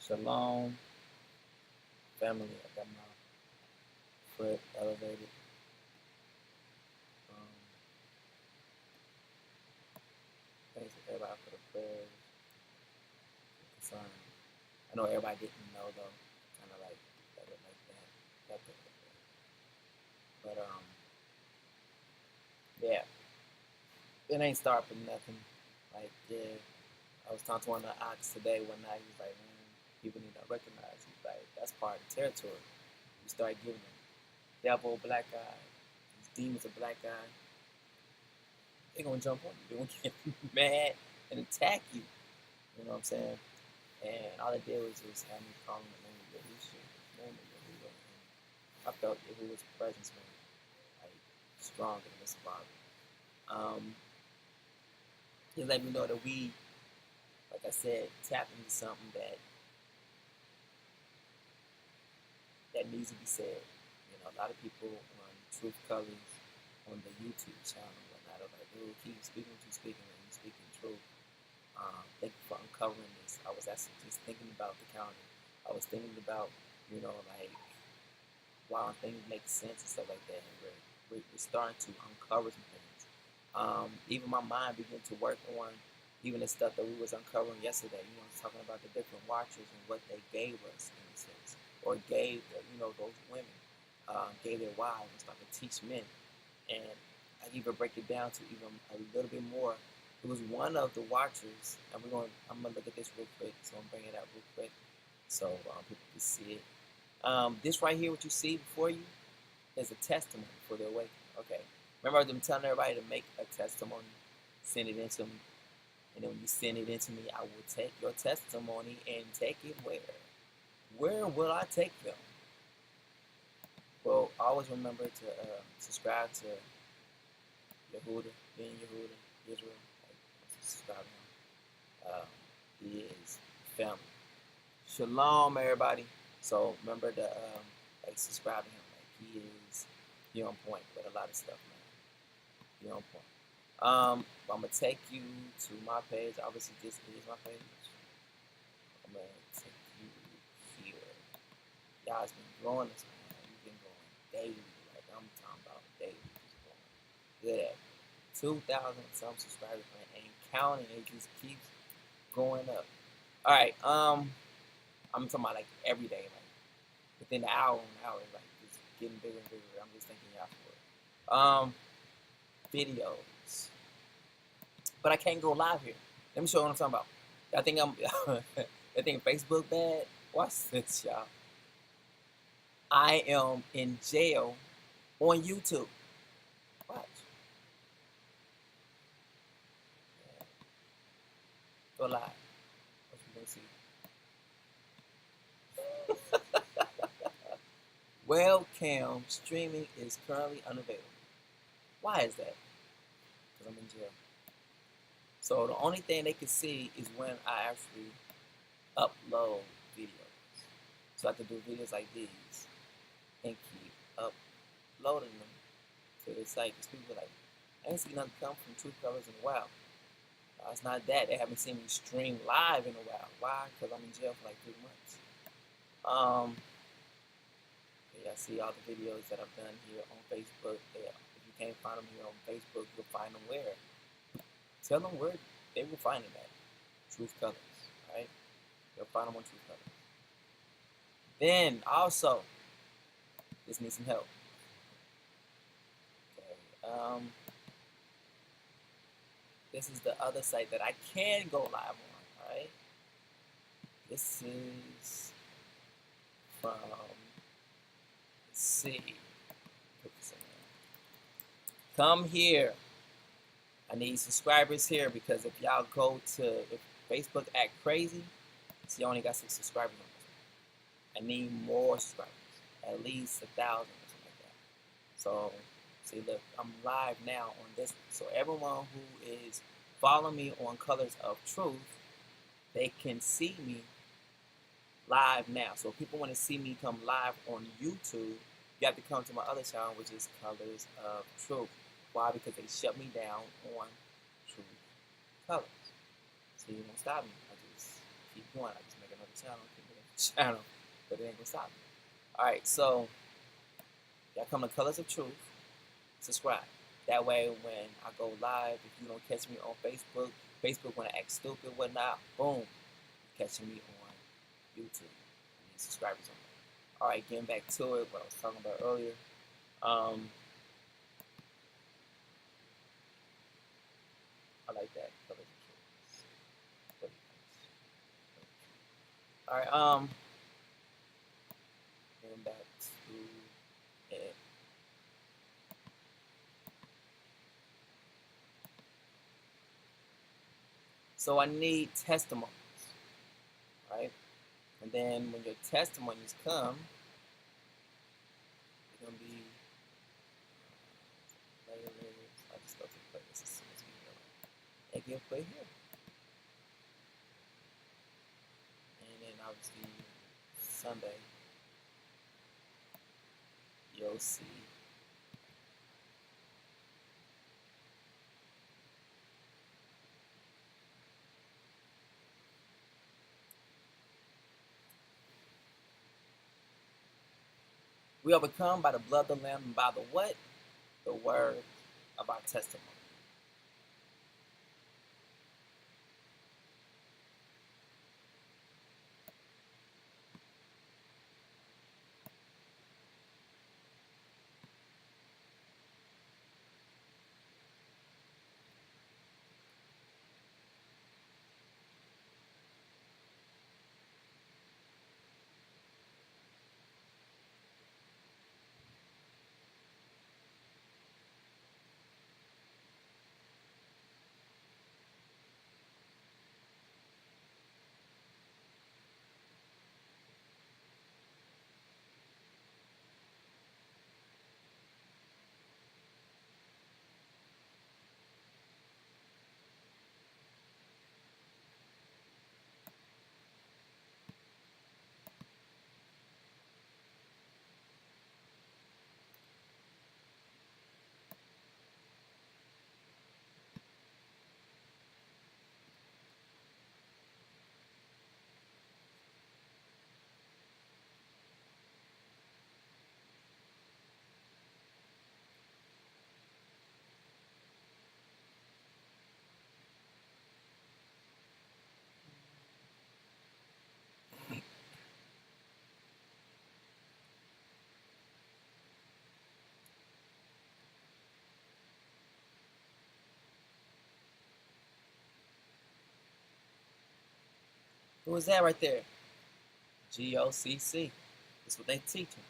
Shalom, family. I got my foot elevated. Um, Thanks to everybody for the prayers, concern. I know everybody didn't know though. Kind of like let it like that, left it like that. But yeah, it ain't starting nothing. Like yeah, I was talking to one of the ox today one night. He was like, man, people need to recognize. He's like, that's part of the territory. You start giving them devil, black guy, these demons, a black guy. They're gonna jump on you. They're gonna get mad and attack you. You know what I'm saying? And all it did was just have me calling the name of Yahushua, his name of Yahuah. And I felt Yahuah's presence, man, like strong in this body. He let me know that we, like I said, tap into something that needs to be said. You know, a lot of people on Truth Colors on the YouTube channel and whatnot are like, "Ooh, keep speaking what you're speaking, and you speaking truth." Thank you for uncovering this. I was actually just thinking about the county. I was thinking about, like, wow, things make sense and stuff like that. And we're starting to uncover some things. Even my mind began to work on even the stuff that we was uncovering yesterday. Talking about the different watchers and what they gave us in a sense, or gave those women, gave their wives and started to teach men. And I even break it down to even a little bit more. It was one of the watchers, and I'm gonna look at this real quick, so I'm bringing it out real quick so people can see it. This right here, what you see before you, is a testimony for the awakening. Okay, remember I've been telling everybody to make a testimony, send it into me, and then when you send it into me, I will take your testimony and take it where? Where will I take them? Well, always remember to subscribe to Yahuah, being Yahuah, Israel. Like, subscribe to him. He is family. Shalom, everybody. So remember to subscribe to him. Like he on point with a lot of stuff, man. He on point. I'm gonna take you to my page. Obviously, this is my page. I'm gonna take you here. Y'all's been growing this, man. You've been going daily. Like I'm talking about daily. Just going good at 2,000 some subscribers, man. Ain't counting. It just keeps going up. All right. I'm talking about like every day, like within the hour, like just getting bigger and bigger. I'm just thanking y'all for it. Videos, but I can't go live here. Let me show you what I'm talking about. I think I think Facebook bad. Watch this, y'all. I am in jail on YouTube. Watch. Go live. What you gonna see? Webcam streaming is currently unavailable. Why is that? Because I'm in jail. So the only thing they can see is when I actually upload videos. So I have to do videos like these and keep uploading them to the site. Because people are like, I ain't seen nothing come from Truth Colors in a while. It's not that. They haven't seen me stream live in a while. Why? Because I'm in jail for like 3 months. Yeah, I see all the videos that I've done here on Facebook. If you can't find them here on Facebook, you'll find them where? Tell them where they will find them at. Truth Colors, right? You'll find them on Truth Colors. Then also, this needs some help. Okay. This is the other site that I can go live on, right? This is from, let's see. Put this in there. Come here. I need subscribers here because if y'all go to, if Facebook act crazy, see, I only got 6 subscribers on this one. I need more subscribers, at least 1,000 or something like that. So, see, look, I'm live now on this one. So everyone who is following me on Colors of Truth, they can see me live now. So if people want to see me come live on YouTube, you have to come to my other channel, which is Colors of Truth. Why? Because they shut me down on Truth Colors. So you won't stop me. I just keep going. I just make another channel, keep moving channel, but it ain't gonna stop me. Alright, so y'all come to Colors of Truth, subscribe. That way when I go live, if you don't catch me on Facebook when I act stupid, whatnot, boom, catching me on YouTube. I need subscribers on that. Alright, getting back to it, what I was talking about earlier. I like that. Colors of Truth. Really nice. Alright, getting back to it. So I need testimonies, right? And then when your testimonies come, it's gonna be playlists. I just go to the playlist as soon as we go. And give play here. And then obviously Sunday, you'll see we overcome by the blood of the Lamb and by the what? The word of our testimony. Who is that right there? GOCC. That's what they teaching.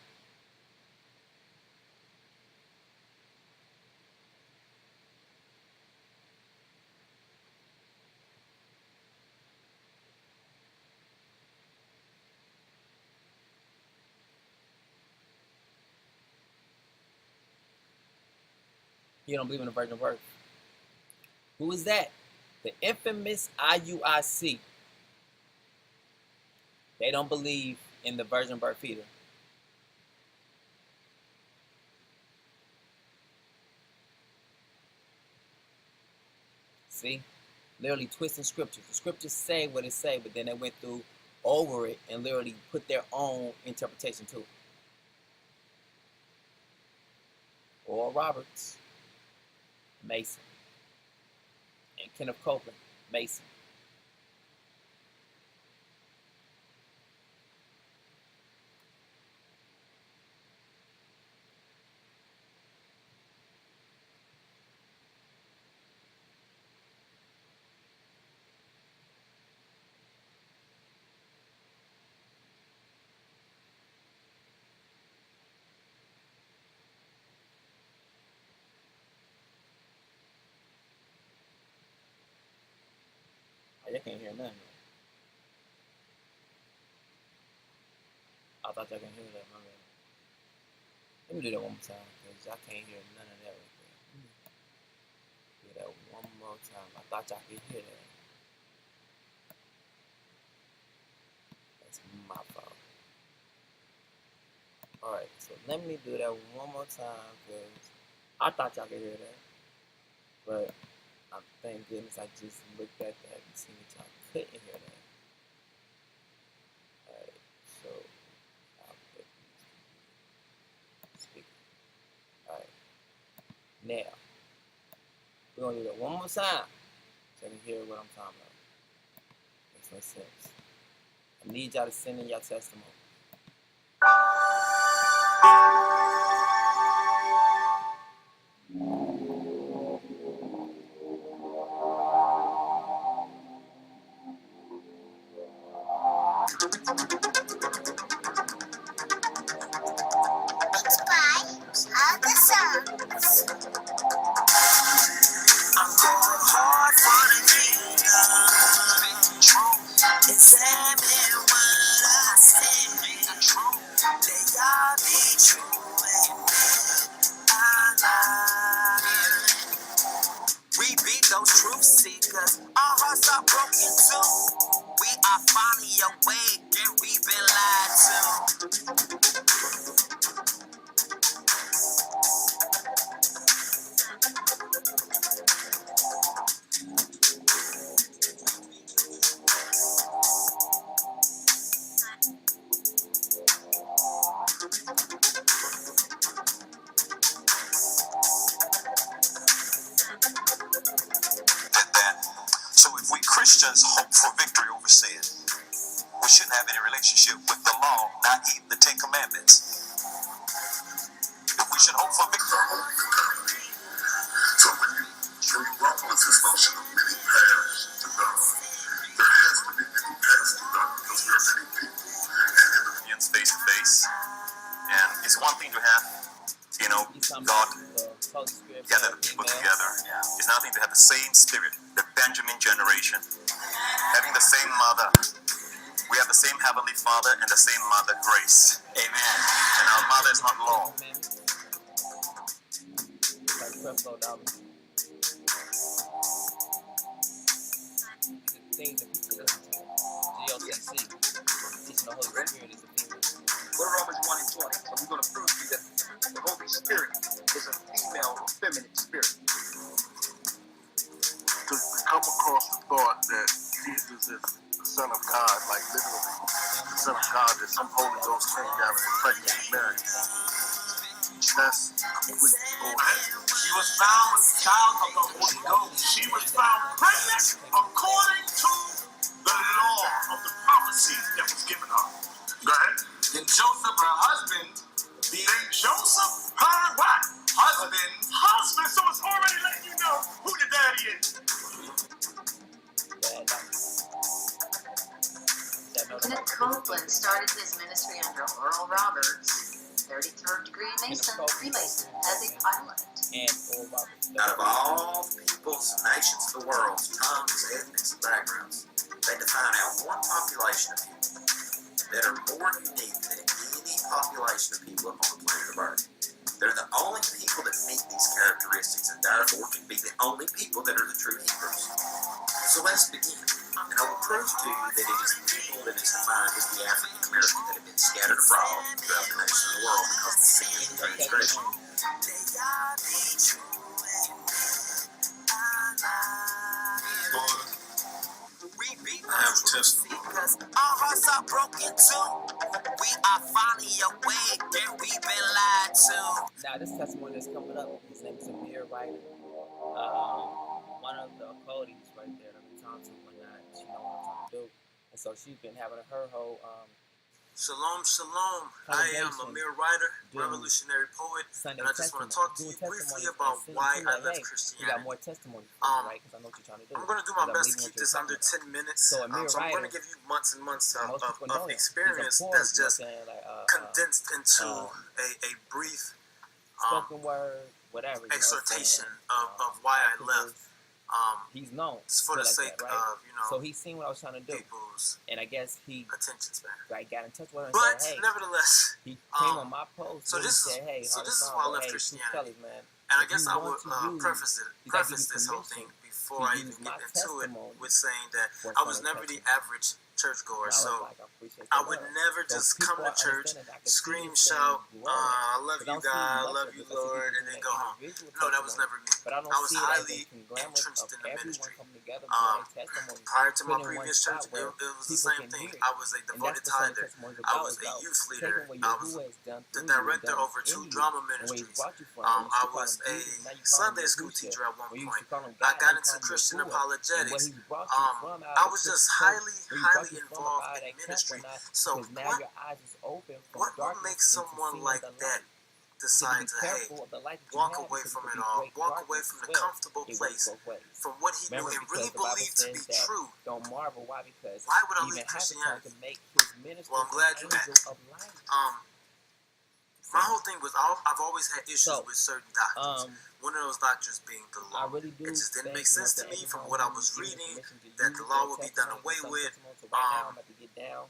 You don't believe in the virgin birth. Who is that? The infamous IUIC. They don't believe in the virgin birth either. See? Literally twisting scriptures. The scriptures say what it say, but then they went through over it and literally put their own interpretation to it. Oral Roberts, Mason. And Kenneth Copeland, Mason. Oh, y'all can't hear nothing. I thought y'all can hear that. My bad. Let me do that one more time, because y'all can't hear none of that right there. Let me do that one more time. I thought y'all could hear that. That's my fault. Alright, so let me do that one more time, because I thought y'all could hear that. But thank goodness I just looked at that and seen that y'all couldn't hear that. Alright, double sign. So you hear what I'm talking about. Makes no sense. I need y'all to send in your testimony. I'm going hard for the kingdom. Examine what I say. Let y'all be true and alive. We beat those truth seekers. Our hearts are broken too. We are finally awake and we've been lied to. So if we Christians hope for victory over sin, we shouldn't have any relationship with the law, not even the Ten Commandments. If we should hope for victory. So when you walk with this notion of many paths to God, there has to be many paths to God because there are many people and face to face. And it's one thing to have, God gather the people together. It's another thing to have the same spirit, the Benjamin generation, having the same mother. We have the same Heavenly Father and the same Mother, Grace. Amen. And our mother is not law. Things that people listen to. GLCC. Teaching the Holy Spirit is a female. Go to Romans 1 and 20. So we're going to prove to you that the Holy Spirit is a female or feminine spirit. To come across the thought that Jesus is the Son of God, like literally the Son of God, that some Holy Ghost came down and impregnated Mary. That's complete bullshit. She was found with the child of the Holy Ghost. She was found pregnant according to the law of the prophecy that was given her. Go ahead. Then Joseph, her husband, Joseph, her what? Husband. So it's already letting you know who the daddy is. Lieutenant Copeland started his ministry under Oral Roberts, 33rd degree Mason, Freemason, as a pilot. Out of all peoples, nations of the world, tongues, ethnics, and backgrounds, they define out one population of people that are more unique than any population of people on the planet of Earth. They're the only people that meet these characteristics and therefore can be the only people that are the true Hebrews. So let's begin. And I will prove to you that it is the people that is defined as the African American that have been scattered abroad throughout the nation of the world because of sin and transgression. I have a testimony. Our hearts are broken too. We are finally awake and we've been lied to. Now this testimony that's coming up, his name is Amir Ryder. One of the Codys right there that we talked to when she know what I'm trying to do. And so she's been having her whole Shalom, shalom. I am Amir Ryder, revolutionary poet, Sunday and I just want to talk to you briefly about why I left Christianity. You got more testimony for me, right? Because I know what you're trying to do. I'm going to do my best to keep this under 10 minutes. So I'm going to give you months and months of experience that's just condensed into a brief spoken word, whatever exhortation of why I left. He's known for the sake right? of, so he's seen what I was trying to do, people's and I guess he attention span. Right, got in touch with her and but said, hey, nevertheless, he came on my post. So this said, hey, is why I left Christianity, man. And I guess I would preface this whole thing before I even get into it with saying that I was never the average churchgoer. So I would never just come to church, scream, shout, I love you, God, I love you, Lord, and then go home. No, that was never me. I was highly entrenched in the ministry. Prior to my previous church, it was the same thing. I was a devoted tither. I was a youth leader. I was the director over 2 drama ministries. I was a Sunday school teacher at one point. I got into a Christian Yahuah, apologetics, and what he's brought you from out I of was the just Christian church, highly where he brought you from involved out of in that camp ministry. or not, So because now what your eyes is open from what darkness makes into someone seeing like the that light. You decide need to to, be hey, careful of the light that you walk have, away because it from could it be all, great walk away darkness from as the well. comfortable It works place, both ways. from what he knew Remember, and because really the Bible believed to says be that true? don't marvel. Why? Because Why would I he even leave had to come to Christianity? make his ministers Well, I'm an glad you angel asked. of light. My whole thing was I've always had issues So, with certain doctrines. One of those doctrines being the I law. really do It just didn't thank, make sense to to me from everyone what I who's was given reading permission to that the use law their would be done testimonies away and some with. testimonies. So right now, I'm about to get down.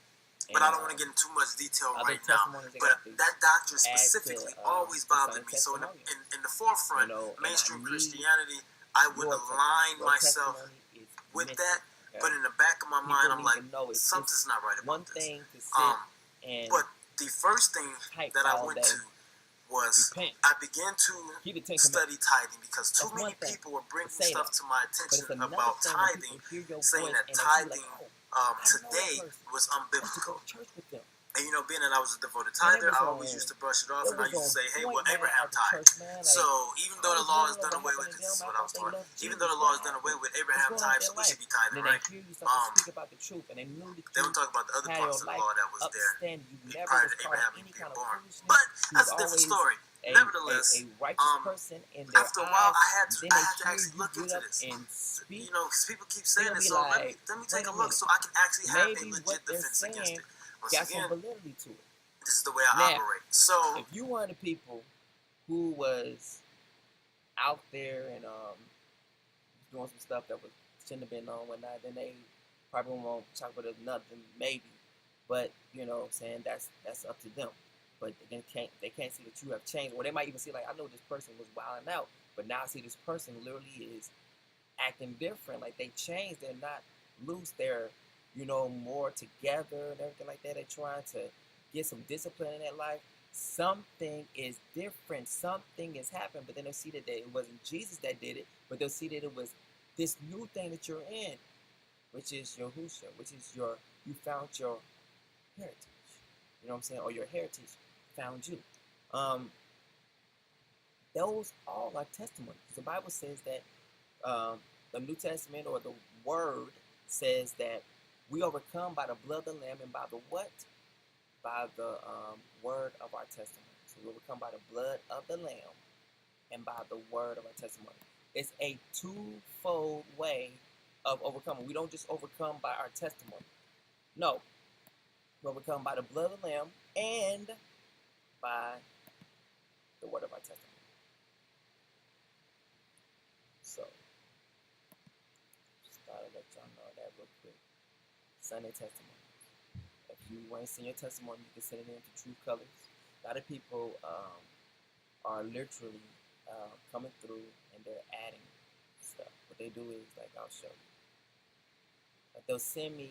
But I don't want to get into too much detail other right now. testimonies they But got to that doctrine add specifically to always the bothered Sunday me. So testimonial. in the forefront, And I mainstream need Christianity, I would your align testimony. Your myself testimony is with missing, that. okay? But in the back of my People mind, I'm need like, to know it's something's not right one about this. thing to sit and But the first thing type that I all went day. to was Repent. I began to Keep the Ten study tithing, because too That's many one thing people were bringing to say stuff that. to my But it's attention another about thing when tithing, people hear your saying voice that and they feel tithing like, oh, I know that today person. was I should go unbiblical. to church with them. And you know, being that I was a devoted Man, tither, I always used to brush it off, and I used to say, hey, well, Abraham tithed. So even though the law is done away with, this is what I was taught, even though the law is done away with, Abraham tithed, so we should be tithing, right? Then they hear you start to speak about the truth, and they knew that They don't talk about the other had parts your of the life law that was there upstanding. You never prior was to caught Abraham in any being kind of born. foolishness. But He that's was a different always story. a Nevertheless, righteous person in their after a while, eyes. I had Then to they actually hear you look get into up this. and speak. You know, because people keep saying They'll it, be so like, let me wait take a a look minute. so I can actually have a Maybe legit what they're defense against saying it. Once got some again, validity to it. this is the way I Now, operate. So, if you one of the people who was out there and doing some stuff that was shouldn't have been on whatnot, then they probably won't talk with nothing, maybe. But you know what I'm saying, that's up to them. But they can't see that you have changed. Or they might even see like, I know this person was wilding out, but now I see this person literally is acting different. Like they changed, they're not loose, they're, you know, more together and everything like that. They're trying to get some discipline in their life. Something is different, something has happened, but then they'll see that it wasn't Jesus that did it, but they'll see that it was this new thing that you're in, which is Yahushua, which is you found your heritage. You know what I'm saying? Or your heritage found you. Those all are testimonies. The Bible says that the New Testament or the Word says that we overcome by the blood of the Lamb and by the what? By the word of our testimony. So we overcome by the blood of the Lamb and by the word of our testimony. It's a twofold way of overcoming. We don't just overcome by our testimony. No. We overcome by the blood of the Lamb and by the word of our testimony. So, just thought I'd let y'all know that real quick. Sunday testimony. If you want to send your testimony, you can send it in to True Colors. A lot of people are literally coming through and they're adding stuff. What they do is, like, I'll show you. Like, they'll send me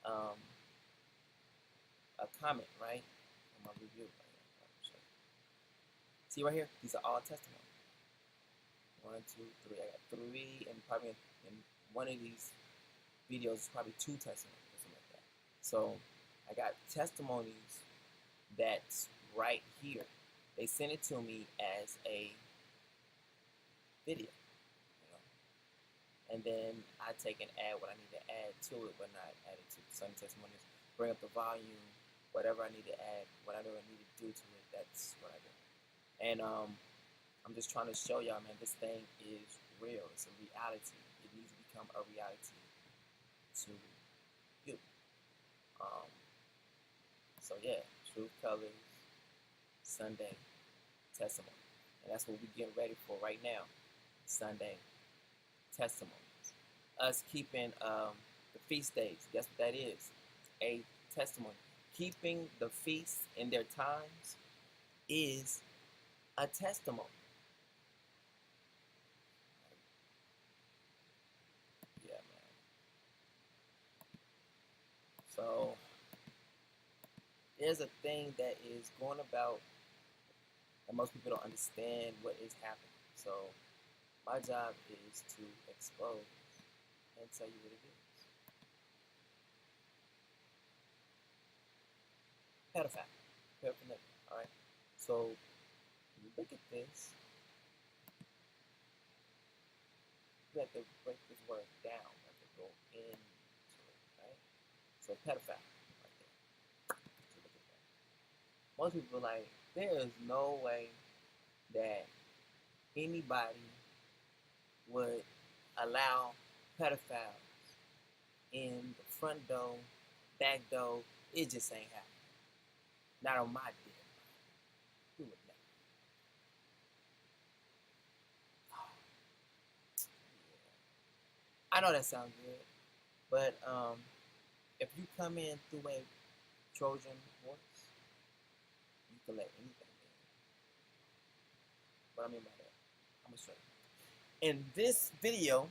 a comment, right? On my review. Right here. See right here? These are all testimonies. 1, 2, 3. I got 3, and probably in one of these videos is probably 2 testimonies or something like that. So I got testimonies that's right here. They sent it to me as a video, you know, and then I take and add what I need to add to it, but not add it to Sunday testimonies. Bring up the volume, whatever I need to add, whatever I need to do to it. That's what I do. And I'm just trying to show y'all, man, this thing is real. It's a reality. It needs to become a reality to you. So yeah, Truth Colors, Sunday testimony. And that's what we're getting ready for right now. Sunday testimonies. Us keeping the feast days. Guess what that is? A testimony. Keeping the feasts in their times is a testimony. Yeah, man. So there's a thing that is going about and most people don't understand what is happening. So my job is to expose and tell you what it is. Pedophile. Paraphernalia. Alright? So look at this. we have to break this word down. We have to go into it, right? So pedophile, right there. So look at that. Most people are like, there is no way that anybody would allow pedophiles in the front door, back door. It just ain't happening. Not on my deal. You would never. I know that sounds good, but if you come in through a Trojan horse, you can let anything in. What I mean by that, I'm gonna show you. In this video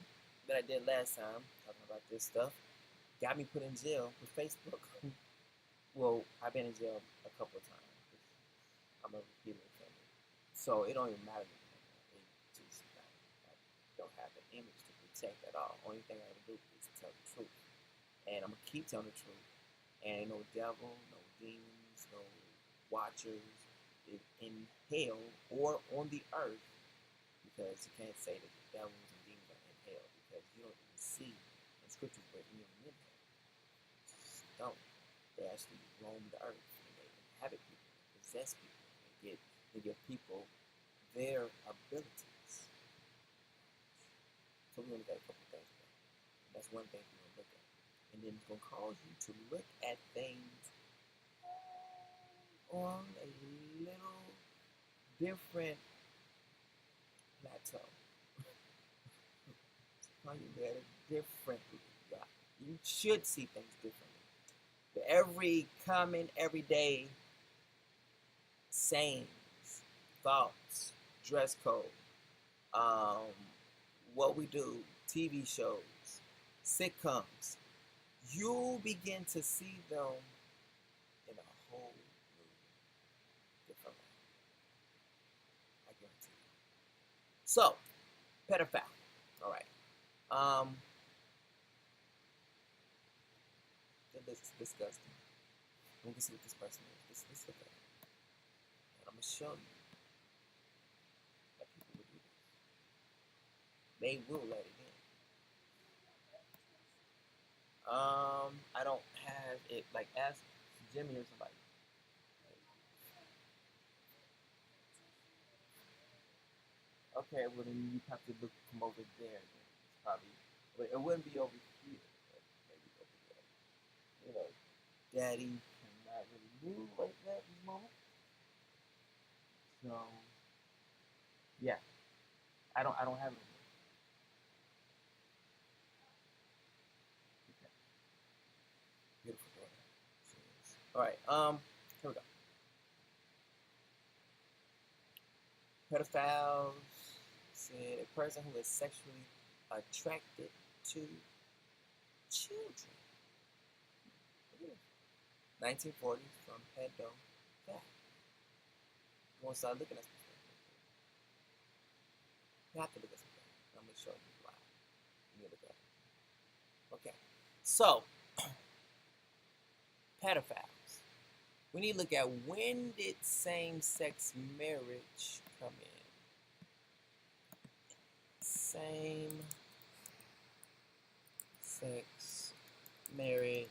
that I did last time, talking about this stuff, got me put in jail with Facebook. Well, I've been in jail a couple of times. I'm a repeated offender, so it don't even matter to me anymore. It just I don't have an image to protect at all. Only thing I can do is tell the truth, and I'm gonna keep telling the truth. And ain't no devil, no demons, no watchers in hell or on the earth, because you can't say that the devils and demons are in hell because you don't even see in scriptures where any of them in hell. Just don't. They actually roam the earth and they inhabit people, they possess people, they give people their abilities. So we're gonna look at a couple of things there. That's one thing we're gonna look at. And then it's gonna cause you to look at things on a little different plateau. How you look at it differently. You should see things differently. But every common, everyday sayings, thoughts, dress code, what we do, TV shows, sitcoms, you begin to see them in a whole new, different way. I guarantee you. So, pedophile. All right. That's disgusting. We can see what this person is. Let's look at it. And I'm gonna show you that people will do this. They will let it in. I don't have it. Like, ask Jimmy or somebody. Okay, well then you have to look from over there. Then it's probably, but it wouldn't be over here. But maybe over there. You know, Daddy cannot really move like that at this moment. So yeah, I don't have it. Okay. Beautiful daughter. All right. Here we go. Pedophiles said a person who is sexually attracted to children. 1940s from pedo. Yeah. You want to start looking at some stuff. You have to look at some stuff. I'm going to show you why. You need to look at it. Okay. So, pedophiles. We need to look at, when did same-sex marriage come in? Same-sex marriage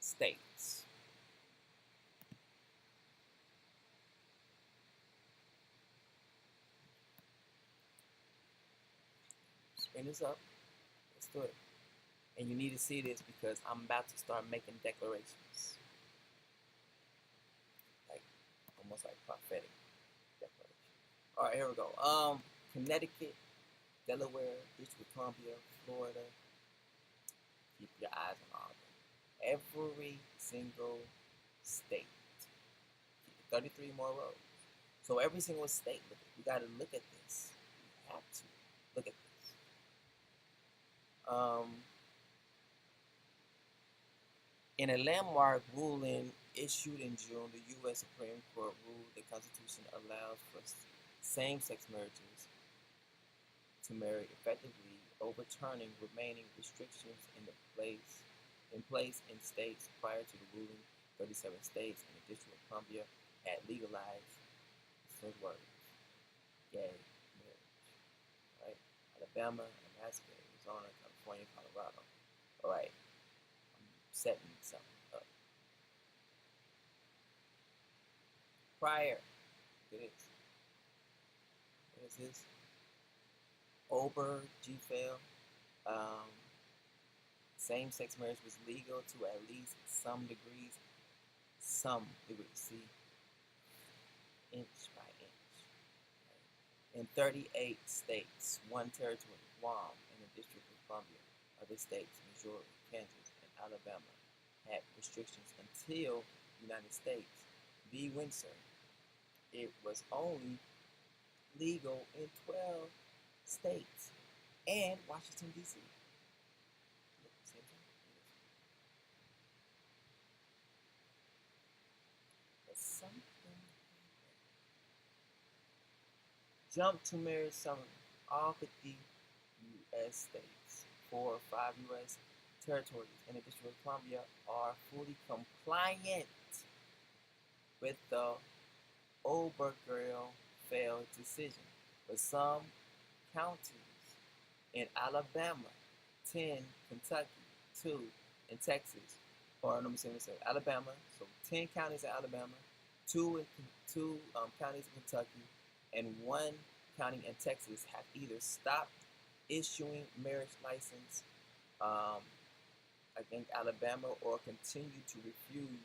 states. Bring this up. Let's do it. And you need to see this because I'm about to start making declarations. Like, almost like prophetic declarations. Alright, here we go. Connecticut, Delaware, District of Columbia, Florida. Keep your eyes on all of them. Every single state. 33 more rows. So every single state, we got to look at this. We have to look at this. In a landmark ruling issued in June, the U.S. Supreme Court ruled the Constitution allows for same-sex marriages to marry effectively, overturning remaining restrictions in place in states prior to the ruling. 37 states and the District of Columbia had legalized. Words. gay marriage, right? Alabama, Alaska, Arizona, California, Colorado. All right, I'm setting something up. Prior to this, what is this? Obergefell, same-sex marriage was legal to at least some degrees. See, inch by inch. Right? In 38 states, one territory, Guam, and the District of Columbia, other states, Missouri, Kansas, and Alabama, had restrictions until the United States v. Windsor. It was only legal in 12 states and Washington, D.C. But something jumped to marry some all 50 U.S. states. 4 or 5 U.S. territories in the District of Columbia are fully compliant with the Obergefell decision, but some counties in Alabama, 10, Kentucky, 2 in Texas, or let me say Alabama, so 10 counties in Alabama, 2 counties in Kentucky, and 1 county in Texas have either stopped issuing marriage license, I think Alabama, or continue to refuse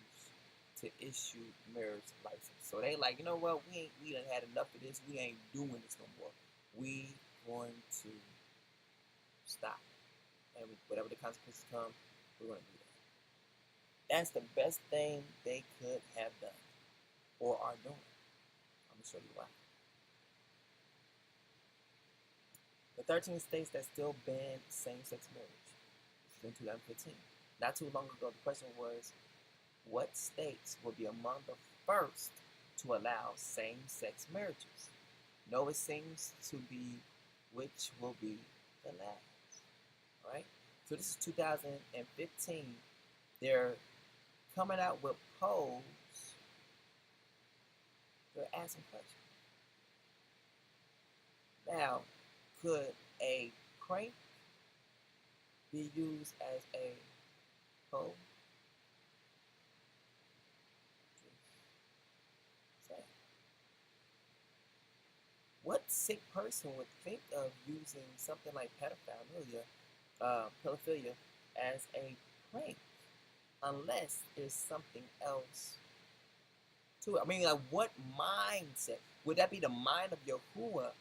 to issue marriage license. So they like, you know what, we done had enough of this, we ain't doing this no more. We going to stop. And whatever the consequences come, we're going to do that. That's the best thing they could have done or are doing. I'm going to show you why. The 13 states that still ban same-sex marriage. This is in 2015. Not too long ago, the question was, what states will be among the first to allow same-sex marriages? No, it seems to be which will be the last. All right? So this is 2015. They're coming out with polls. They're asking questions. Now, could a prank be used as a poll? What sick person would think of using something like pedophilia as a prank, unless there's something else to it? I mean, like, what mindset would that be? The mind of Yahuah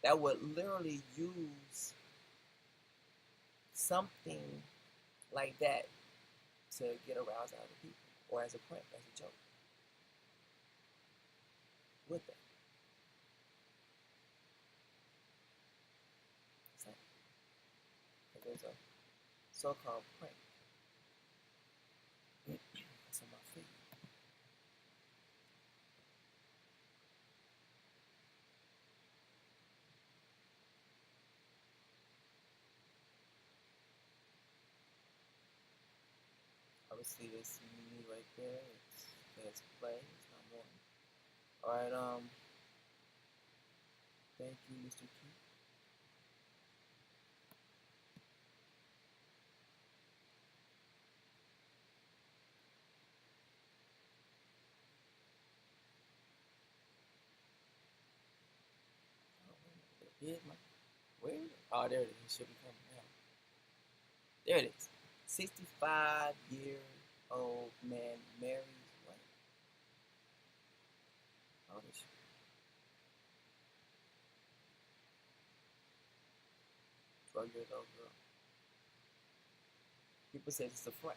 that would literally use something like that to get a rise out of people, or as a prank, as a joke? Would that? There's a so-called prank. That's on my feet. Obviously, this me right there. It's play. It's not more. All right. Thank you, Mr. Key. Where? Oh, there it is. It should be coming now. There it is. 65-year-old man marries what? Oh, this 12-year-old girl. People say it's a prank.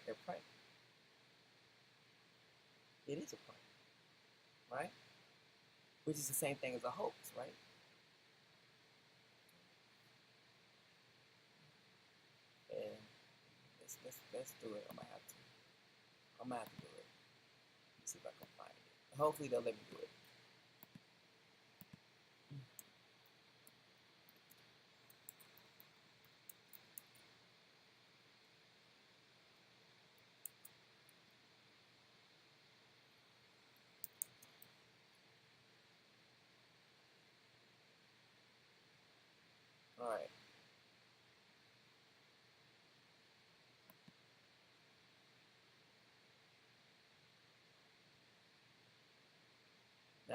It is a prank, right? Which is the same thing as a hoax, right? And let's do it. I'm gonna have to do it. Let's see if I can find it. Hopefully they'll let me do it.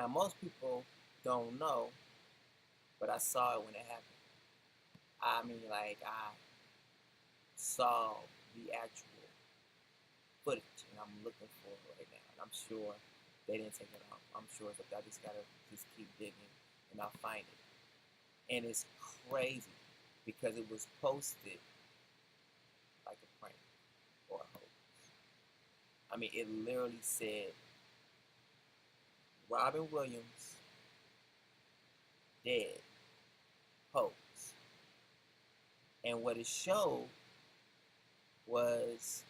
Now, most people don't know, but I saw it when it happened. I mean, like, I saw the actual footage, and I'm looking for it right now. And I'm sure they didn't take it off. I'm sure it's up there. I just gotta just keep digging, and I'll find it. And it's crazy because it was posted like a prank or a hoax. I mean, it literally said Robin Williams dead, hoax. And what it showed was,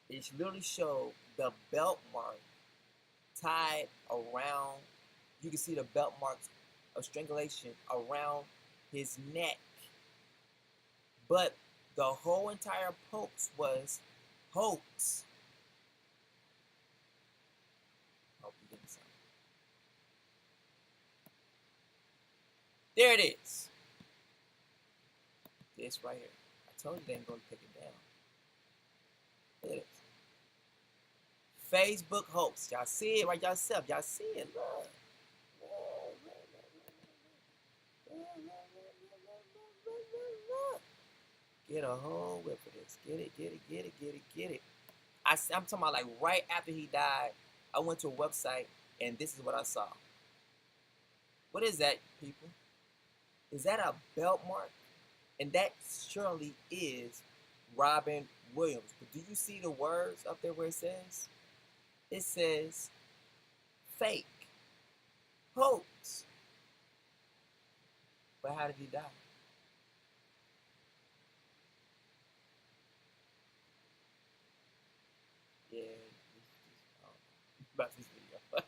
it literally showed the belt mark tied around, you can see the belt marks of strangulation around his neck. But the whole entire post was hoax. Hope you getting something. There it is. This right here. I told you they ain't gonna take it down. Look at this. Facebook hoax. Y'all see it right yourself. Y'all see it. Look. Get a whole whip of this. Get it, get it, get it, get it, get it. I'm talking about like right after he died, I went to a website and this is what I saw. What is that, people? Is that a belt mark? And that surely is Robin Williams. But do you see the words up there where it says? It says fake, hoax. But how did he die? Yeah, about this video.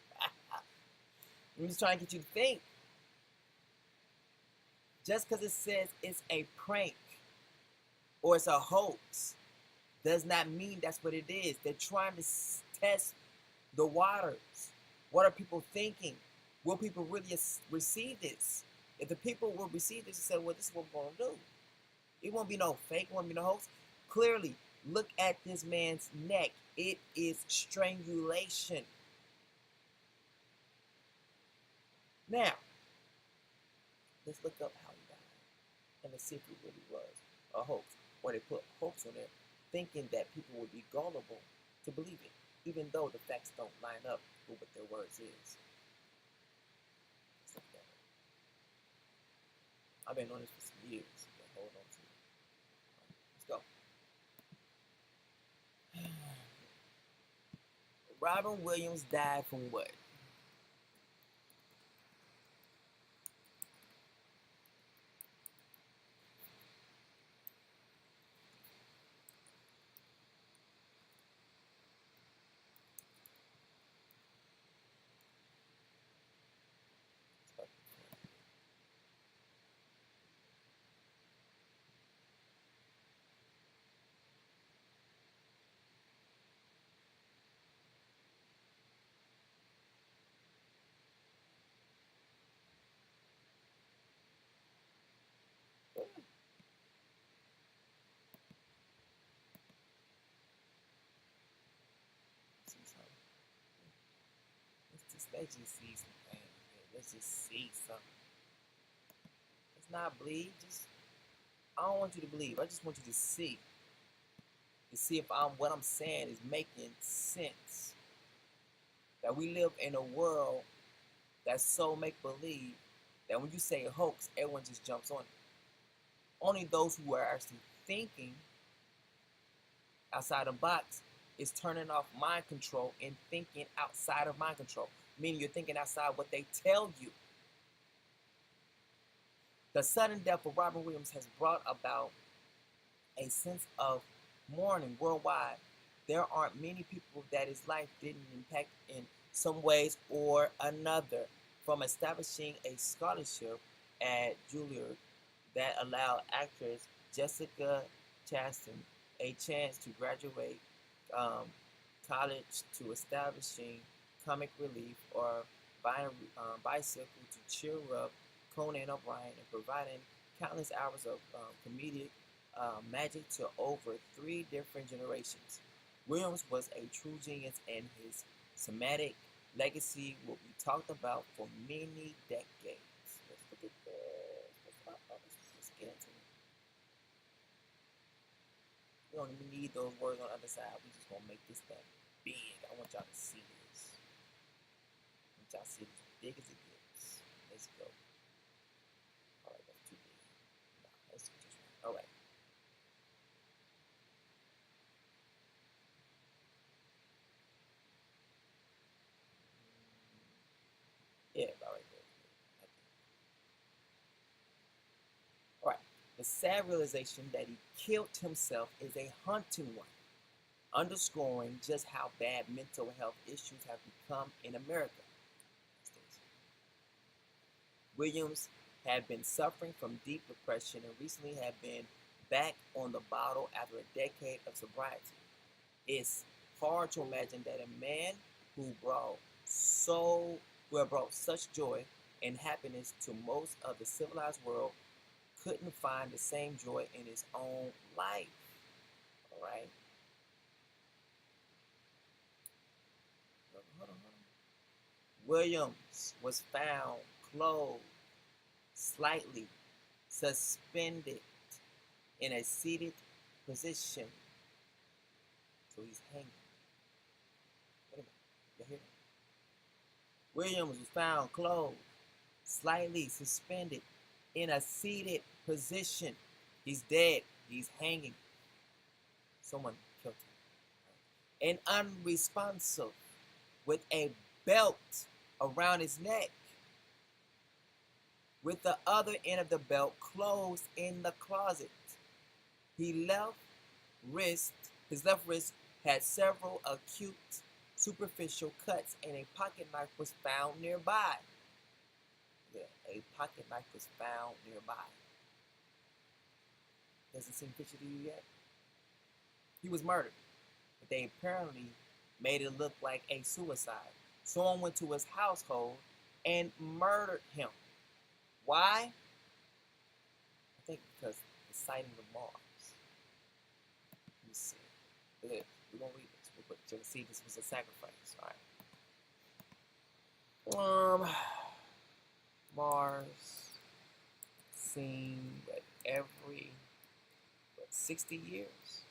I'm just trying to get you to think. Just because it says it's a prank or it's a hoax does not mean that's what it is. They're trying to test the waters. What are people thinking? Will people really receive this? If the people will receive this and say, well, this is what we're going to do. It won't be no fake, it won't be no hoax. Clearly, look at this man's neck. It is strangulation. Now, let's look up how he died and let's see if it really was a hoax. Or they put hoax on there thinking that people would be gullible to believe it, even though the facts don't line up with what their words is. I've been on this for some years, but hold on to it. Let's go. Robin Williams died from what? Let's just see some things. Let's just see something. Let's not believe. I don't want you to believe. I just want you to see. To see if what I'm saying is making sense. That we live in a world that's so make-believe that when you say hoax, everyone just jumps on it. Only those who are actually thinking outside the box is turning off mind control and thinking outside of mind control. Meaning you're thinking outside what they tell you. The sudden death of Robin Williams has brought about a sense of mourning worldwide. There aren't many people that his life didn't impact in some ways or another, from establishing a scholarship at Juilliard that allowed actress Jessica Chastain a chance to graduate college, to establishing comic relief or buying bicycle to cheer up Conan O'Brien and providing countless hours of comedic magic to over 3 different generations. Williams was a true genius, and his cinematic Legacy will be talked about for many decades. Let's look at this. Let's get into it. We don't even need those words on the other side. We just gonna make this thing big. I want y'all to see this. I want y'all to see it as big as it gets. Let's go. All right, that's too big. No, let's do this one. All right. Yeah, all right, good. All right. The sad realization that he killed himself is a haunting one, underscoring just how bad mental health issues have become in America. Williams had been suffering from deep depression and recently had been back on the bottle after a decade of sobriety. It's hard to imagine that a man who had brought such joy and happiness to most of the civilized world couldn't find the same joy in his own life. All right. Hold on. Williams was found clothed, slightly suspended in a seated position. So he's hanging. Wait a minute. You hear that? Williams was found clothed, slightly suspended in a seated position. He's dead. He's hanging. Someone killed him. And unresponsive, with a belt around his neck, with the other end of the belt closed in the closet. His left wrist had several acute superficial cuts, and a pocket knife was found nearby. Yeah, a pocket knife was found nearby. Doesn't seem fishy to you yet? He was murdered, but they apparently made it look like a suicide. Someone went to his household and murdered him. Why? I think because the sighting of Mars. Let me see. We're gonna read this. But you're gonna see this was a sacrifice. Alright. Mars seen every 60 years.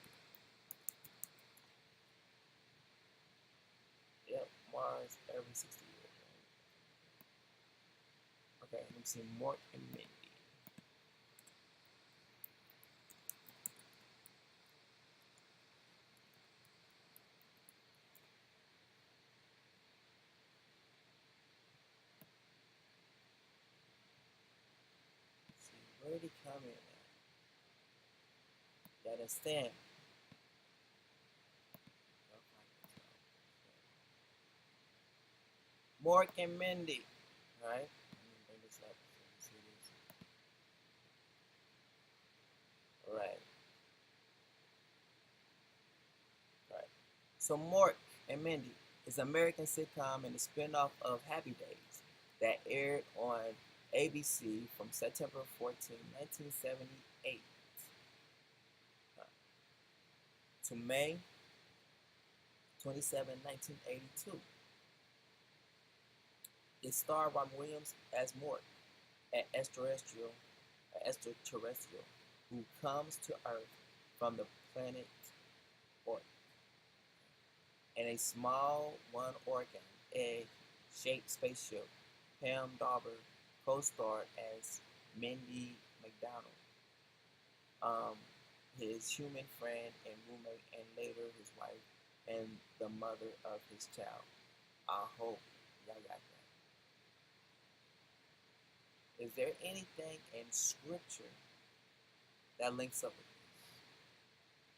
Yep, Mars every 60 years. Right? Okay, let me see Mort and Mindy. Where did he come in at? You understand? Mork and Mindy. Alright? Let me bring this up so you see this. Alright. So Mork and Mindy is an American sitcom and a spin-off of Happy Days that aired on ABC from September 14, 1978 to May 27, 1982. It starred Robin Williams as Mork, an extraterrestrial who comes to Earth from the planet Orc. In a small one-organ, egg-shaped spaceship, Pam Dauber co-starred as Mindy McDonald, his human friend and roommate, and later his wife and the mother of his child. I hope y'all got that. Is there anything in Scripture that links up with this?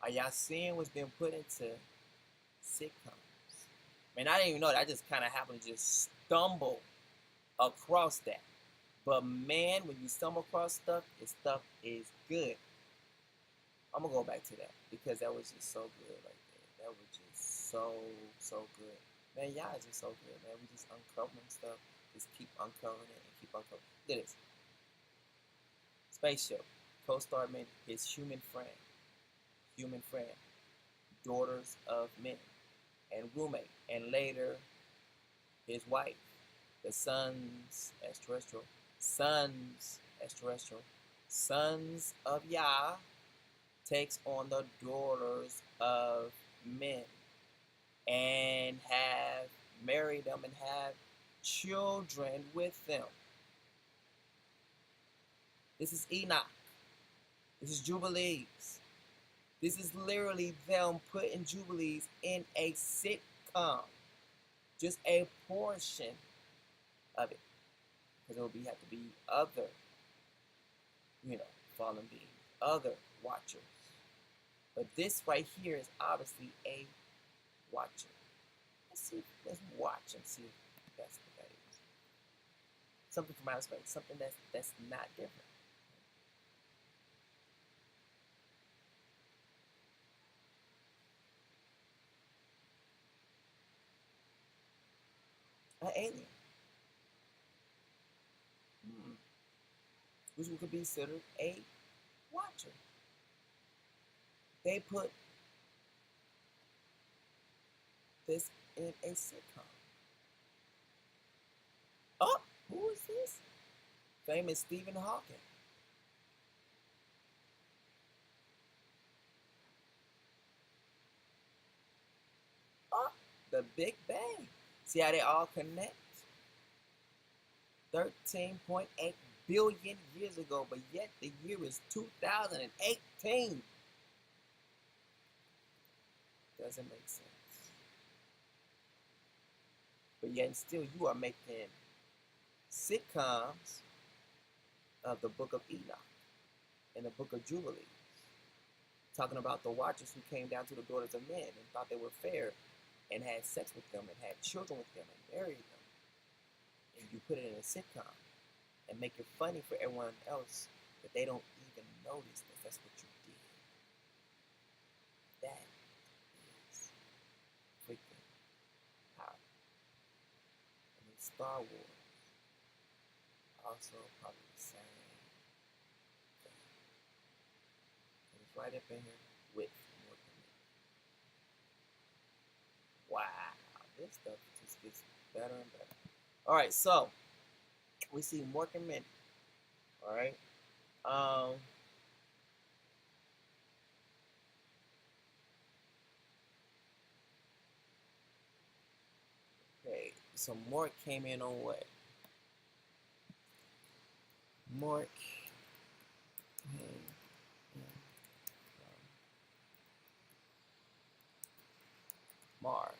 Are y'all seeing what's been put into sitcoms? Man, I didn't even know that. I just kind of happened to just stumble across that. But man, when you stumble across stuff is good. I'm gonna go back to that because that was just so good right there. That was just so good. Man, y'all is just so good, man. We just uncovering stuff. Just keep uncovering it and keep uncovering. Look at this. Spaceship. Co-star Mindy, his human friend, daughters of men, and roommate, and later his wife, the sons as terrestrial, sons as terrestrial, sons of Yah takes on the daughters of men and have married them and have children with them. This is Enoch. This is Jubilees. This is literally them putting Jubilees in a sitcom. Just a portion of it. Because it will have to be other, fallen beings, other watchers. But this right here is obviously a watcher. Let's watch and see if that's what that is. Something from outer space, something that's not different. An alien. Which would be considered a watcher. They put this in a sitcom. Oh, who is this? Famous Stephen Hawking. Oh, the Big Bang. See how they all connect? 13.8 billion years ago, but yet the year is 2018. Doesn't make sense. But yet still you are making sitcoms of the Book of Enoch and the Book of Jubilees, talking about the watchers who came down to the daughters of men and thought they were fair and had sex with them and had children with them and married them. And you put it in a sitcom and make it funny for everyone else that they don't even notice that that's what you did. That is freaking power. And in Star Wars, also probably the same thing. And it's right up in here with more commitment. Wow, this stuff just gets better and better. All right, so we see more commitment. All right. Okay, so Mork came in on what? Mork came in from Mars.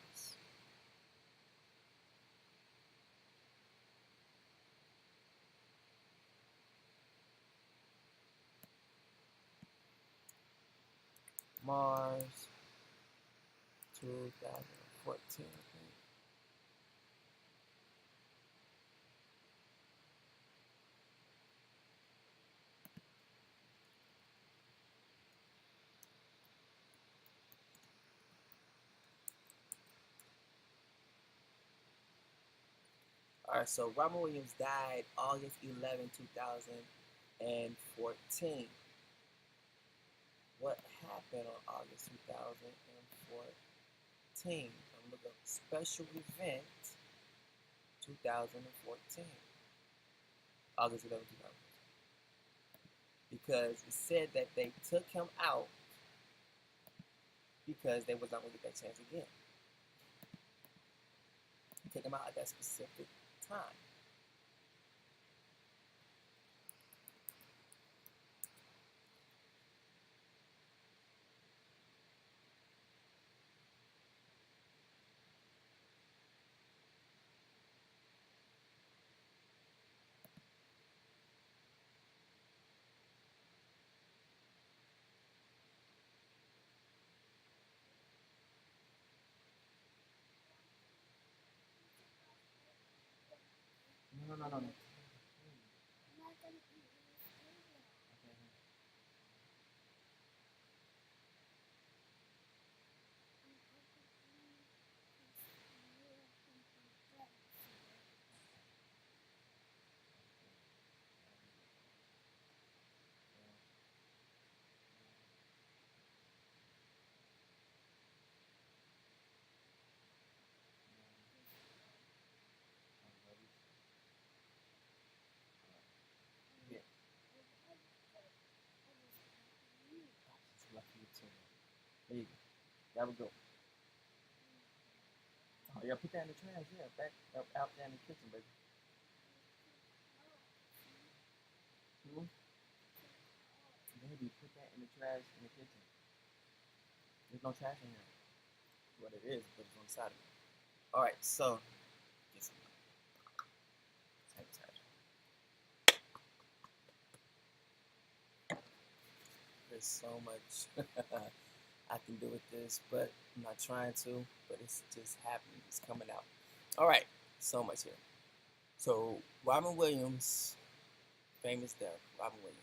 Mars 2014, I think. Alright, so Robin Williams died August 11, 2014. What happened on August 2014? I'm looking up special event 2014. August 11, 2014. Because it said that they took him out because they was not going to get that chance again. Take him out at that specific time. No. too. There you go. That would go. Oh, yeah, put that in the trash. Yeah, back up out there in the kitchen, baby. Baby, put that in the trash in the kitchen. There's no trash in here. What it is, but it's on the side of it. Alright, so get some sanitizer. There's so much I can do with this, but I'm not trying to, but it's just happening. It's coming out. Alright, so much here. So, Robin Williams, famous death, Robin Williams.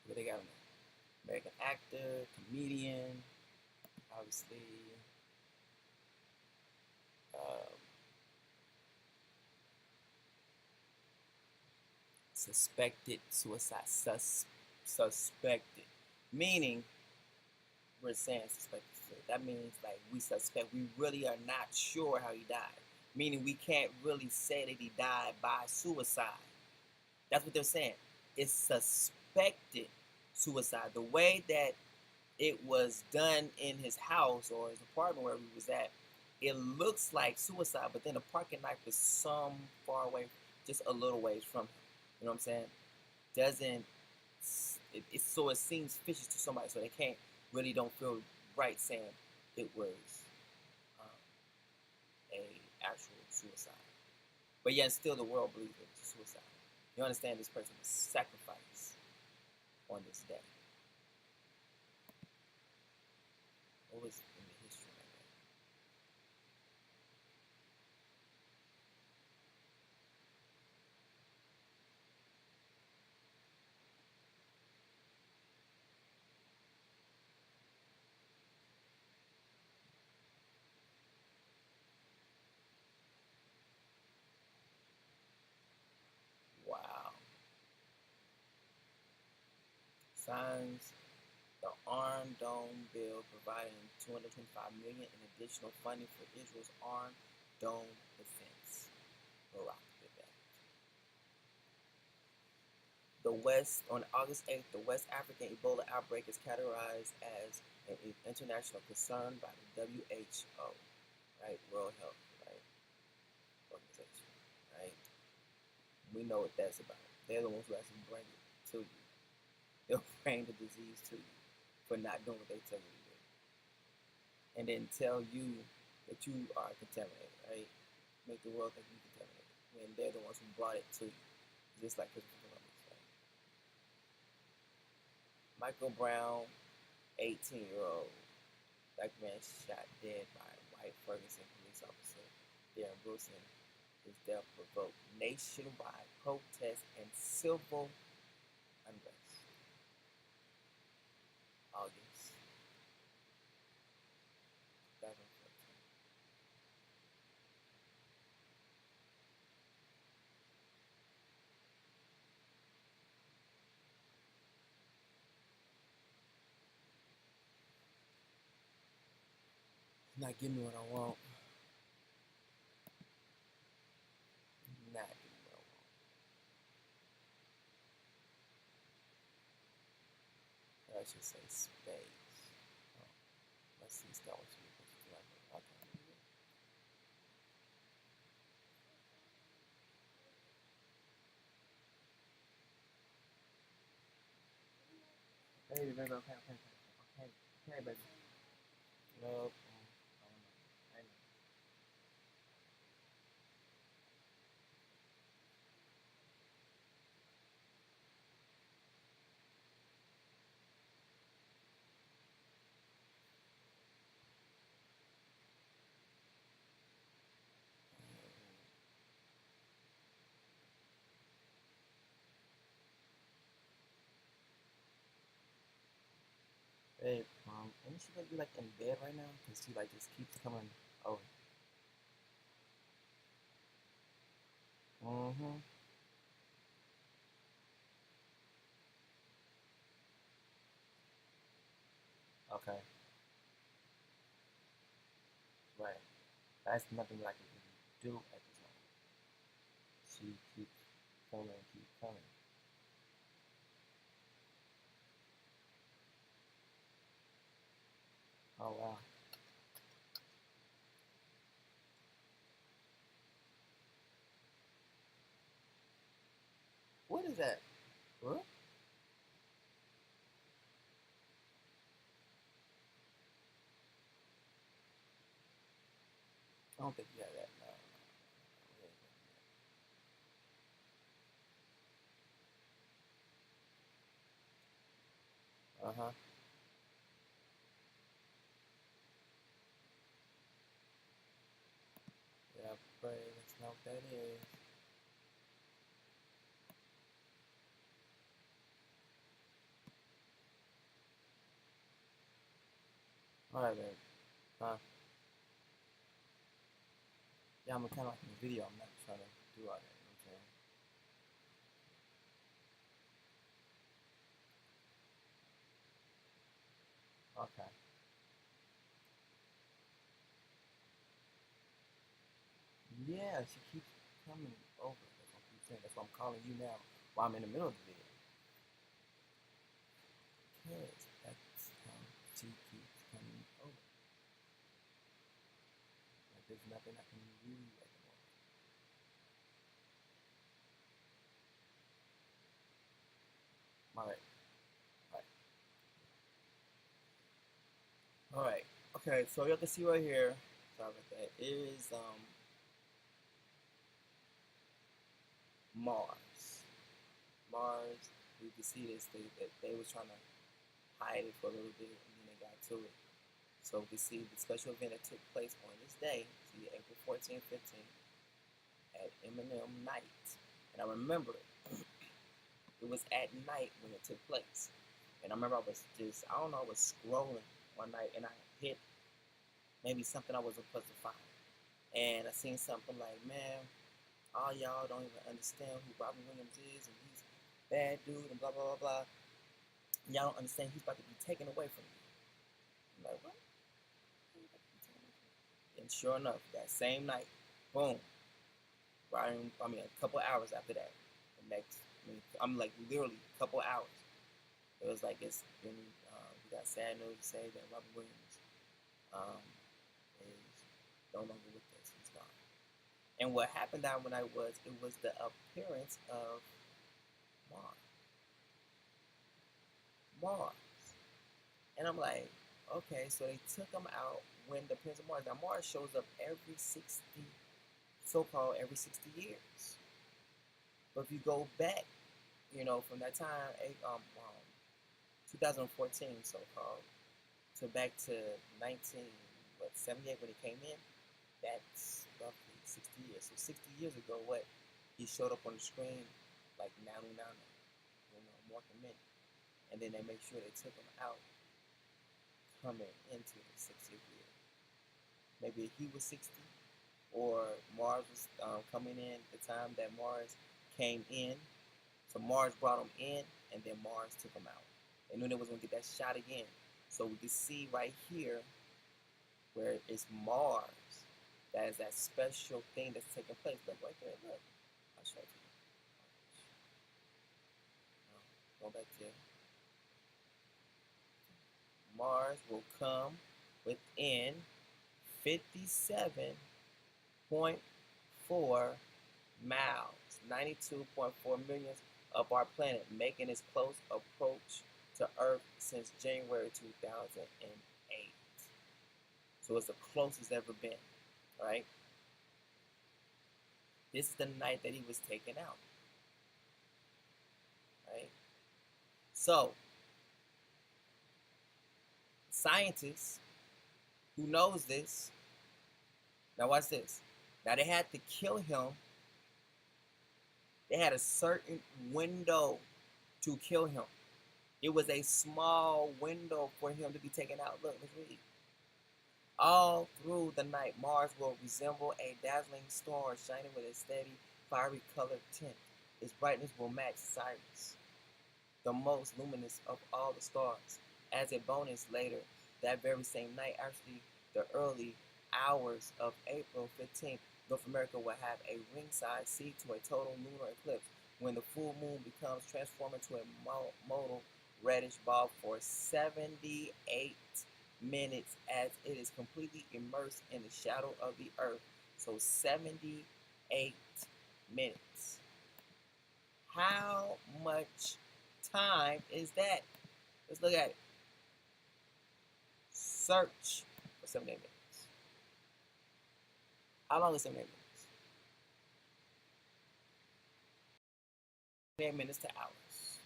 What they got on there? American actor, comedian, obviously, suspected suicide. Suspected. Meaning, we're saying suspected suicide. That means, like, we suspect. We really are not sure how he died. Meaning, we can't really say that he died by suicide. That's what they're saying. It's suspected suicide. The way that it was done in his house or his apartment where he was at, it looks like suicide, but then the parking lot is some far away, just a little ways from him. You know what I'm saying? Doesn't so it seems fishy to somebody, so they don't feel right saying it was a actual suicide. But yet still the world believes it was suicide. You understand, this person was sacrificed on this day. What was in the history like that? Wow. Signs the Iron Dome bill providing $225 million in additional funding for Israel's Iron Dome defense. Barack did that. The West, on August 8th, the West African Ebola outbreak is categorized as an international concern by the WHO, right? World Health, right? Organization, right? We know what that's about. They're the ones who actually bring it to you. They'll bring the disease to you for not doing what they tell you to do. And then tell you that you are contaminated, right? Make the world think you're contaminated when they're the ones who brought it to you. Just like Christopher Columbus, right? Michael Brown, 18-year-old black man shot dead by white Ferguson police officer Darren Wilson. His death provoked nationwide protests and civil unrest. August 2014. Not give me what I want. Not give me what I want. Or I should say space. Oh, let's see, Star Wars. Okay. Baby, baby, okay, baby. Nope. I know. Babe, ain't she gonna be like in bed right now? Cause she like just keeps coming over. Mm-hmm. Okay. Right. That's nothing like I can do at this moment. She keeps coming, keeps coming. Oh wow. What is that? What? I don't think you have that. No. Uh-huh. Yeah, pray. Let's know what that is. Alright, man. Yeah, I'm kind of like in the video. I'm not trying to do all that. You know what I'm saying? Okay. Yeah, she keeps coming over. That's what I keep saying. That's why I'm calling you now while I'm in the middle of the video. Because that's how she keeps coming over. Like there's nothing I can do at the moment. Alright. Alright. Okay, so you can see right here, sorry about that, is Mars. Mars, you can see this, they was trying to hide it for a little bit and then they got to it. So we see the special event that took place on this day, see April 14, 15, at Eminem Night. And I remember it was at night when it took place. And I remember I was just, I don't know, I was scrolling one night and I hit maybe something I wasn't supposed to find. And I seen something like, man, all y'all don't even understand who Robin Williams is and he's a bad dude and blah, blah, blah, blah. Y'all don't understand he's about to be taken away from you. I'm like, what? And sure enough, that same night, boom, right, I mean, a couple hours after that, the next, I'm like literally a couple hours. It was like it's been, we got sad news to say that Robin Williams is no longer with us. He's gone. And what happened that when it was the appearance of Mars. Mars. And I'm like, okay, so they took him out when the Prince of Mars. Now Mars shows up every 60, so-called every 60 years. But if you go back, you know, from that time, 2014, so-called, to back to 78 when he came in, that's roughly 60 years. So 60 years ago, what he showed up on the screen like Nanu Nanu, you know, more than minute, and then they make sure they took him out coming into the 60th year. Maybe he was 60, or Mars was coming in the time that Mars came in. So Mars brought him in, and then Mars took him out. They knew they was gonna get that shot again. So we can see right here where it's Mars. That is that special thing that's taking place. Look right there, look. I'll show it to you. Go back to Mars will come within 57.4 miles, 92.4 million of our planet, making its close approach to Earth since January 2008. So it's the closest ever been, right? This is the night that he was taken out, right? So, scientists who knows this, now watch this. Now they had to kill him. They had a certain window to kill him. It was a small window for him to be taken out. Look, let's read. All through the night, Mars will resemble a dazzling star shining with a steady, fiery colored tint. Its brightness will match Sirius, the most luminous of all the stars. As a bonus, later that very same night, actually the early hours of April 15th, North America will have a ringside seat to a total lunar eclipse when the full moon becomes transformed into a modal reddish ball for 78 minutes as it is completely immersed in the shadow of the earth. So 78 minutes. How much time is that? Let's look at it. Search for 78 minutes. How long is 78 minutes? 78 minutes to hours.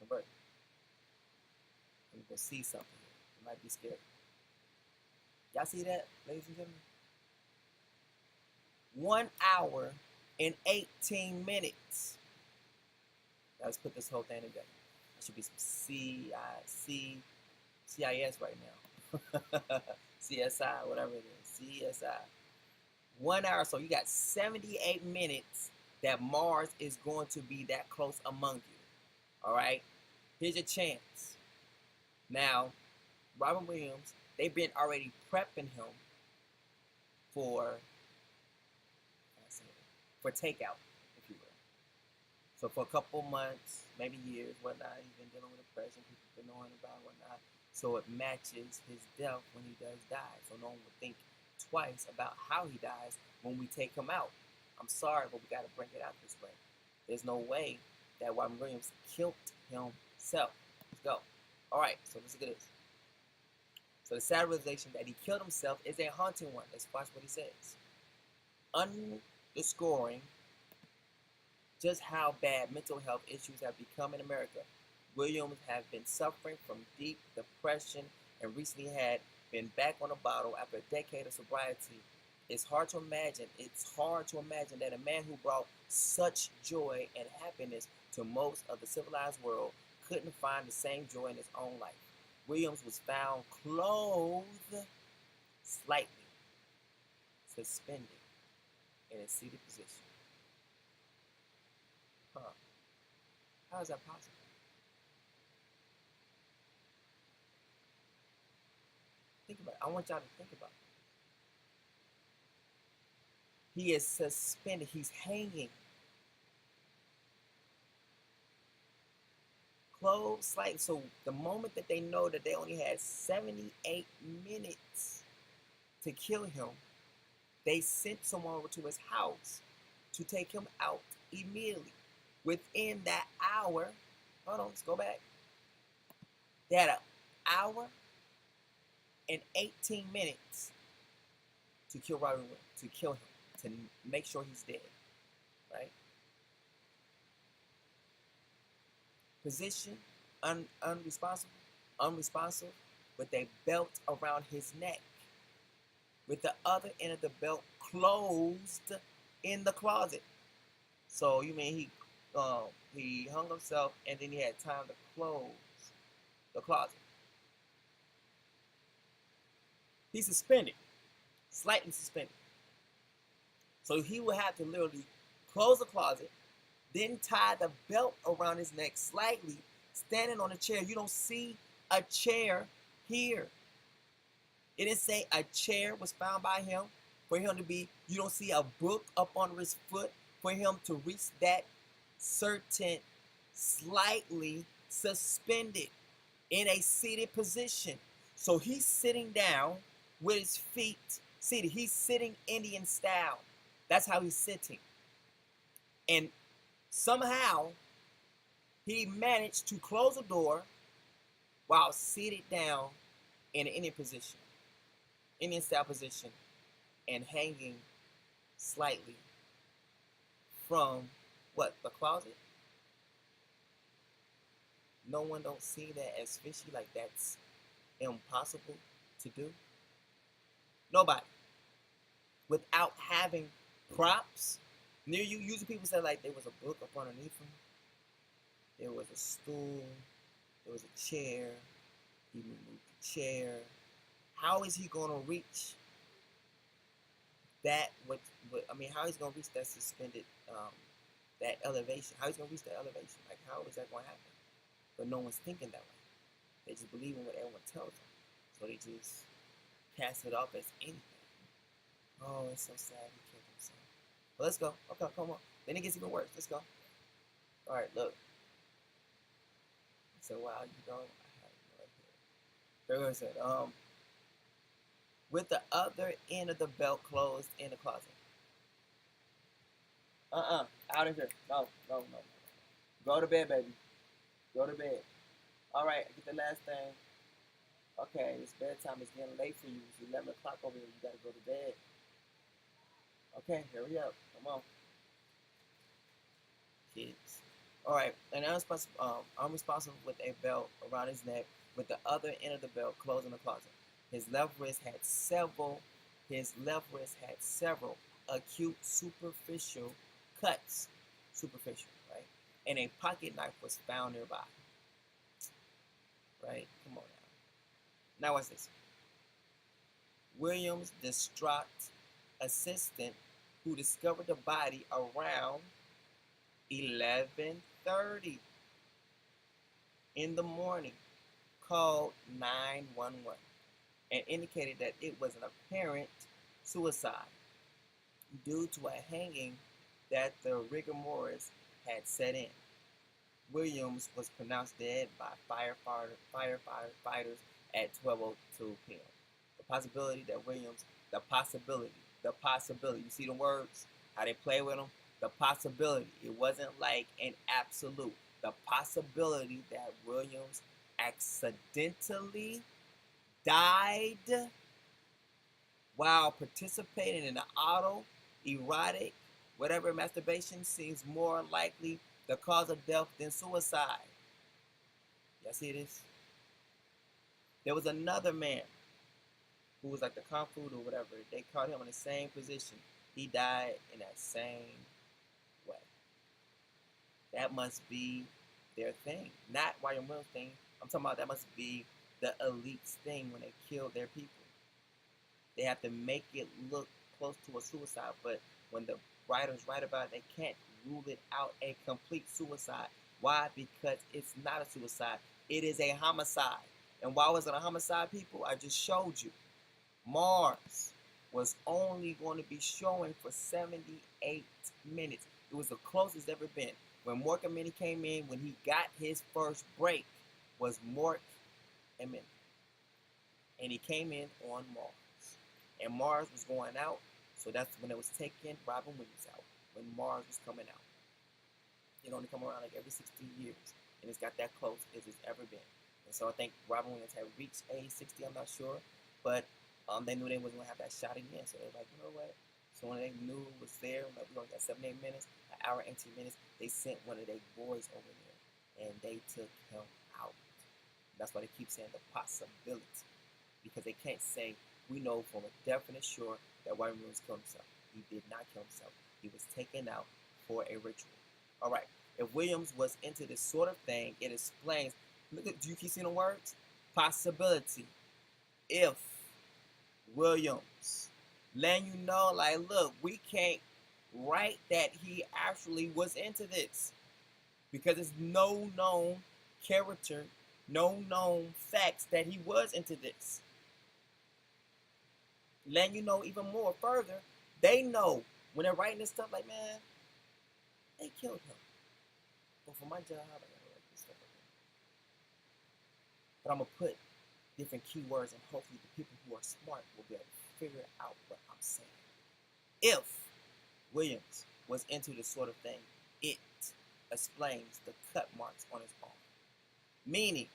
But I'm going to see something here. It might be scary. Y'all see that, ladies and gentlemen? 1 hour and 18 minutes. Now let's put this whole thing together. There should be some CIS right now. CSI, whatever it is. CSI. 1 hour, so you got 78 minutes that Mars is going to be that close among you. All right? Here's your chance. Now, Robin Williams, they've been already prepping him for takeout, if you will. So for a couple months, maybe years, whatnot, he's been dealing with depression, people been knowing about whatnot. So it matches his death when he does die. So no one would think twice about how he dies when we take him out. I'm sorry, but we got to bring it out this way. There's no way that Robin Williams killed himself. Let's go. All right, so let's look at this. So the sad realization that he killed himself is a haunting one. Let's watch what he says. Underscoring just how bad mental health issues have become in America. Williams has been suffering from deep depression and recently had been back on a bottle after a decade of sobriety. It's hard to imagine that a man who brought such joy and happiness to most of the civilized world couldn't find the same joy in his own life. Williams was found clothed, slightly suspended in a seated position. How is that possible? Think about it. I want y'all to think about it. He is suspended. He's hanging. Clothed slightly. So the moment that they know that they only had 78 minutes to kill him, they sent someone over to his house to take him out immediately. Within that hour, hold on, let's go back. They had an hour and 18 minutes to kill Robin Williams, to kill him, to make sure he's dead, right? Position, unresponsive, with a belt around his neck, with the other end of the belt closed in the closet. So you mean he hung himself and then he had time to close the closet. He's suspended, slightly suspended. So he would have to literally close the closet, then tie the belt around his neck slightly, standing on a chair. You don't see a chair here. It didn't say a chair was found by him for him to be, you don't see a book up on his foot for him to reach that certain slightly suspended in a seated position. So he's sitting down with his feet seated. He's sitting Indian style. That's how he's sitting. And somehow he managed to close the door while seated down in an Indian position, Indian style position, and hanging slightly from what, the closet? No one don't see that as fishy, like that's impossible to do. Nobody. Without having props near you. Usually people say like there was a book up underneath him, there was a stool, there was a chair, he removed the chair. How is he going to reach that? How is he going to reach that suspended, that elevation? How is he going to reach that elevation? Like, how is that going to happen? But no one's thinking that way. They just believe in what everyone tells them. So they just cast it off as anything. Oh, it's so sad he killed himself. Well, let's go. Okay, come on. Then it gets even worse. Let's go. All right, look. He said, wow, you don't. I have no idea. They're said, with the other end of the belt closed in the closet. Out of here. No. Go to bed, baby. Go to bed. All right, get the last thing. Okay, it's bedtime. It's getting late for you. It's 11 o'clock over here. You got to go to bed. Okay, hurry up. Come on. Kids. All right, and I'm responsible with a belt around his neck with the other end of the belt closed in the closet. His left wrist had several acute superficial cuts. Superficial, right? And a pocket knife was found nearby. Right? Come on now. Now what's this? Williams' distraught assistant, who discovered the body around 11:30 in the morning, called 911 and indicated that it was an apparent suicide due to a hanging that the rigor mortis had set in. Williams was pronounced dead by firefighters at 12:02 p.m. The possibility, you see the words, how they play with them? The possibility, it wasn't like an absolute. The possibility that Williams accidentally died while participating in the autoerotic, whatever masturbation seems more likely the cause of death than suicide. Y'all see this? There was another man who was like the kung fu or whatever. They caught him in the same position. He died in that same way. That must be their thing. Not William Wills' thing. I'm talking about that must be the elite's thing when they kill their people. They have to make it look close to a suicide, but when the writers write about it, they can't rule it out a complete suicide. Why? Because it's not a suicide. It is a homicide. And why was it a homicide, people? I just showed you. Mars was only going to be showing for 78 minutes. It was the closest ever been. When Mork and Minnie came in, when he got his first break, was Mork and Minnie. And he came in on Mars. And Mars was going out, so that's when it was taking Robin Williams out, when Mars was coming out. It only come around like every 60 years, and it's got that close as it's ever been. And so I think Robin Williams had reached age 60, I'm not sure, but they knew they wasn't going to have that shot again, so they were like, you know what? So when they knew it was there, like we only got 7, 8 minutes, an hour, 18 minutes, they sent one of their boys over there, and they took him out. That's why they keep saying the possibility, because they can't say, we know from a definite sure that William Williams killed himself. He did not kill himself. He was taken out for a ritual. All right. If Williams was into this sort of thing, it explains. Look at, do you keep seeing the words? Possibility. If Williams, letting you know, like, look, we can't write that he actually was into this because there's no known character, no known facts that he was into this. Letting you know even more further, they know when they're writing this stuff, like, man, they killed him. But for my job, I gotta write this stuff up. But I'm gonna put different keywords, and hopefully the people who are smart will be able to figure out what I'm saying. If Williams was into this sort of thing, it explains the cut marks on his arm. Meaning,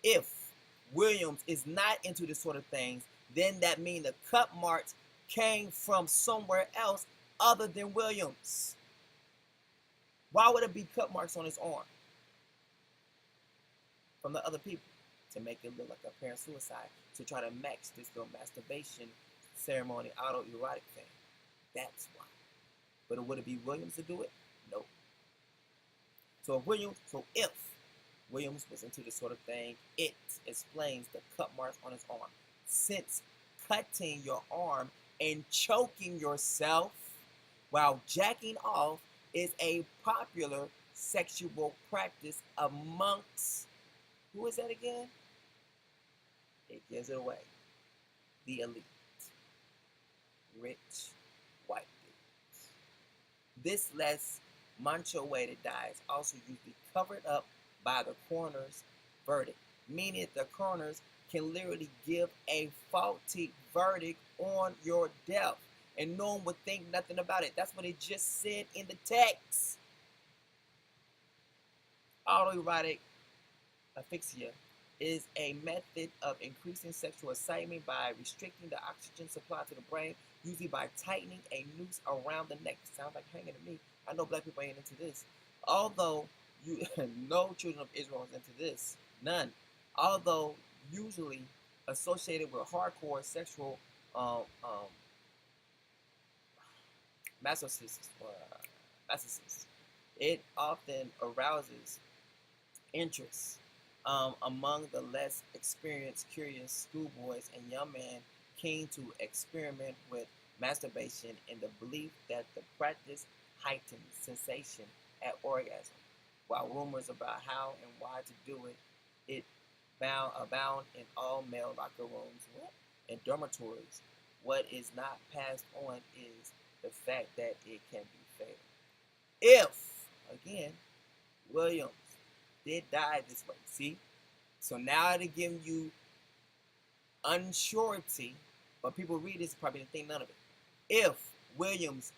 if Williams is not into this sort of things, then that means the cut marks came from somewhere else other than Williams. Why would it be cut marks on his arm from the other people? To make it look like a apparent suicide, to try to match this little masturbation ceremony autoerotic thing. That's why. But would it be Williams to do it? No. So if Williams was into this sort of thing, it explains the cut marks on his arm. Since cutting your arm and choking yourself while jacking off is a popular sexual practice amongst, who is that again? It gives it away. The elite. Rich white dudes. This lets Mancho way to die is also usually covered up by the coroner's verdict, meaning the coroners can literally give a faulty verdict on your death, and no one would think nothing about it. That's what it just said in the text. Autoerotic asphyxia is a method of increasing sexual excitement by restricting the oxygen supply to the brain, usually by tightening a noose around the neck. Sounds like hanging to me. I know black people ain't into this. Although no children of Israel is into this. None. Although usually associated with hardcore sexual masochists, it often arouses interest among the less experienced, curious schoolboys and young men keen to experiment with masturbation in the belief that the practice heightens sensation at orgasm, while rumors about how and why to do it abound in all male locker rooms and dormitories. What is not passed on is the fact that it can be fatal. If, again, Williams did die this way. See? So now they're giving you unsurety, but people read this probably didn't think none of it. If Williams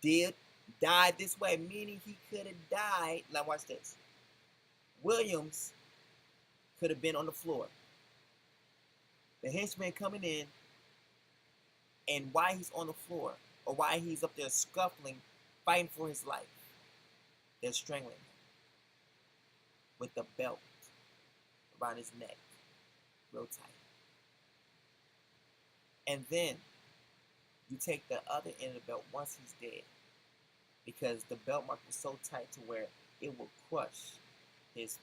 did die this way, meaning he could have died. Now watch this. Williams could have been on the floor. The henchman coming in, and why he's on the floor, or why he's up there scuffling, fighting for his life, they're strangling him with the belt around his neck, real tight. And then you take the other end of the belt once he's dead, because the belt mark was so tight to where it will crush his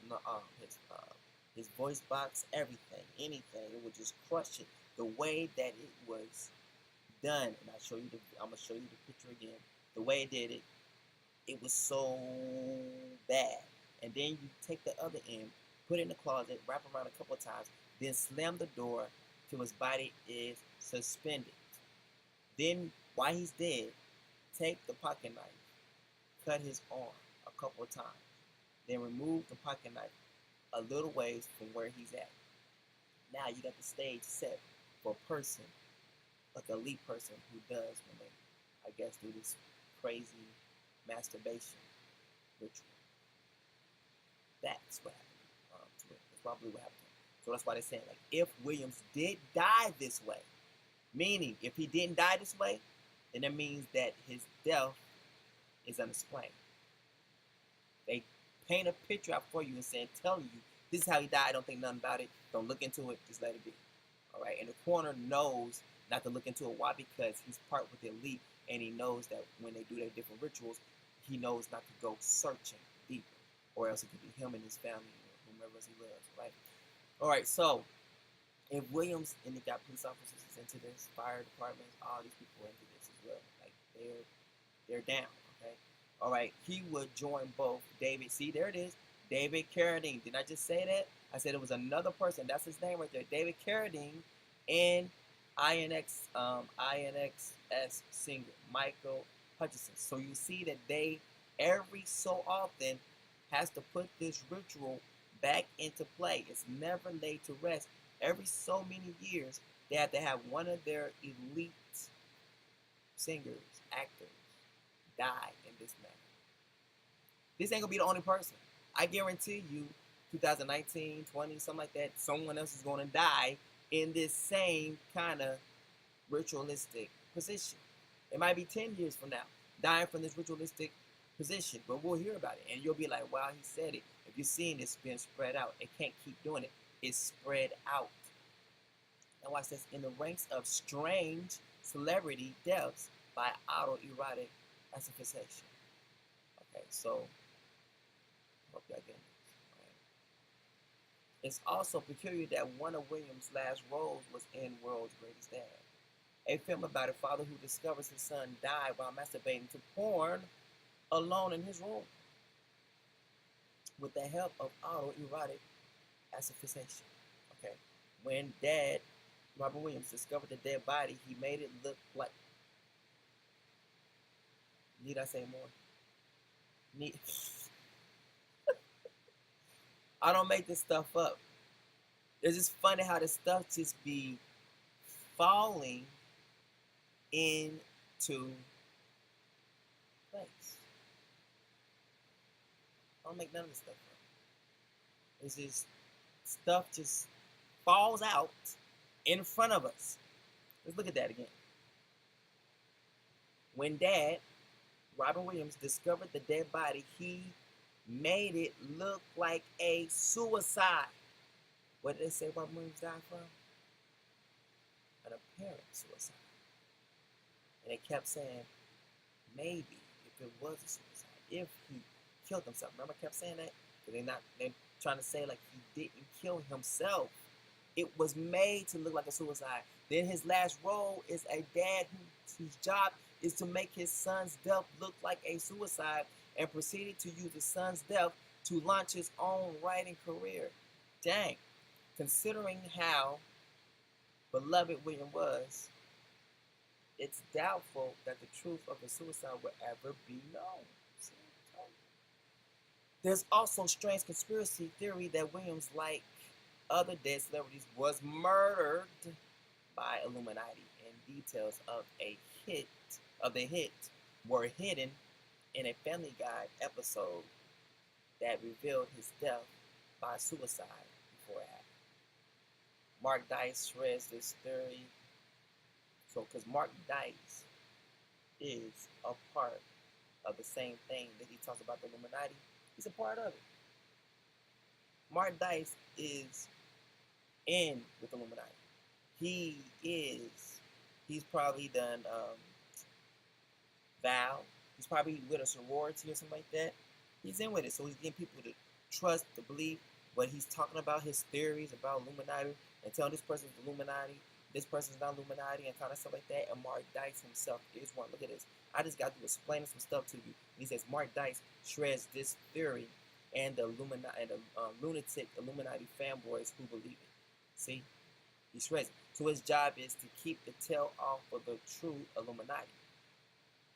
voice box, everything, anything. It would just crush it. The way that it was done, and I'm gonna show you the picture again. The way it did it, it was so bad. And then you take the other end, put it in the closet, wrap around a couple of times, then slam the door till his body is suspended. Then, while he's dead, take the pocket knife, cut his arm a couple of times, then remove the pocket knife a little ways from where he's at. Now you got the stage set for a person, like an elite person who does when they, I guess, do this crazy masturbation ritual. That's what happened to it. That's probably what happened to him. So that's why they're saying, like, if Williams did die this way, meaning if he didn't die this way, then that means that his death is unexplained. They paint a picture out for you and saying, telling you, this is how he died, don't think nothing about it, don't look into it, just let it be. All right, and the coroner knows not to look into it. Why? Because he's part with the elite, and he knows that when they do their different rituals, he knows not to go searching deeper, or else it could be him and his family, or whomever else he loves, right? All right, so if Williams, and he got police officers into this, fire departments, all these people into this as well, like they're down, okay? All right, he would join both David, see, there it is, David Carradine. Did I just say that? I said it was another person. That's his name right there, David Carradine, and INXS singer Michael Hutchison. So you see that they every so often has to put this ritual back into play. It's never laid to rest. Every so many years, they have to have one of their elite singers, actors, die in this manner. This ain't gonna be the only person. I guarantee you, 2019, 20, something like that, someone else is gonna die in this same kind of ritualistic position. It might be 10 years from now, dying from this ritualistic position, but we'll hear about it, and you'll be like, wow, he said it. If you're seeing this being spread out, it can't keep doing it. It's spread out. Now watch this. In the ranks of strange celebrity deaths by autoerotic asphyxiation. Okay, so hope y'all getting this. Right. It's also peculiar that one of Williams' last roles was in World's Greatest Dad, a film about a father who discovers his son died while masturbating to porn alone in his room with the help of autoerotic asphyxiation. Okay, when Dad, Robert Williams, discovered the dead body, he made it look like, need I say more? I don't make this stuff up. It's just funny how this stuff just be falling into place. I don't make none of this stuff up. It's just stuff just falls out in front of us. Let's look at that again. When Dad, Robin Williams, discovered the dead body, he made it look like a suicide. What did they say Robin Williams died from? An apparent suicide. And they kept saying, maybe if it was a suicide, if he killed himself. Remember I kept saying that? Because they're trying to say like he didn't kill himself. It was made to look like a suicide. Then his last role is a dad whose job is to make his son's death look like a suicide, and proceeded to use his son's death to launch his own writing career. Dang. Considering how beloved William was, it's doubtful that the truth of the suicide will ever be known. There's also strange conspiracy theory that Williams, like other dead celebrities, was murdered by Illuminati, and details of the hit were hidden in a Family Guy episode that revealed his death by suicide before it happened. Mark Dice shreds this theory. So, because Mark Dice is a part of the same thing that he talks about the Illuminati, he's a part of it. Mark Dice is in with the Illuminati. He's probably done vow. He's probably with a sorority or something like that. He's in with it, so he's getting people to trust, to believe what he's talking about, his theories about Illuminati, and telling this person's Illuminati, this person's not Illuminati, and kind of stuff like that. And Mark Dice himself is one. Look at this. I just got to explain some stuff to you. He says Mark Dice shreds this theory, and the lunatic Illuminati fanboys who believe it. See, he shreds it. So his job is to keep the tail off of the true Illuminati.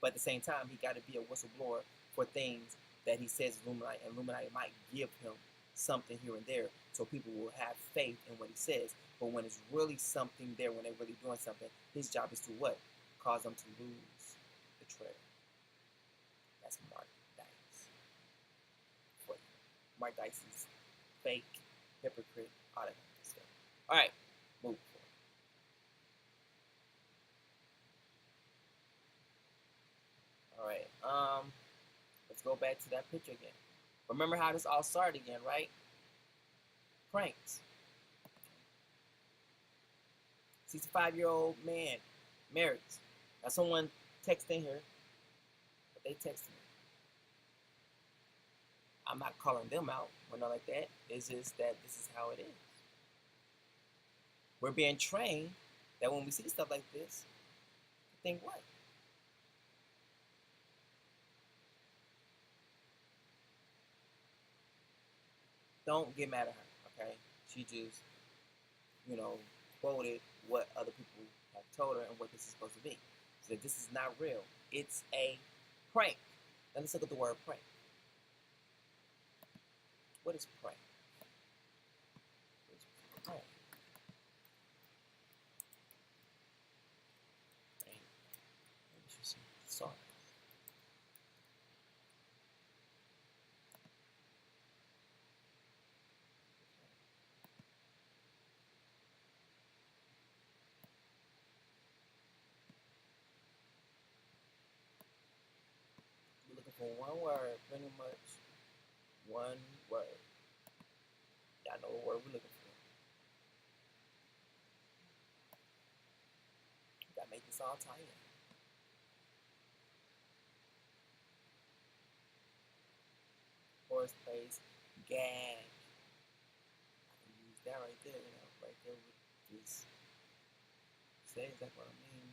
But at the same time, he got to be a whistleblower for things that he says Illuminati might give him something here and there, so people will have faith in what he says. But when it's really something there, when they're really doing something, his job is to what? Cause them to lose the trail. That's Mark Dice. Mark Dice is fake, hypocrite, all that kind of stuff. All right, move forward. All right, let's go back to that picture again. Remember how this all started again, right? Pranks. 65-year-old man, married. Now someone texting here, but they texting me. I'm not calling them out or nothing like that. It's just that this is how it is. We're being trained that when we see stuff like this, we think what? Don't get mad at her, okay? She just, quoted what other people have told her and what this is supposed to be. So this is not real. It's a prank. Now let's look at the word prank. What is prank? Prank. Sorry. We're looking for one word, pretty much. One word. Y'all know what word we're looking for. Gotta make this all tie in. Horse place, gag. I can use that right there, right there with just say exactly what I mean.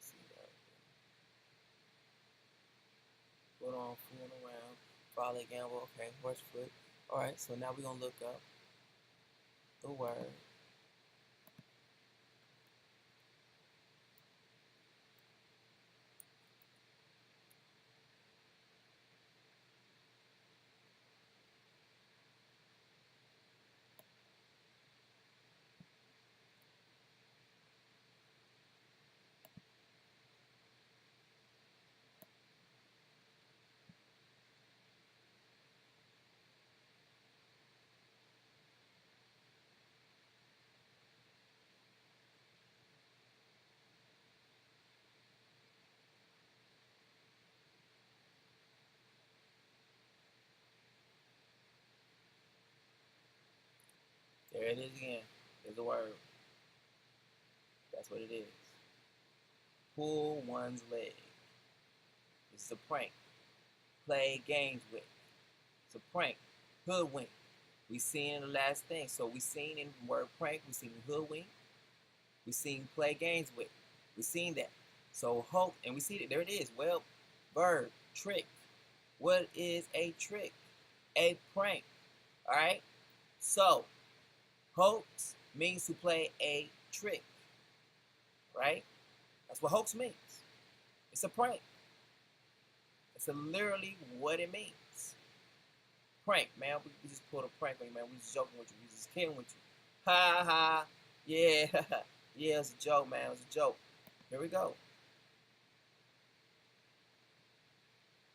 See that right there. Put on, fooling around, follow gamble, okay, horse foot. Alright, so now we're gonna look up the word There it is again. There's a word. That's what it is. Pull one's leg. This is a prank. Play games with. It's a prank. Hoodwink. We seen the last thing. So we seen in the word prank, we seen hoodwink. We seen play games with. We seen that. So hoax, and we see that there it is. Well, verb, trick. What is a trick? A prank. Alright? So hoax means to play a trick. Right? That's what hoax means. It's a prank. It's literally what it means. Prank, man. We just pulled a prank on you, man. We just joking with you. We just kidding with you. Ha ha. Yeah. Yeah, it's a joke, man. It was a joke. Here we go.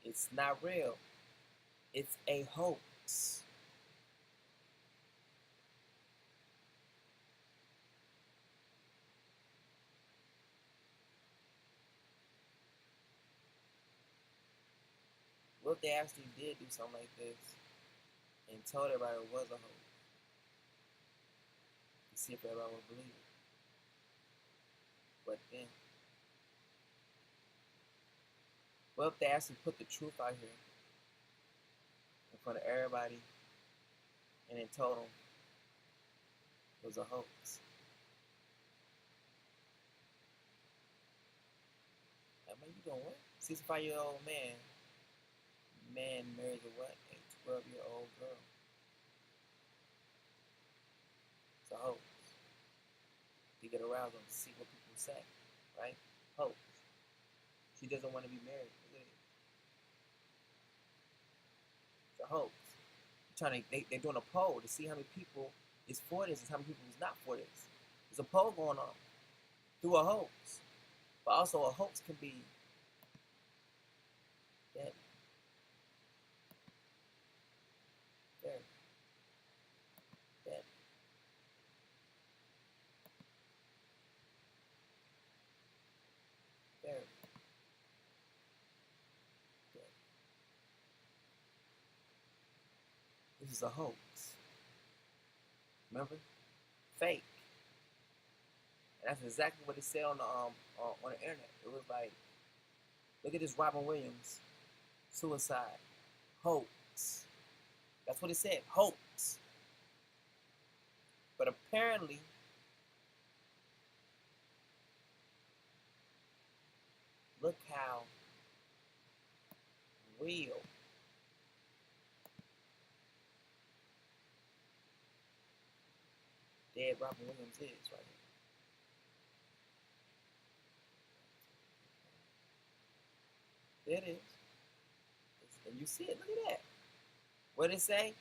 It's not real. It's a hoax. What if they actually did do something like this and told everybody it was a hoax? To see if everybody would believe it. But then, what if they actually put the truth out here in front of everybody and then told them it was a hoax? I mean, you doing what? 65-year-old man marries a what? A 12-year-old girl. It's a hoax. To get aroused to see what people say, right? Hoax. She doesn't want to be married. Look at it. It's a hoax. They're doing a poll to see how many people is for this and how many people is not for this. There's a poll going on through a hoax. But also a hoax can be deadly. Very deadly. Very deadly. This is a hoax. Remember? Fake. And that's exactly what it said on the internet. It was like, look at this Robin Williams suicide hoax. That's what it said, hoax. But apparently, look how real dead Robin Williams is right here. There it is. And you see it, look at that. What did it say?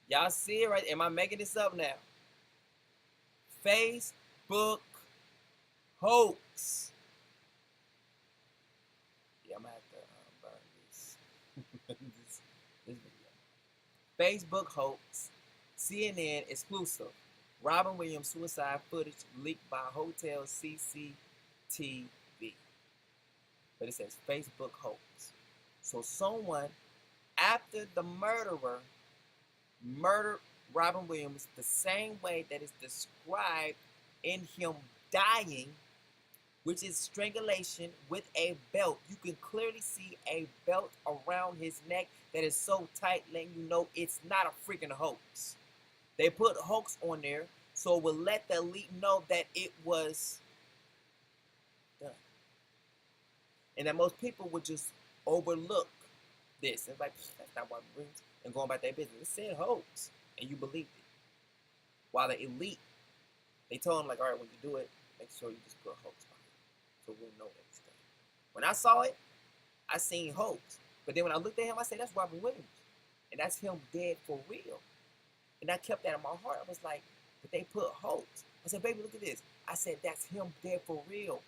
Y'all see it right? Am I making this up now? Facebook hoax. Yeah, I'm gonna have to burn this video. Facebook hoax. CNN exclusive. Robin Williams suicide footage leaked by hotel CCTV. But it says Facebook hoax. So someone, after the murderer murdered Robin Williams the same way that is described in him dying, which is strangulation with a belt. You can clearly see a belt around his neck that is so tight, letting you know it's not a freaking hoax. They put hoax on there so it will let the elite know that it was done. And that most people would just overlook this. It's like, that's not what it brings, and going about their business. It said hoax, and you believed it. While the elite, they told him, like, all right, when you do it, make sure you just put hoax on it, so we'll know that it's done. When I saw it, I seen hoax. But then when I looked at him, I said, that's Robin Williams. And that's him dead for real. And I kept that in my heart. I was like, but they put hoax. I said, baby, look at this. I said, that's him dead for real.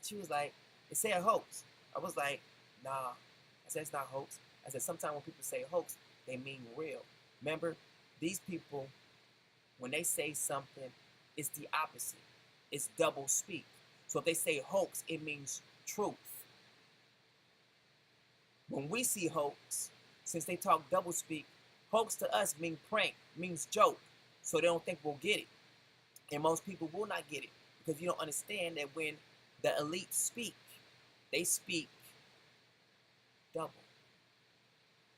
She was like, it said hoax. I was like, nah. I said, it's not hoax. I said, sometimes when people say hoax, they mean real. Remember, these people, when they say something, it's the opposite. It's double speak. So if they say hoax, it means truth. When we see hoax, since they talk double speak, hoax to us means prank, means joke. so they don't think we'll get it. And most people will not get it because you don't understand that when the elite speak, they speak double.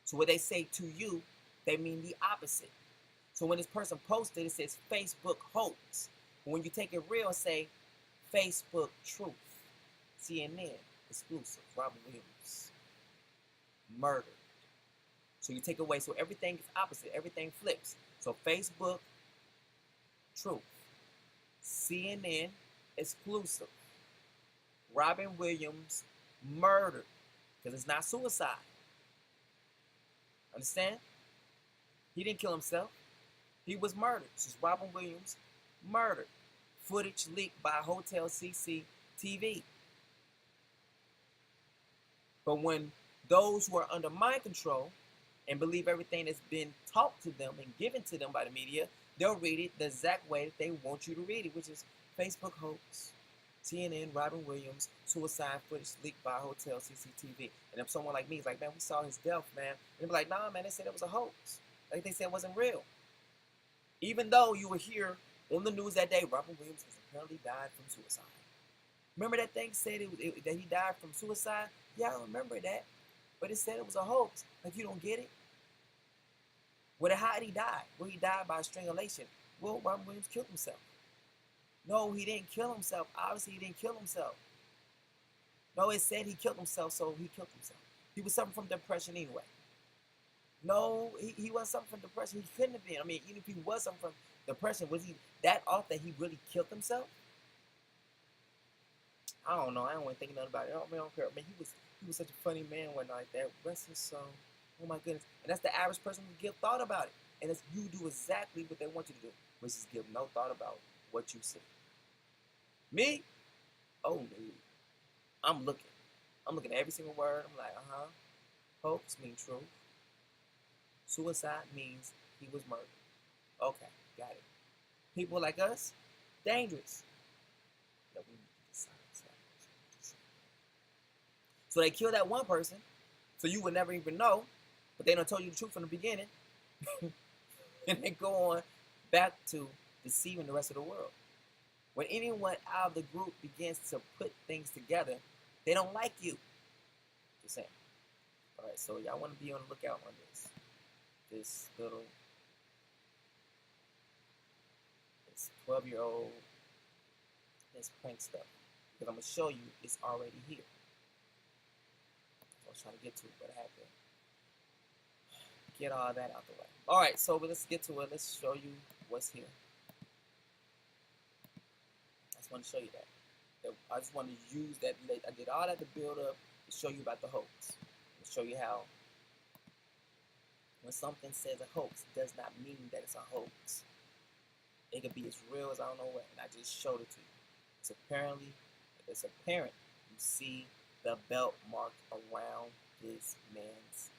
So what they say to you, they mean the opposite. So when this person posted, it says Facebook hoax. But when you take it real, say Facebook truth. CNN exclusive. Robin Williams murdered. So you take away, so everything is opposite. Everything flips. So Facebook truth. CNN exclusive. Robin Williams murdered. Because it's not suicide. Understand? He didn't kill himself. He was murdered. This is Robin Williams murdered. Footage leaked by Hotel CCTV. But when those who are under mind control and believe everything that's been taught to them and given to them by the media, they'll read it the exact way that they want you to read it, which is Facebook hoax, CNN, Robin Williams, suicide footage leaked by Hotel CCTV. And if someone like me is like, man, we saw his death, man. And they'll be like, nah, man, they said it was a hoax. Like they said it wasn't real. Even though you will hear on the news that day, Robin Williams has apparently died from suicide. Remember that thing said that he died from suicide? Yeah, I remember that. But it said it was a hoax. Like, you don't get it? Well, how did he die? Well, he died by strangulation. Well, Robin Williams killed himself. No, he didn't kill himself. Obviously, he didn't kill himself. No, it said he killed himself, so he killed himself. He was suffering from depression anyway. No, he wasn't suffering from depression. He couldn't have been. I mean, even if he was suffering from depression, was he that off that he really killed himself? I don't know. I don't want to think nothing about it. I don't care. I mean, he was such a funny man one night. That rest his soul. Oh my goodness. And that's the average person who give thought about it. And it's, you do exactly what they want you to do, which is give no thought about what you see. Me? Oh no. I'm looking at every single word. I'm like, hoax means truth. Suicide means he was murdered. Okay, got it. People like us, dangerous. That we need to decide. So they kill that one person, so you would never even know, but they don't tell you the truth from the beginning. And they go on back to deceiving the rest of the world. When anyone out of the group begins to put things together, they don't like you. Just saying. All right, so y'all want to be on the lookout on this. This 12-year-old, this prank stuff. Because I'm going to show you it's already here. I was trying to get to it, but I had to get all that out the way. All right, so let's get to it. Let's show you what's here. I just want to show you that. I just want to use that. I did all that to build up to show you about the hoax. To show you how when something says a hoax, it does not mean that it's a hoax. It could be as real as I don't know what. And I just showed it to you. It's apparent. You see the belt marked around this man's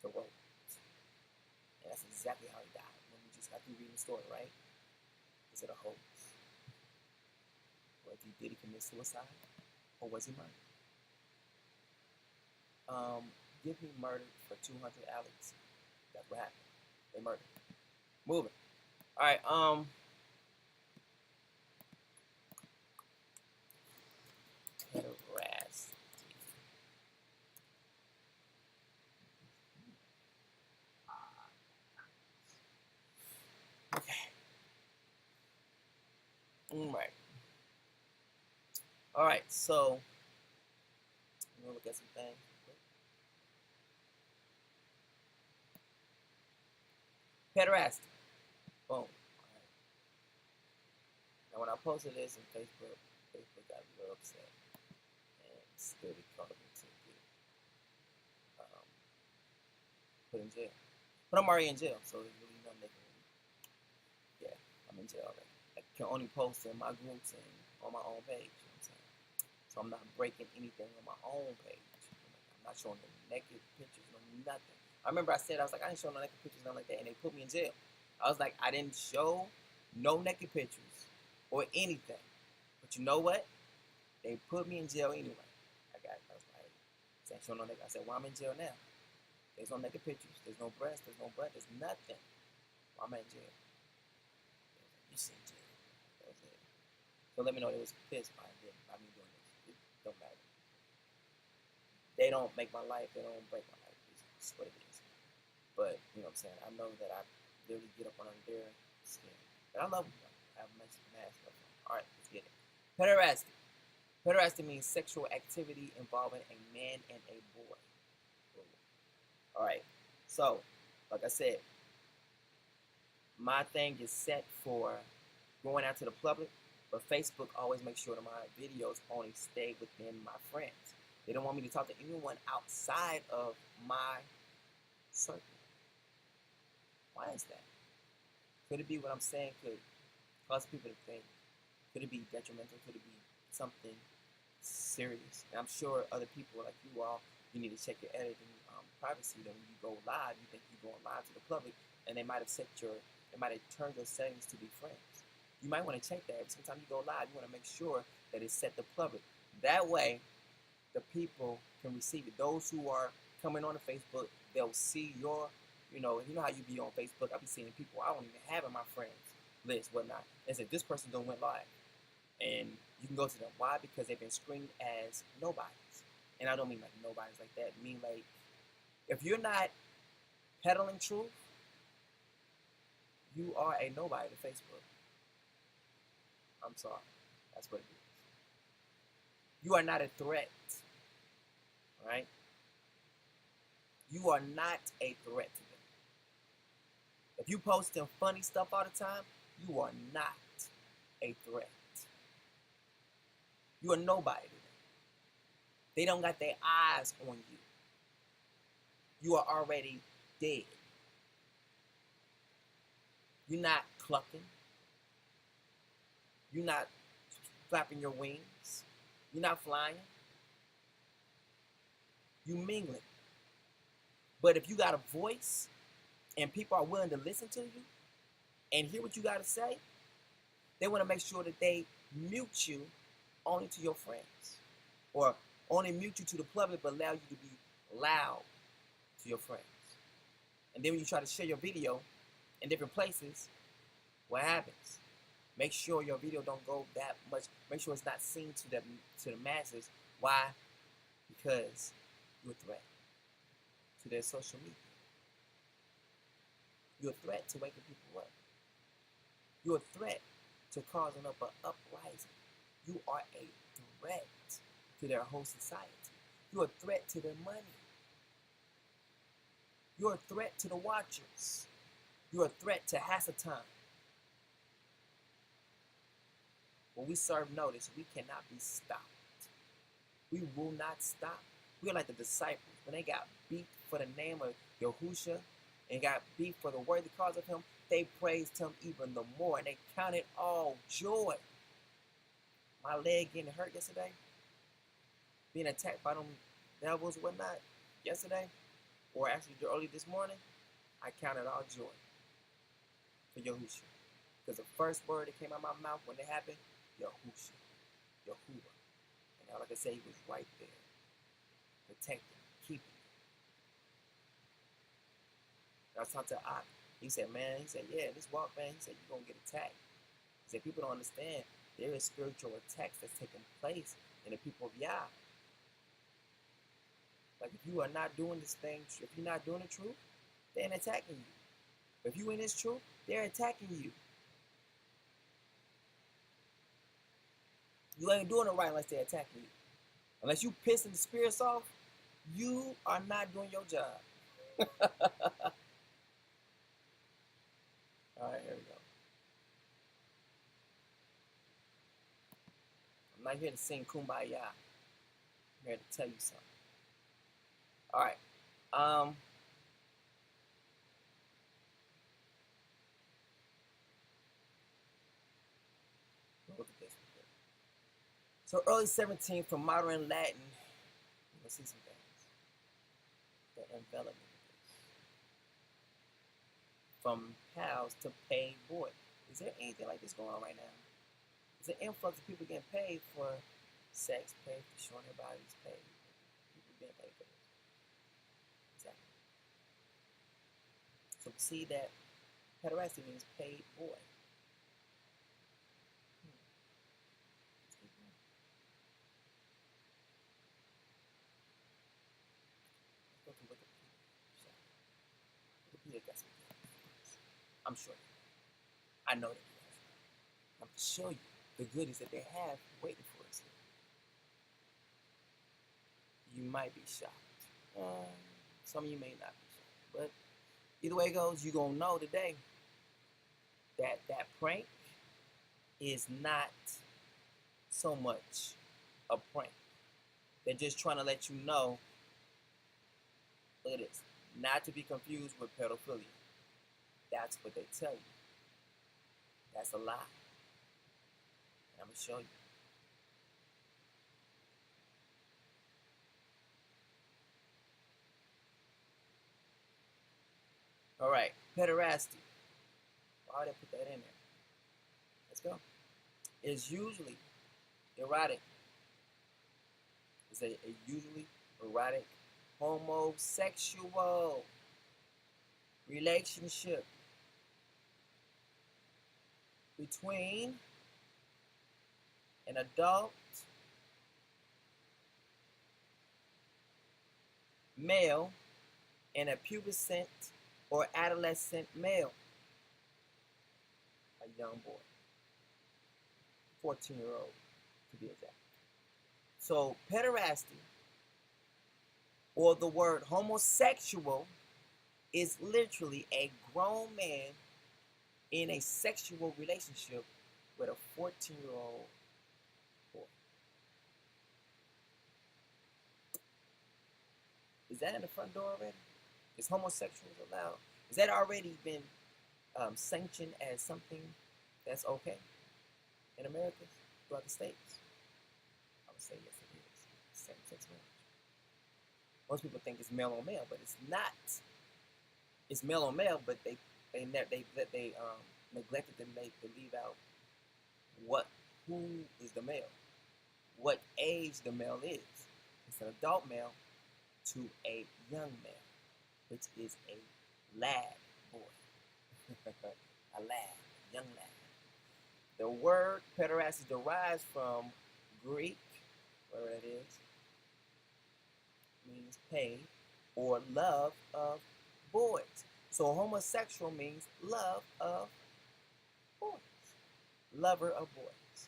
throat. And that's exactly how he died. When we just got through reading the story, right? Is it a hoax? Or did he commit suicide? Or was he murdered? Give me murder for 200 Alex. That's what happened. They murdered. Moving. Alright, harass. Okay. Alright. Alright, so I'm gonna look at some things. Pederasty. Boom. Right. Now when I posted this on Facebook got a little upset and still called me to get put in jail. But I'm already in jail, so there's really nothing they can. Yeah, I'm in jail already. I can only post in my groups and on my own page. You know what I'm saying? So I'm not breaking anything on my own page. I'm not showing no naked pictures, no nothing. I remember I said, I was like, I didn't show no naked pictures, nothing like that, and they put me in jail. I was like, I didn't show no naked pictures or anything. But you know what? They put me in jail anyway. I was like, I ain't show no naked. I said, well, I'm in jail now. There's no naked pictures. There's no breast. There's no butt. There's nothing. Well, I'm in jail. You seen jail. That was it. So let me know they was pissed by me doing this. It don't matter. They don't make my life. They don't break my life. It's what it is. But, you know what I'm saying? I know that I literally get up on their skin. But I love them. I have a nice mask of them. Alright, let's get it. Pederasty. Pederasty means sexual activity involving a man and a boy. Alright, so, like I said, my thing is set for going out to the public, but Facebook always makes sure that my videos only stay within my friends. They don't want me to talk to anyone outside of my circle. Why is that? Could it be what I'm saying could cause people to think? Could it be detrimental? Could it be something serious? And I'm sure other people like you all, you need to check your editing privacy. That when you go live, you think you're going live to the public, and they might have turned your settings to be friends. You might want to check that. Every time you go live, you want to make sure that it's set to public. That way, the people can receive it. Those who are coming on to Facebook, they'll see your, you know how you be on Facebook. I'll be seeing people I don't even have in my friends list, whatnot. And say, this person don't went live. And you can go to them. Why? Because they've been screened as nobodies. And I don't mean like nobodies like that. I mean like, if you're not peddling truth, you are a nobody to Facebook. I'm sorry. That's what it is. You are not a threat. Right? You are not a threat to them. If you posting funny stuff all the time, you are not a threat. You are nobody to them. They don't got their eyes on you. You are already dead. You're not clucking. You're not flapping your wings. You're not flying. You mingling. But if you got a voice and people are willing to listen to you and hear what you got to say, they want to make sure that they mute you only to your friends, or only mute you to the public but allow you to be loud to your friends. And then when you try to share your video in different places, what happens? Make sure your video don't go that much. Make sure it's not seen to the masses. Why? Because you're a threat to their social media. You're a threat to waking people up. You're a threat to causing up an uprising. You are a threat to their whole society. You're a threat to their money. You're a threat to the watchers. You're a threat to Hasatan. When we serve notice, we cannot be stopped. We will not stop. We're like the disciples. When they got beat for the name of Yahushua and got beat for the worthy cause of him, they praised him even the more. And they counted all joy. My leg getting hurt yesterday, being attacked by them devils and whatnot yesterday, or actually early this morning, I counted all joy for Yahushua. Because the first word that came out of my mouth when it happened, Yahushua, Yahuah. And like I said, he was right there, protecting, keeping. I was talking to Ak. He said, yeah, this walk, man, he said, you're going to get attacked. He said, people don't understand. There is spiritual attacks that's taking place in the people of Yah. Like, if you are not doing this thing, if you're not doing the truth, they're attacking you. If you in this truth, they're attacking you. You ain't doing it right unless they're attacking you. Unless you pissing the spirits off, you are not doing your job. All right, here we go. I'm not here to sing Kumbaya. I'm here to tell you something. All right. Look at this. So early 17th from modern Latin, you'll see some things. The envelopment. From pals to paid boy. Is there anything like this going on right now? Is an influx of people getting paid for sex, paid for showing their bodies, paid. People being paid for this. Exactly. So we see that pederasty means paid boy. I'm sure. I know they do. I'm going to show you the goodies that they have waiting for us here. You might be shocked. Some of you may not be shocked. But either way it goes, you're going to know today that that prank is not so much a prank. They're just trying to let you know, look at this, not to be confused with pedophilia. That's what they tell you. That's a lie. And I'm going to show you. All right, pederasty. Why did I put that in there? Let's go. It's usually erotic. It's a usually erotic homosexual relationship between an adult male and a pubescent or adolescent male, a young boy, 14-year-old to be exact. So pederasty, or the word homosexual, is literally a grown man in a sexual relationship with a 14-year-old boy. Is that in the front door already? Is homosexuals allowed? Is that already been sanctioned as something that's okay in America, throughout the states? I would say yes, it is. Same-sex marriage. Most people think it's male on male, but it's not. It's male on male, but they neglected to leave out who is the male, what age the male is. It's an adult male to a young male, which is a lad boy, a lad, young lad. The word pederasty derives from Greek, whatever it is, means pay or love of boys. So homosexual means love of boys, lover of boys.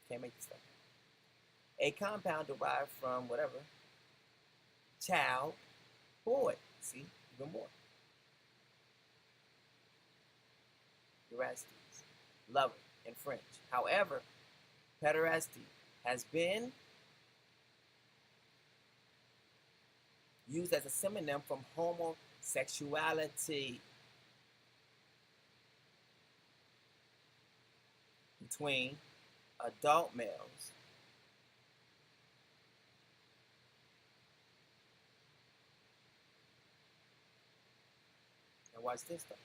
Can't make this stuff up. A compound derived from whatever, child, boy. See, even more. Pederastes, lover in French. However, pederasty has been used as a synonym from homosexuality between adult males and watch this though.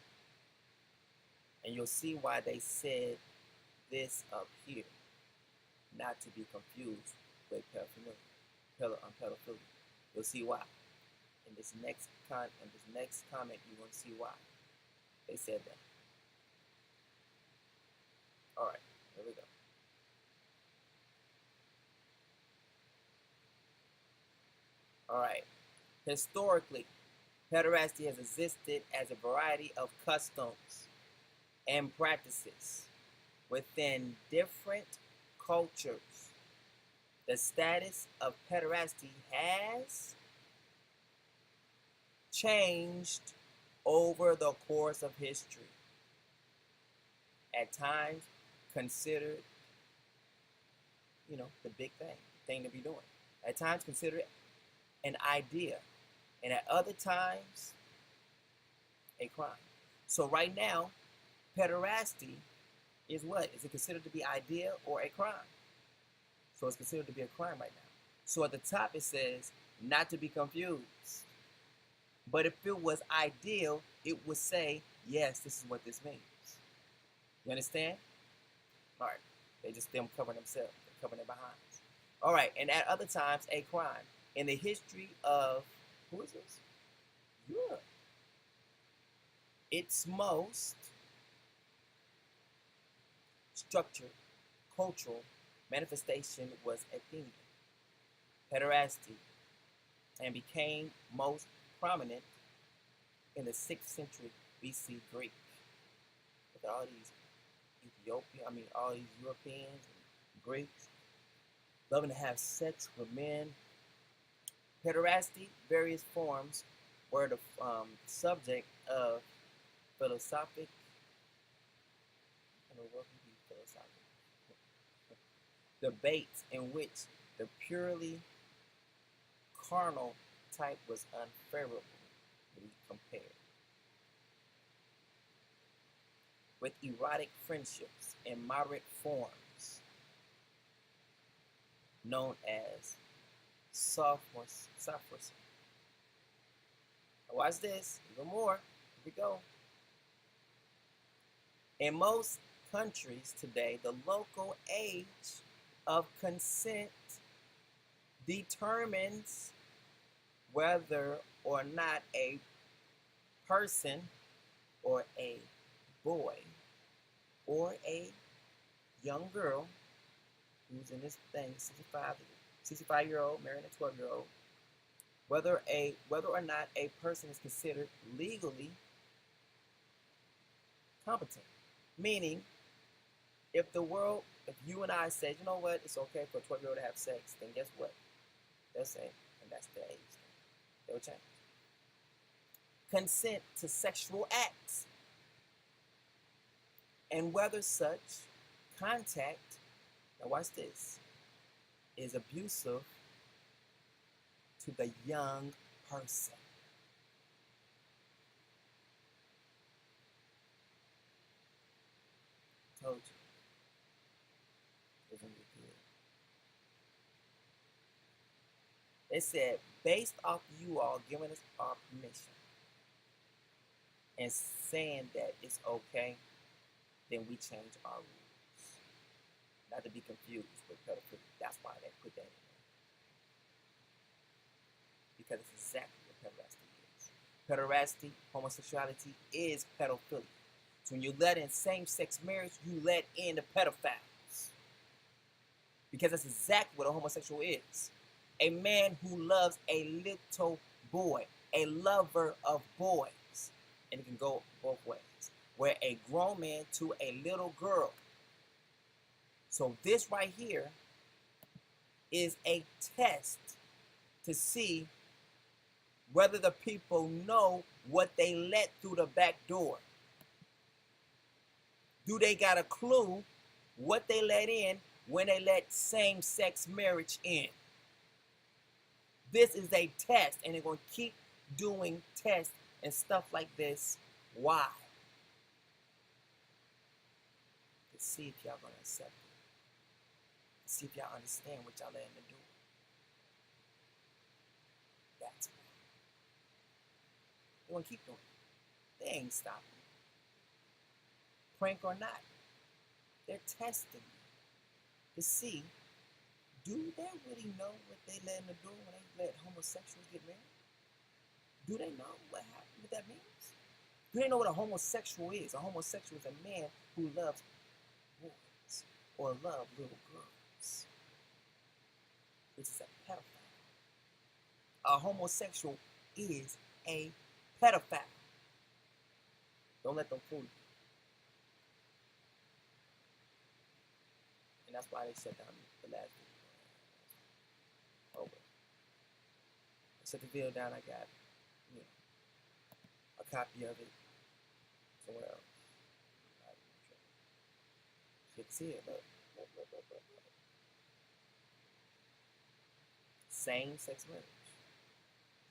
And you'll see why they said this up here, not to be confused with pedophilia. You'll see why. In this next comment, you're going to see why they said that. All right, here we go. All right. Historically, pederasty has existed as a variety of customs and practices within different cultures. The status of pederasty has changed over the course of history. At times considered, the big thing to be doing. At times considered an idea, and at other times a crime. So right now, pederasty is what? Is it considered to be idea or a crime? So it's considered to be a crime right now. So at the top it says, not to be confused. But if it was ideal, it would say, yes, this is what this means. You understand? All right. They just them covering themselves. They're covering their behinds. All right. And at other times, a crime. In the history of, who is this? Europe. Its most structured cultural manifestation was Athenian pederasty, and became most prominent in the 6th century BC Greek. With all these all these Europeans and Greeks loving to have sex with men. Pederasty, various forms, were the subject of philosophic, debates in which the purely carnal type was unfavorably compared with erotic friendships in moderate forms known as sophomore. Watch this, even more. Here we go. In most countries today, the local age of consent determines whether or not a person or a boy or a young girl who's in this thing, 65-year-old marrying a 12-year-old, whether or not a person is considered legally competent. Meaning, if you and I said, you know what, it's okay for a 12-year-old to have sex, then guess what? They'll say, and that's the age. They'll change. Consent to sexual acts. And whether such contact, now watch this, is abusive to the young person. Told you. It was gonna be good. They said, based off you all giving us our permission and saying that it's okay, then we change our rules. Not to be confused with pedophilia. That's why they put that in there. Because it's exactly what pederasty is. Pederasty, homosexuality, is pedophilia. So when you let in same-sex marriage, you let in the pedophiles. Because that's exactly what a homosexual is. A man who loves a little boy, a lover of boys. And it can go both ways. Where a grown man to a little girl. So this right here is a test to see whether the people know what they let through the back door. Do they got a clue what they let in when they let same-sex marriage in? This is a test, and they're going to keep doing tests and stuff like this. Why? To see if y'all going to accept it. To see if y'all understand what y'all letting them do. That's why. They're going to keep doing it. They ain't stopping. Prank or not, they're testing you to see, do they really know what they letting them do when they let homosexuals get married? Do they know what that means? Do they know what a homosexual is? A homosexual is a man who loves boys or loves little girls. This is a pedophile. A homosexual is a pedophile. Don't let them fool you. And that's why they shut down the last video. Over. I shut the video down. I got, a copy of it somewhere else. You can see it. Look. Same-sex marriage.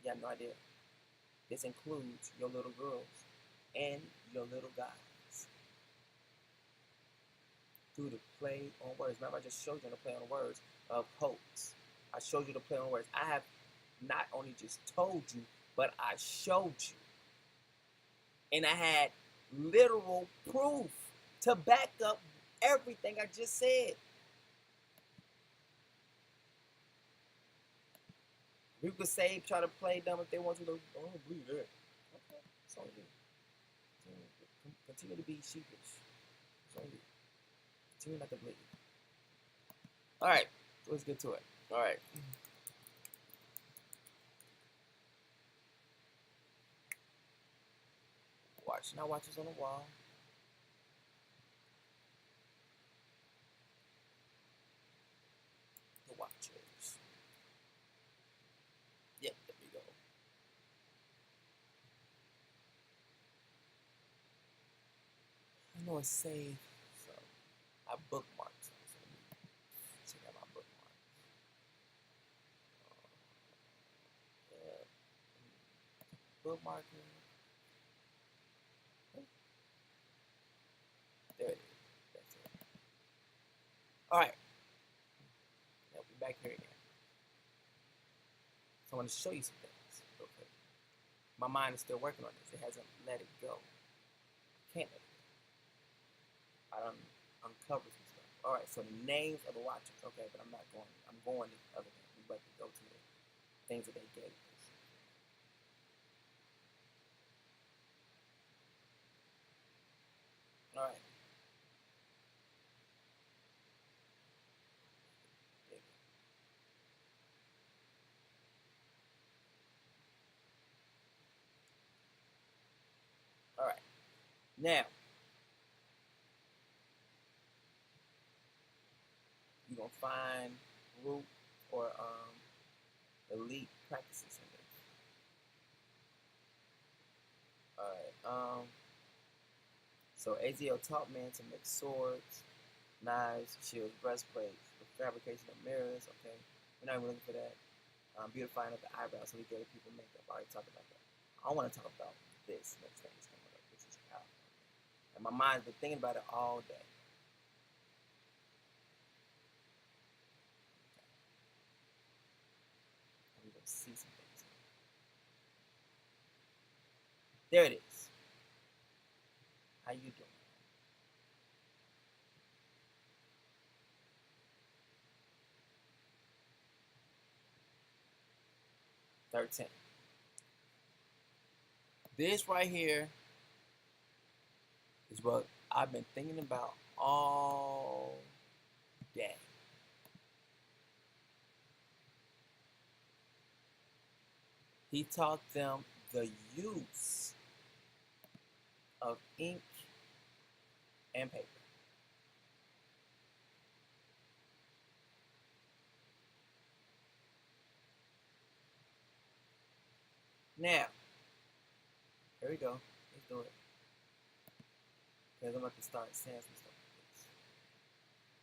You have no idea. This includes your little girls and your little guys. Through the play on words. Remember, I just showed you the play on words of hoax. I showed you the play on words. I have not only just told you, but I showed you. And I had literal proof to back up everything I just said. People could say, try to play dumb if they want to. I don't believe that. Okay, it's on you. Continue to be sheepish. It's on you. Continue not to believe. Alright, let's get to it. Alright. Watch. Now watch this on the wall. know it's saved, so I bookmarked some. So let me check out my bookmarks. Yeah. Bookmarker. There it is. That's it. Alright. Now we're back here again. So I want to show you some things real quick. My mind is still working on this. It hasn't let it go. I can't let it go. I don't uncover some stuff. Alright, so the names of the watchers. Okay, but I'm not going. I'm going to other things. I'm about to go to the things that they gave us. Alright. Alright. Now, you're going to find root or elite practices in this. Alright. So Aziel taught men to make swords, knives, shields, breastplates, the fabrication of mirrors. Okay, we're not even looking for that. Beautifying of the eyebrows, so we gave people makeup. I already talked about that. I want to talk about this next thing that's coming up. This is powerful. And my mind's been thinking about it all day. I'm gonna see some things. There it is. How you doing? $13. This right here is what I've been thinking about all day. He taught them the use of ink and paper. Now, here we go. Let's do it. Because I'm about to start saying some stuff like this.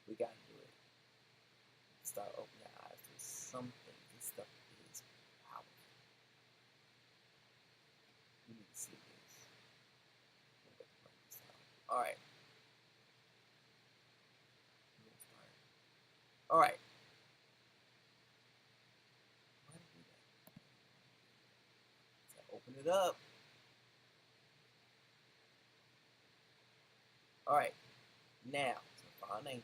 We got to do it. Start opening your eyes to something. This stuff is powerful. You need to see this. Alright. Alright. So open it up. Alright. Now, so fallen angel.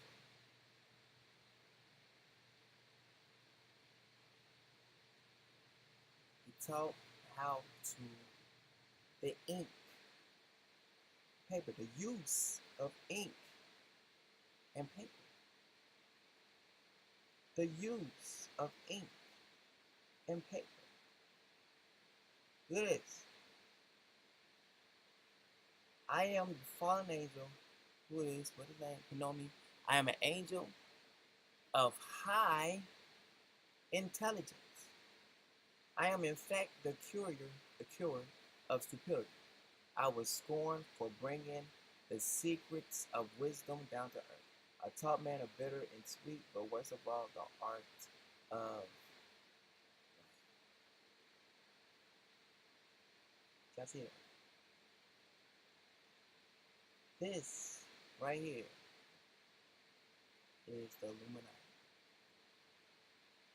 He taught how to the ink, paper, the use of ink and paper. The use of ink and paper. Look at this. I am the fallen angel. Who is? What is his name? You know me. I am an angel of high intelligence. I am in fact the cure of stupidity. I was scorned for bringing the secrets of wisdom down to earth. I taught man a bitter and sweet, but worst of all, the art of y'all see it? This right here is the Illuminati.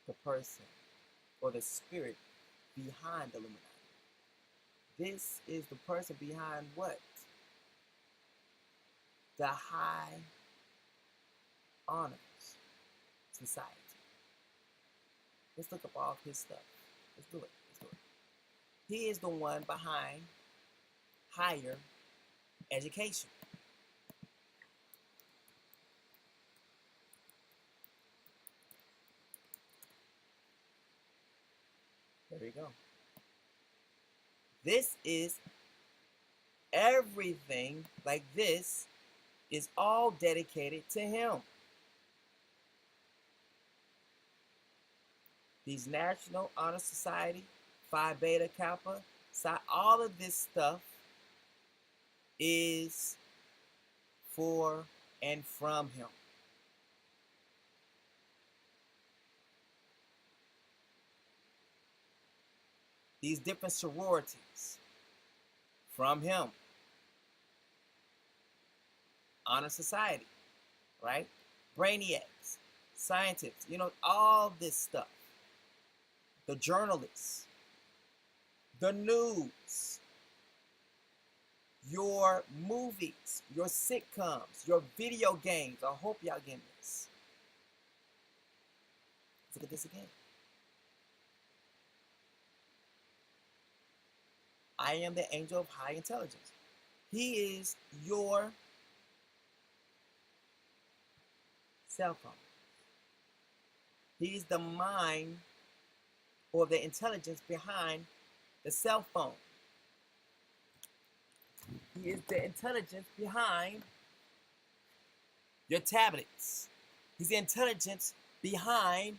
The person or the spirit behind the Illuminati. This is the person behind what? The high honors society. Let's look up all his stuff. Let's do it. Let's do it. He is the one behind higher education. There you go. This is everything like this is all dedicated to him. These National Honor Society, Phi Beta Kappa, Psi, all of this stuff is for and from him. These different sororities from him. Honor Society, right? Brainiacs, scientists, all this stuff. The journalists, the news, your movies, your sitcoms, your video games. I hope y'all getting this. Let's look at this again. I am the angel of high intelligence. He is your cell phone. He is the mind or the intelligence behind the cell phone. He is the intelligence behind your tablets. He's the intelligence behind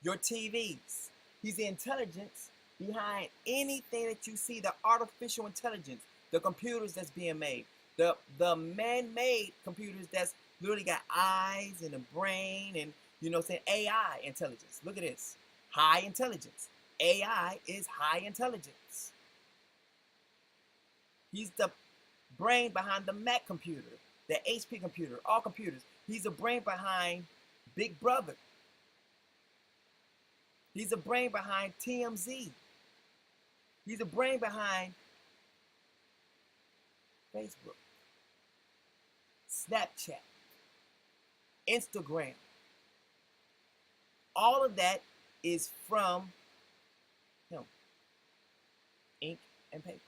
your TVs. He's the intelligence behind anything that you see, the artificial intelligence, the computers that's being made, the man-made computers that's literally got eyes and a brain and, AI intelligence. Look at this. High intelligence. AI is high intelligence. He's the brain behind the Mac computer, the HP computer, all computers. He's the brain behind Big Brother. He's the brain behind TMZ. He's the brain behind Facebook, Snapchat, Instagram. All of that is from him. Ink and paper.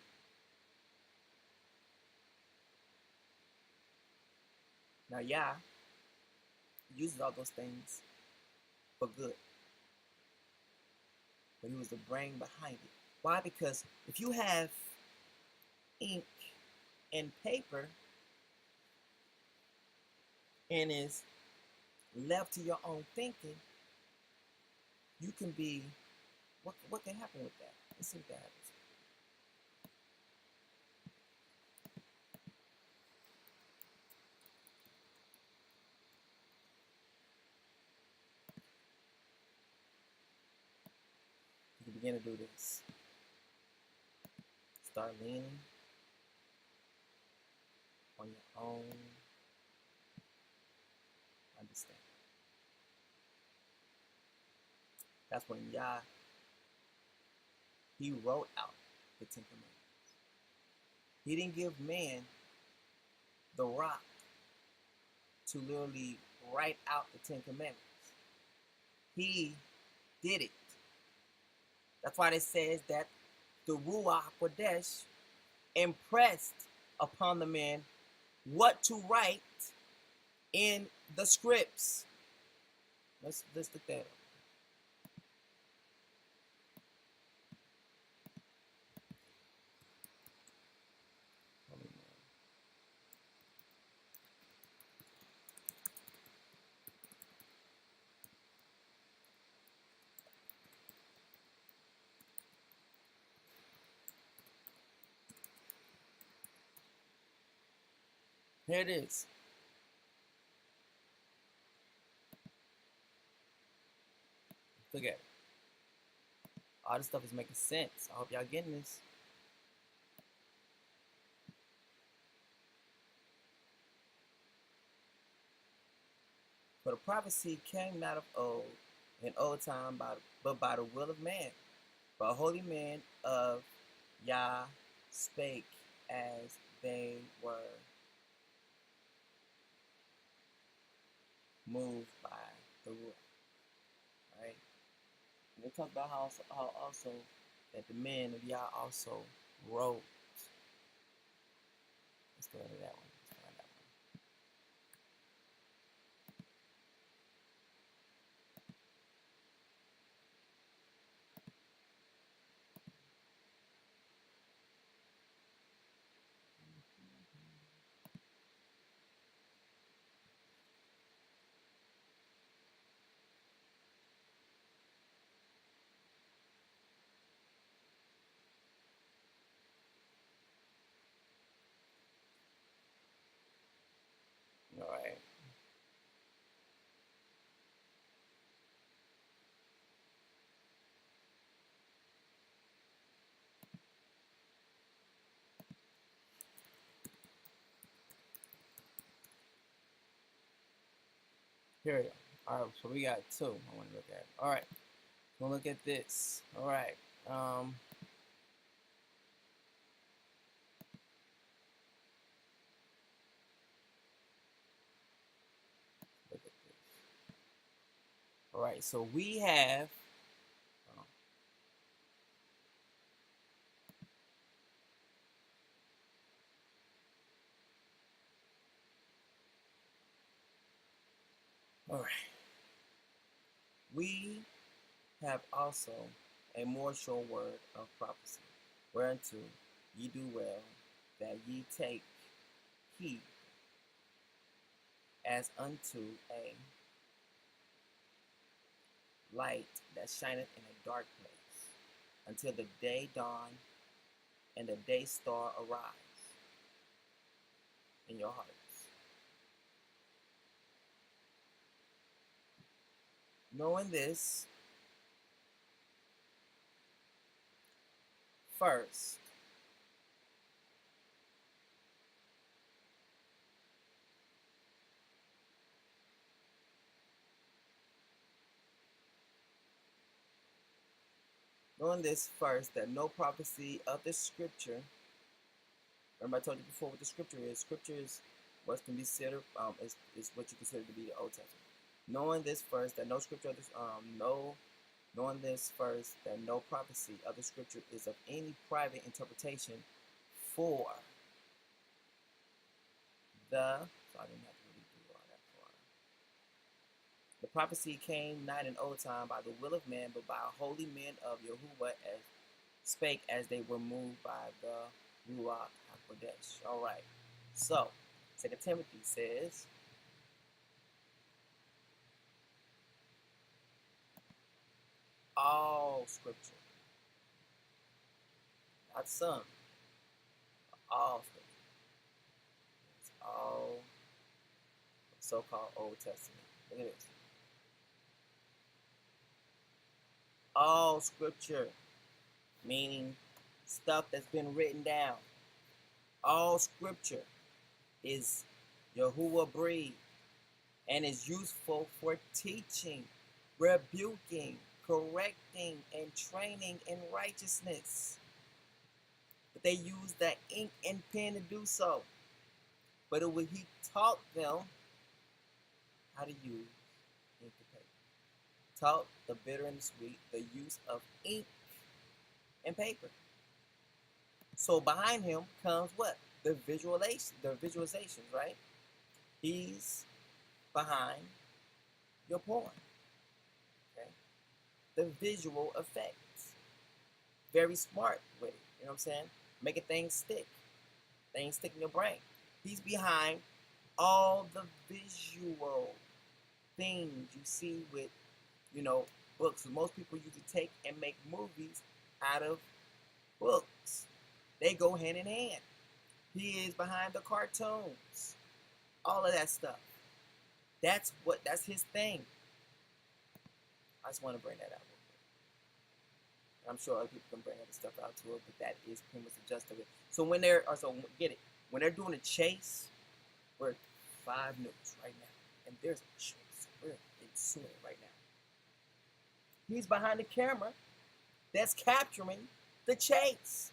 Now, Yah uses all those things for good. But he was the brain behind it. Why? Because if you have ink and paper and is left to your own thinking, you can be, what can happen with that? Let's see what that happens. You can begin to do this. Start leaning on your own understanding. That's when Yah, he wrote out the Ten Commandments. He didn't give man the rock to literally write out the Ten Commandments. He did it. That's why it says that the Ruach Kodesh impressed upon the man what to write in the scripts. Let's look that up. Here it is. Look at it. All this stuff is making sense. I hope y'all getting this. For the prophecy came not of old, in old time, but by the will of man. But a holy man of Yah spake as they were moved by the Ruach. Right? And they talk about how also that the men of Yah also wrote. Let's go to that one. Let's find that one. Here we go. All right, so we got two I want to look at. All right, we'll look at this. All right. Look at this. All right, so we have. All right. We have also a more sure word of prophecy, whereunto ye do well that ye take heed, as unto a light that shineth in a dark place, until the day dawn and the day star arise in your hearts. Knowing this first, that no prophecy of the scripture. Remember, I told you before what the scripture is. Scripture is what can be considered is what you consider to be the Old Testament. Knowing this first, that no scripture, knowing this first, that no prophecy of the scripture is of any private interpretation, for the. So I didn't have to really do all that for. The prophecy came not in old time by the will of man, but by holy men of Yahuah, as spake as they were moved by the Ruach HaKodesh. All right. So, 2 Timothy says, all scripture, not some, all scripture. It's all so-called Old Testament. Look at this. All scripture, meaning stuff that's been written down. All scripture is Yahuah breathed and is useful for teaching, rebuking, correcting, and training in righteousness. But they used the ink and pen to do so. But he taught them how to use ink and paper. Taught the bitter and the sweet the use of ink and paper. So behind him comes what? The visualizations, right? He's behind your porn. Okay? The visual effects. Very smart with it. You know what I'm saying? Making things stick. Things stick in your brain. He's behind all the visual things you see with, books. Most people usually take and make movies out of books. They go hand in hand. He is behind the cartoons. All of that stuff. That's his thing. I just want to bring that out. I'm sure other people can bring other stuff out to it, but that is pretty much the gist of it. So when when they're doing a chase, we're at 5 News right now, and there's a chase. We're in it right now. He's behind the camera that's capturing the chase,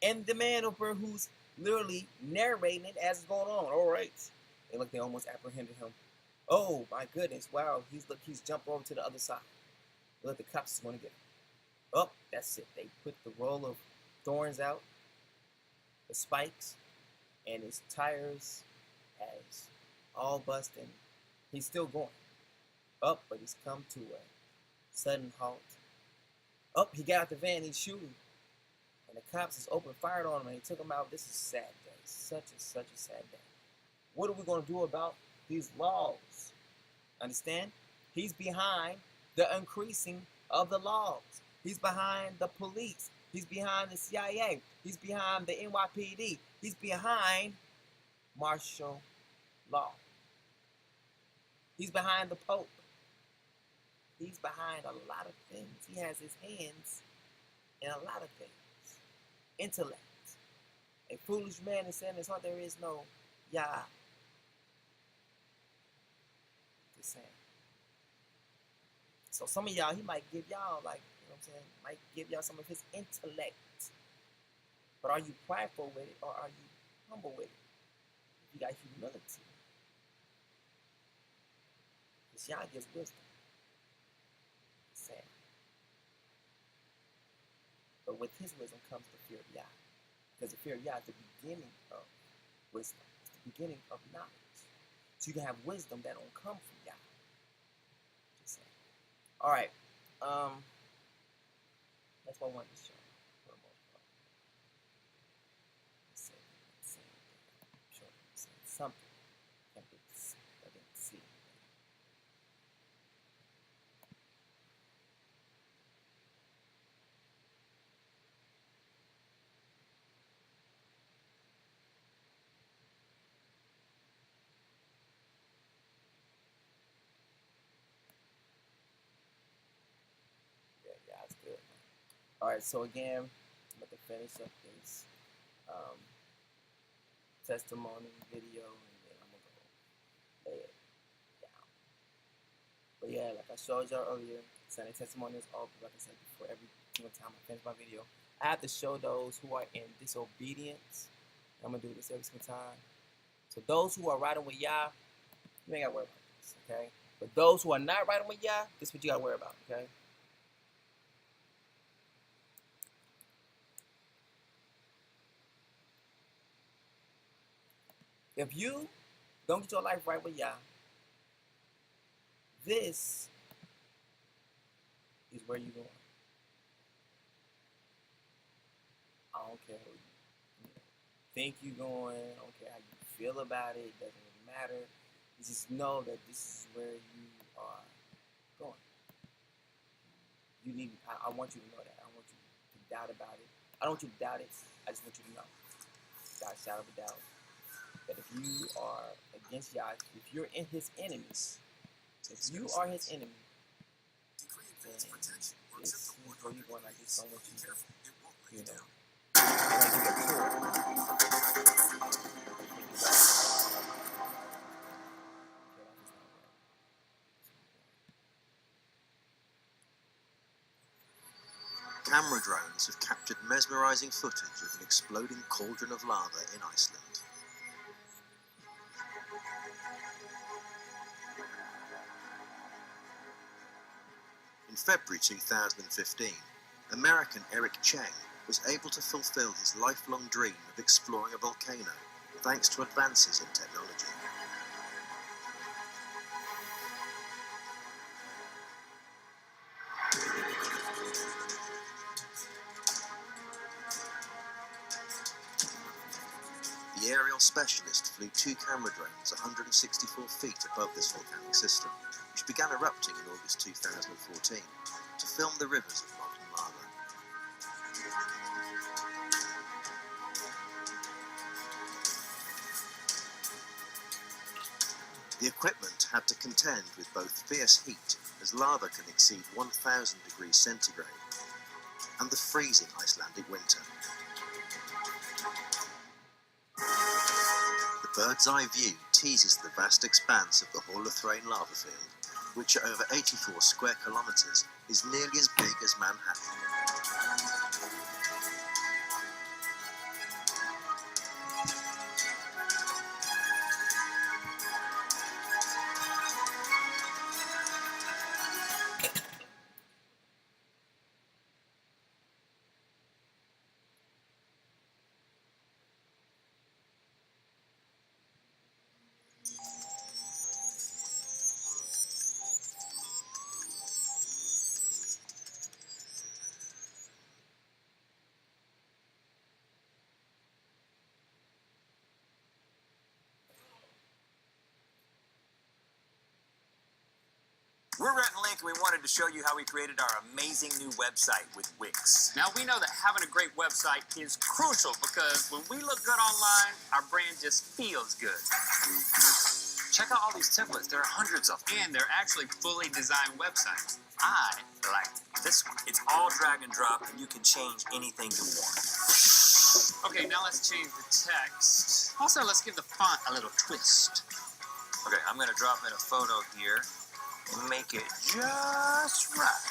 and the man over who's literally narrating it as it's going on. All right, they almost apprehended him. Oh my goodness! Wow, he's jumped over to the other side. Look, the cops is going to get him. Oh, that's it. They put the roll of thorns out, the spikes, and his tires has all busted. He's still going. Up, but he's come to a sudden halt. Up, he got out the van, he's shooting. And the cops is open fired on him, and he took him out. This is a sad day. Such a sad day. What are we going to do about these laws? Understand? He's behind the increasing of the laws. He's behind the police. He's behind the CIA. He's behind the NYPD. He's behind martial law. He's behind the Pope. He's behind a lot of things. He has his hands in a lot of things. Intellect. A foolish man is saying in his heart there is no Yah. The Just saying. So some of y'all, he might give y'all, like, you know what I'm saying, might give y'all some of his intellect. But are you prideful with it, or are you humble with it? You got humility. Because Yah gives wisdom. Just saying. But with his wisdom comes the fear of Yah. Because the fear of Yah is the beginning of wisdom. It's the beginning of knowledge. So you can have wisdom that don't come from Yah. Just saying. All right. That's what I wanted to show for the most part. Let's see. I'm sure I'm saying something. I didn't see. Yeah, it's good. All right, so again, I'm about to finish up this testimony video, and then I'm gonna go lay it down. But yeah, like I showed y'all earlier, Sunday testimony is open. Like I said before, every single time I finish my video, I have to show those who are in disobedience. I'm gonna do this every single time. So those who are riding with Yah, you ain't gotta worry about this, okay? But those who are not riding with Yah, this is what you gotta worry about, okay? If you don't get your life right with Yah, this is where you're going. I don't care who you think you're going. I don't care how you feel about it. It doesn't really matter. You just know that this is where you are going. I want you to know that. I want you to doubt about it. I don't want you to doubt it. I just want you to know. God, shadow of a doubt. That if you are against Yah, if you're in his enemies, if you are his enemy, then this is where you're going. I just don't want you to, you know, Camera drones have captured mesmerizing footage of an exploding cauldron of lava in Iceland. In February 2015, American Eric Cheng was able to fulfill his lifelong dream of exploring a volcano thanks to advances in technology. The aerial specialist flew 2 camera drones 164 feet above this volcanic system, which began erupting in August 2014, to film the rivers of molten lava. The equipment had to contend with both fierce heat, as lava can exceed 1000 degrees centigrade, and the freezing Icelandic winter. The bird's eye view teases the vast expanse of the Hall of Thrain lava field, which at over 84 square kilometers is nearly as big as Manhattan. We're Rhett and Link, and we wanted to show you how we created our amazing new website with Wix. Now, we know that having a great website is crucial because when we look good online, our brand just feels good. Check out all these templates. There are hundreds of them, and they're actually fully designed websites. I like this one. It's all drag and drop, and you can change anything you want. Okay, now let's change the text. Also, let's give the font a little twist. Okay, I'm going to drop in a photo here and make it just right.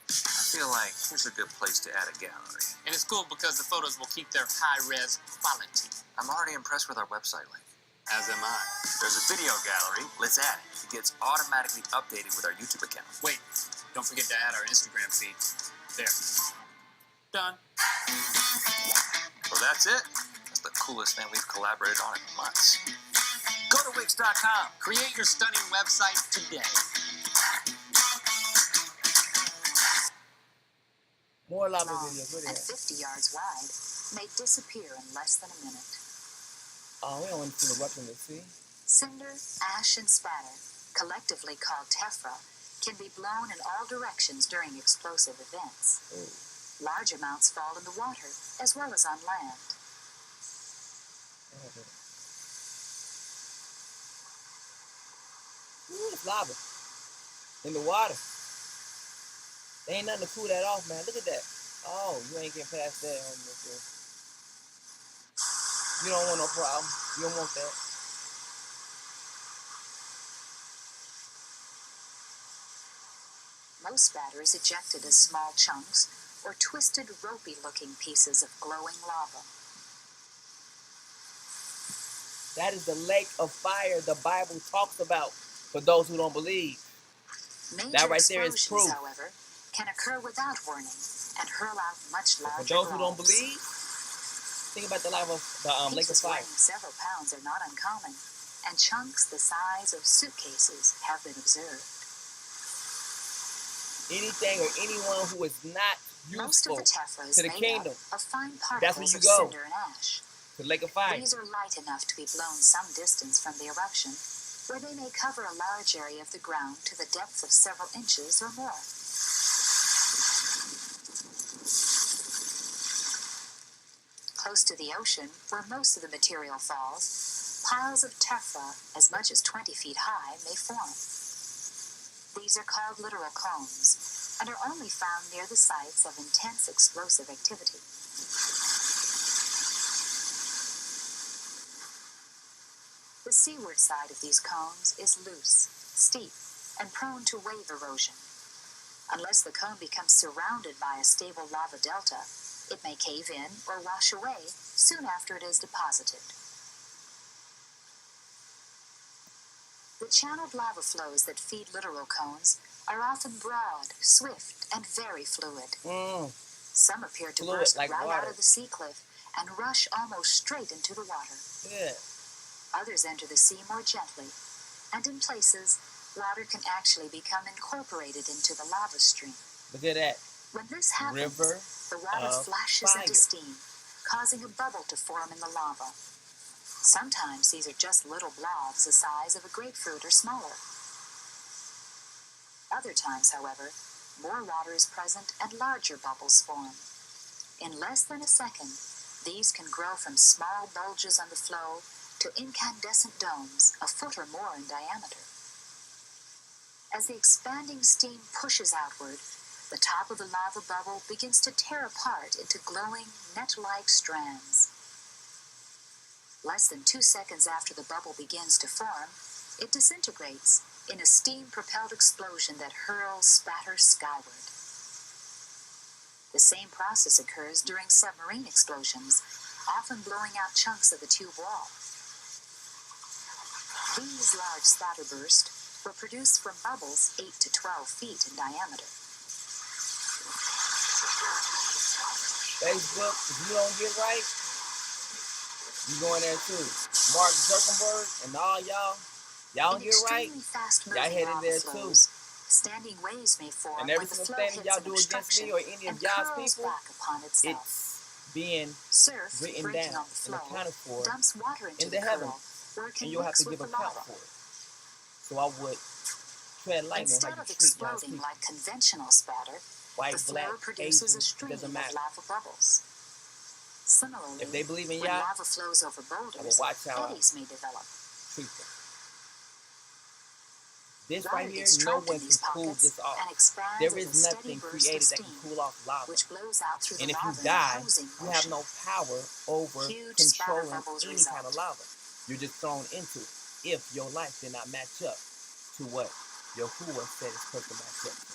I feel like here's a good place to add a gallery. And it's cool because the photos will keep their high-res quality. I'm already impressed with our website link. As am I. There's a video gallery. Let's add it. It gets automatically updated with our YouTube account. Wait, don't forget to add our Instagram feed. There. Done. Well, that's it. That's the coolest thing we've collaborated on in months. Go to Wix.com. Create your stunning website today. More lava Long videos. What and is that? 50 yards wide, may disappear in less than a minute. Oh, we don't want to see the eruption of the sea. Cinder, ash, and spatter, collectively called tephra, can be blown in all directions during explosive events. Ooh. Large amounts fall in the water, as well as on land. Ooh, it's lava. In the water. There ain't nothing to cool that off, man. Look at that. Oh, you ain't getting past that. You don't want no problem. You don't want that. Most spatter is ejected as small chunks or twisted, ropey-looking pieces of glowing lava. That is the lake of fire the Bible talks about for those who don't believe. Major That right there is explosions, proof. however, can occur without warning and hurl out much But larger for those who don't globs. believe, think about the lake of Pieces fire. weighing several pounds are not uncommon, and chunks the size of suitcases have been observed. Anything or anyone who is not Most of useful the tephra is to the made kingdom, up of fine that's where particles you of go. cinder and ash. The lake of fire. These are light enough to be blown some distance from the eruption, where they may cover a large area of the ground to the depth of several inches or more. Close to the ocean, where most of the material falls, piles of tephra as much as 20 feet high may form. These are called littoral cones and are only found near the sites of intense explosive activity. The seaward side of these cones is loose, steep, and prone to wave erosion. Unless the cone becomes surrounded by a stable lava delta, it may cave in or wash away soon after it is deposited. The channeled lava flows that feed littoral cones are often broad, swift, and very fluid. Some appear to burst like right water. out of the sea cliff and rush almost straight into the water. Yeah. Others enter the sea more gently, and in places, water can actually become incorporated into the lava stream. Look at that. When this happens, River the water flashes fire. into steam, causing a bubble to form in the lava. Sometimes these are just little blobs the size of a grapefruit or smaller. Other times, however, more water is present and larger bubbles form. In less than a second, these can grow from small bulges on the flow to incandescent domes a foot or more in diameter. As the expanding steam pushes outward, the top of the lava bubble begins to tear apart into glowing, net-like strands. Less than 2 seconds after the bubble begins to form, it disintegrates in a steam-propelled explosion that hurls spatter skyward. The same process occurs during submarine explosions, often blowing out chunks of the tube wall. These large spatter bursts were produced from bubbles 8 to 12 feet in diameter. Facebook, if you don't get right, you go in there too. Mark Zuckerberg and all y'all don't get right, y'all head in there too. Standing waves may form And every when the single flow thing hits y'all an do against me obstruction or any of and y'all's curls people, back upon itself. it's being Surf, written breaking down on the and flow, accounted for dumps water into in the the heavens, curl, where it can and you'll have mix to with give the account lava. for it. So I would tread lightly on how Instead you of treat y'all's exploding people. like conventional spatter, White, the black, flow produces Asian, a stream doesn't of matter. lava bubbles. Similarly, If they believe in when y'all, lava flows over I will boulders, watch how I eddies may develop. treat them. This Water right here, gets no trapped in one can these cool pockets this off. and expands There as is a steady nothing burst of created that steam, can cool off lava. which blows out through And the if you lava in die, opposing you have motion. no power over Huge spatter controlling bubbles any result. kind of lava. You're just thrown into it if your life did not match up to what Yahuah said it's supposed to match up to.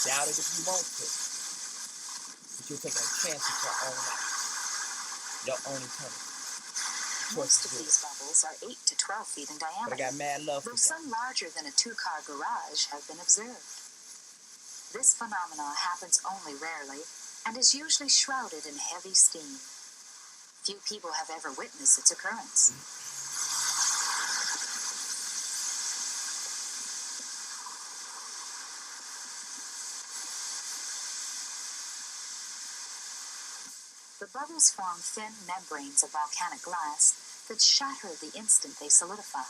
Doubt it if you want to, but you're taking a chance with your own life, your own eternity. Most of these bubbles are 8 to 12 feet in diameter. But I got mad love for though you. Some larger than a 2-car garage have been observed. This phenomenon happens only rarely and is usually shrouded in heavy steam. Few people have ever witnessed its occurrence. The bubbles form thin membranes of volcanic glass that shatter the instant they solidify.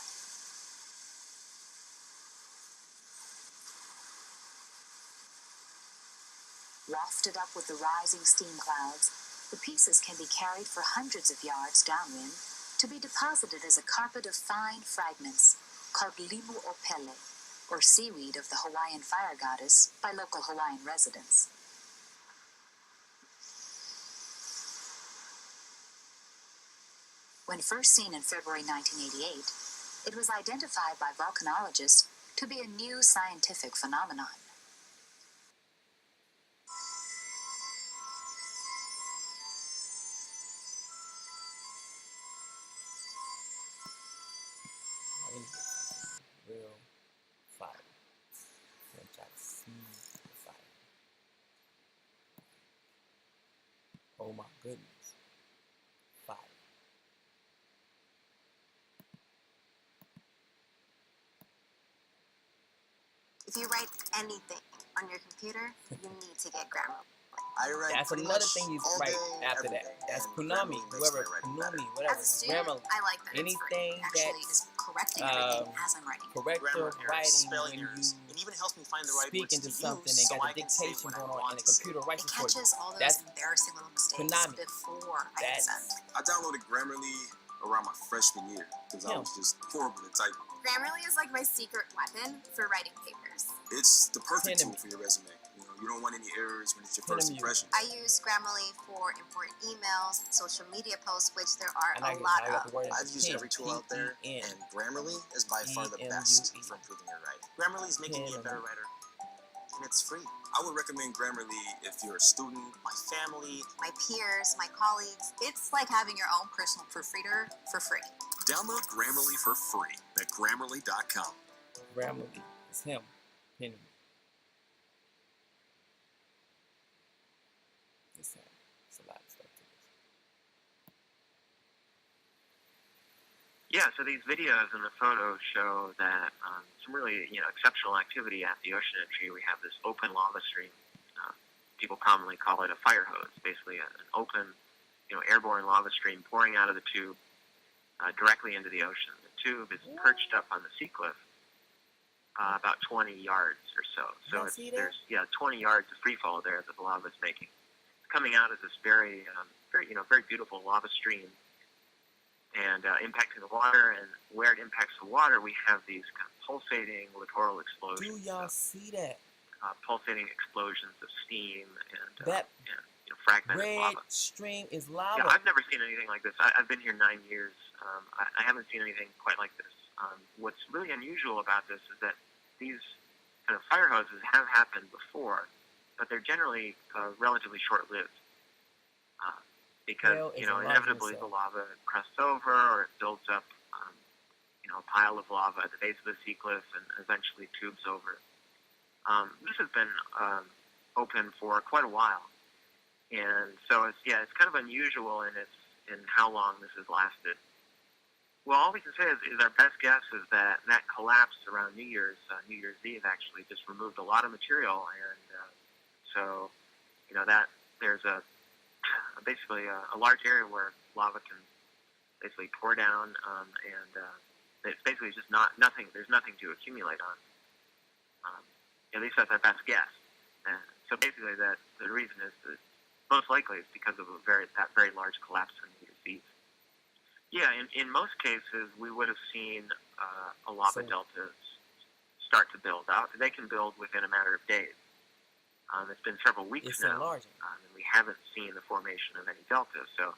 Wafted up with the rising steam clouds, the pieces can be carried for hundreds of yards downwind to be deposited as a carpet of fine fragments called limu o pele, or seaweed of the Hawaiian fire goddess, by local Hawaiian residents. When first seen in February 1988, it was identified by volcanologists to be a new scientific phenomenon. Real fire. I'm trying to see the fire. Oh my goodness. Fire. If you write anything on your computer, you need to get Grammarly. I write That's pretty another much thing you all write day, after every that. day, That's and Punami, Grammarly makes whoever, my writing Punami, better. whatever. As a student, Grammarly. I like that it's free. Anything Actually, that's just correcting everything as I'm writing. corrective Grammar errors, writing spelling when errors, you and even helps me find the right speak words into to something use and so got I the can say dictation what I going on want and the to say. computer writes It it for you. catches all those That's embarrassing little mistakes Punami. before I hit send. I downloaded Grammarly around my freshman year because I was just horrible at typing. Grammarly is like my secret weapon for writing papers. It's the perfect Pen tool for your resume. You don't want any errors when it's your Pen first and impression. I use Grammarly for important emails, social media posts, which there are And a lot got of. the word I've used every tool out there, P-E-N. and Grammarly is by far the best for improving your writing. Grammarly is making me a better writer, and it's free. I would recommend Grammarly if you're a student, my family, My peers, my colleagues. It's like having your own personal proofreader for free. Download Grammarly for free at Grammarly.com. Grammarly. It's him. Penny. It's him. It's a lot of stuff to this. Yeah, so these videos and the photos show that some really, exceptional activity at the ocean entry. We have this open lava stream. People commonly call it a fire hose, basically an open, airborne lava stream pouring out of the tube directly into the ocean. The tube is perched up on the sea cliff, about 20 yards or so. So there's 20 yards of free fall there that the lava is making. It's coming out as this very beautiful lava stream. And impacting the water, and where it impacts the water, we have these kind of pulsating littoral explosions. Do y'all see that? Pulsating explosions of steam and fragmented Red lava. stream is lava. Yeah, I've never seen anything like this. I've been here 9 years. I haven't seen anything quite like this. What's really unusual about this is that these kind of fire hoses have happened before, but they're generally relatively short-lived. Because inevitably the lava crusts over, or it builds up, a pile of lava at the base of the sea cliff, and eventually tubes over. This has been open for quite a while, and so it's kind of unusual in how long this has lasted. Well, all we can say is our best guess is that collapse around New Year's Eve actually just removed a lot of material, and so that there's basically a large area where lava can basically pour down, and it's basically just nothing. There's nothing to accumulate on. At least that's our best guess. So basically, the reason is that most likely it's because of that very large collapse on New Year's Eve. Yeah, in most cases, we would have seen a lava delta start to build out. They can build within a matter of days. It's been several weeks now, and we haven't seen the formation of any delta. So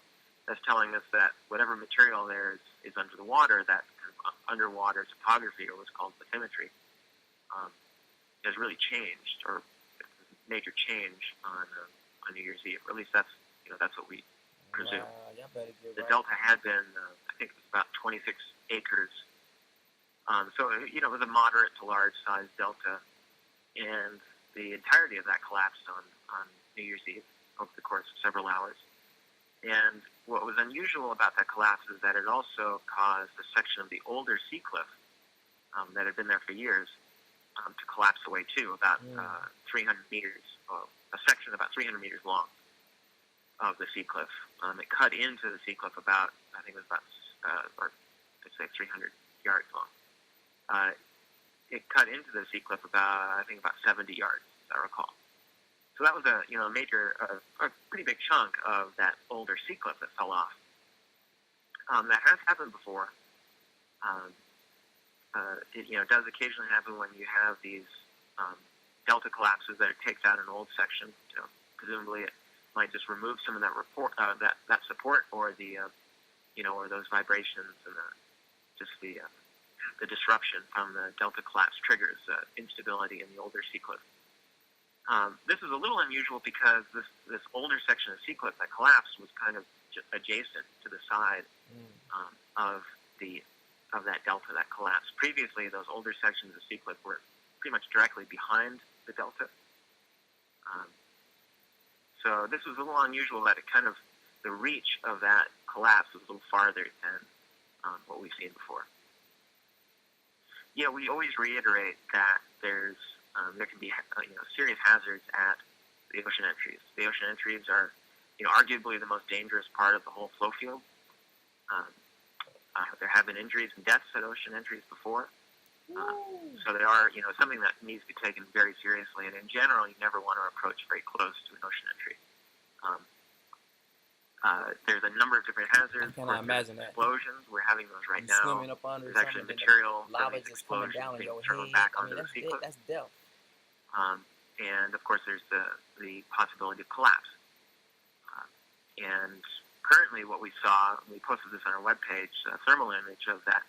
That's telling us that whatever material there is under the water, that kind of underwater topography, or what's called bathymetry, has really changed, or major change on New Year's Eve. Or at least that's what we presume. The delta had been, I think it was about 26 acres. So it was a moderate to large size delta, and the entirety of that collapsed on New Year's Eve over the course of several hours. And what was unusual about that collapse is that it also caused a section of the older sea cliff that had been there for years to collapse away too, about 300 meters, a section about 300 meters long of the sea cliff. It cut into the sea cliff about, I think it was about, or I'd say 300 yards long. It cut into the sea cliff about 70 yards, as I recall. So that was a major, a pretty big chunk of that older sea cliff that fell off. That has happened before. It does occasionally happen when you have these delta collapses that it takes out an old section. Presumably it might just remove some of that that support, or the or those vibrations, and the disruption from the delta collapse triggers instability in the older sea cliff. This is a little unusual because this older section of sea cliff that collapsed was kind of adjacent to the side of that delta that collapsed. Previously, those older sections of sea cliff were pretty much directly behind the delta. So this was a little unusual that the reach of that collapse was a little farther than what we've seen before. Yeah, we always reiterate that there can be serious hazards at the ocean entries. The ocean entries are arguably the most dangerous part of the whole flow field. There have been injuries and deaths at ocean entries before. So they are something that needs to be taken very seriously, and in general you never want to approach very close to an ocean entry. There's a number of different hazards. I cannot imagine that. Explosions, we're having those right now. Swimming up under There's actually material lava just coming down on your head. back onto the sea cliff. That's death. And of course there's the possibility of collapse. And currently what we saw, we posted this on our webpage, a thermal image of that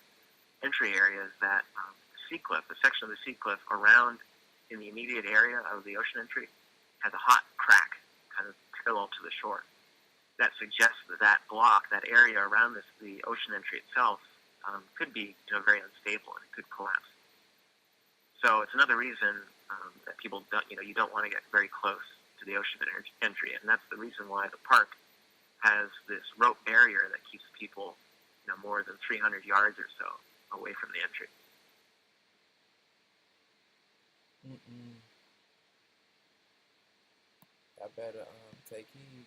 entry area, is that sea cliff, a section of the sea cliff around in the immediate area of the ocean entry, has a hot crack kind of parallel to the shore. That suggests that block, that area around the ocean entry itself, could be very unstable and it could collapse. So it's another reason that people you don't want to get very close to the ocean entry, and that's the reason why the park has this rope barrier that keeps people more than 300 yards or so away from the entry. I better take heed.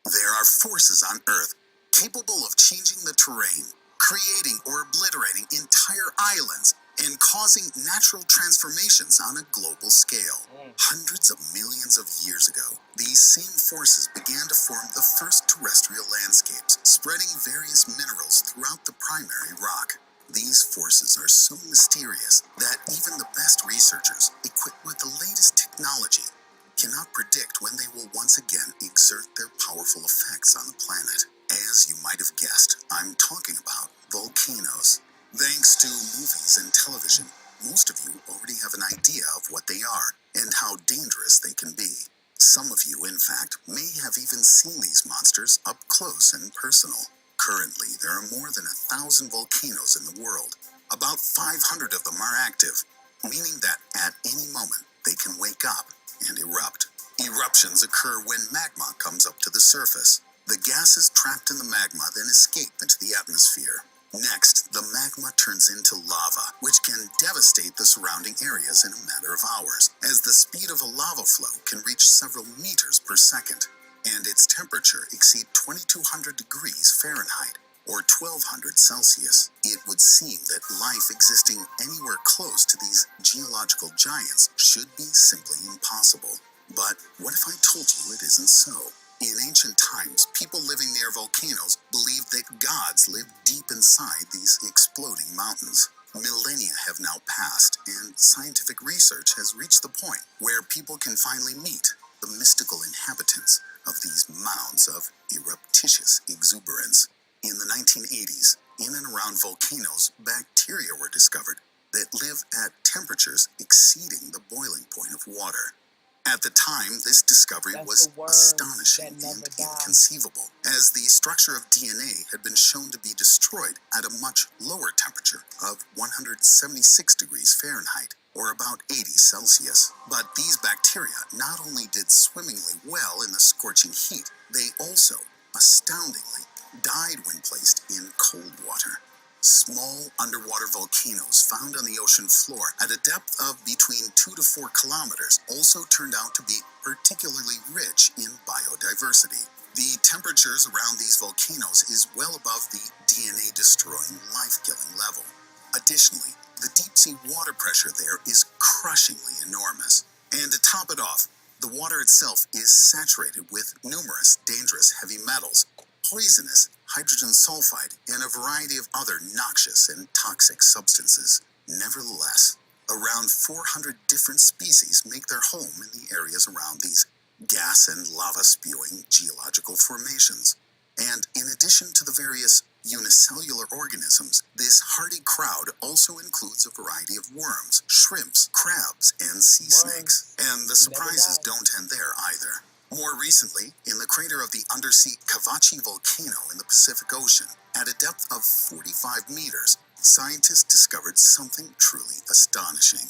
There are forces on Earth capable of changing the terrain, creating or obliterating entire islands, and causing natural transformations on a global scale. Hundreds of millions of years ago, these same forces began to form the first terrestrial landscapes, spreading various minerals throughout the primary rock. These forces are so mysterious that even the best researchers, equipped with the latest technology, cannot predict when they will once again exert their powerful effects on the planet. As you might have guessed, I'm talking about volcanoes. Thanks to movies and television, most of you already have an idea of what they are and how dangerous they can be. Some of you, in fact, may have even seen these monsters up close and personal. Currently, there are more than 1,000 volcanoes in the world. About 500 of them are active, meaning that at any moment they can wake up and erupt. Eruptions occur when magma comes up to the surface. The gases trapped in the magma then escape into the atmosphere. Next, the magma turns into lava, which can devastate the surrounding areas in a matter of hours, as the speed of a lava flow can reach several meters per second, and its temperature exceed 2,200 degrees Fahrenheit, or 1,200 Celsius. It would seem that life existing anywhere close to these geological giants should be simply impossible. But what if I told you it isn't so? In ancient times, people living near volcanoes believed that gods lived deep inside these exploding mountains. Millennia have now passed, and scientific research has reached the point where people can finally meet the mystical inhabitants of these mounds of eruptitious exuberance. In the 1980s, in and around volcanoes, bacteria were discovered that live at temperatures exceeding the boiling point of water. At the time, this discovery was astonishing and inconceivable, as the structure of DNA had been shown to be destroyed at a much lower temperature of 176 degrees Fahrenheit, or about 80 Celsius. But these bacteria not only did swimmingly well in the scorching heat, they also, astoundingly, died when placed in cold water. Small underwater volcanoes found on the ocean floor at a depth of between 2 to 4 kilometers also turned out to be particularly rich in biodiversity. The temperatures around these volcanoes is well above the DNA-destroying, life-killing level. Additionally, the deep-sea water pressure there is crushingly enormous. And to top it off, the water itself is saturated with numerous dangerous heavy metals, poisonous hydrogen sulfide, and a variety of other noxious and toxic substances. Nevertheless, around 400 different species make their home in the areas around these gas and lava-spewing geological formations. And in addition to the various unicellular organisms, this hardy crowd also includes a variety of worms, shrimps, crabs, and sea snakes. And the surprises don't end there either. More recently, in the crater of the undersea Cavachi volcano in the Pacific Ocean, at a depth of 45 meters, scientists discovered something truly astonishing.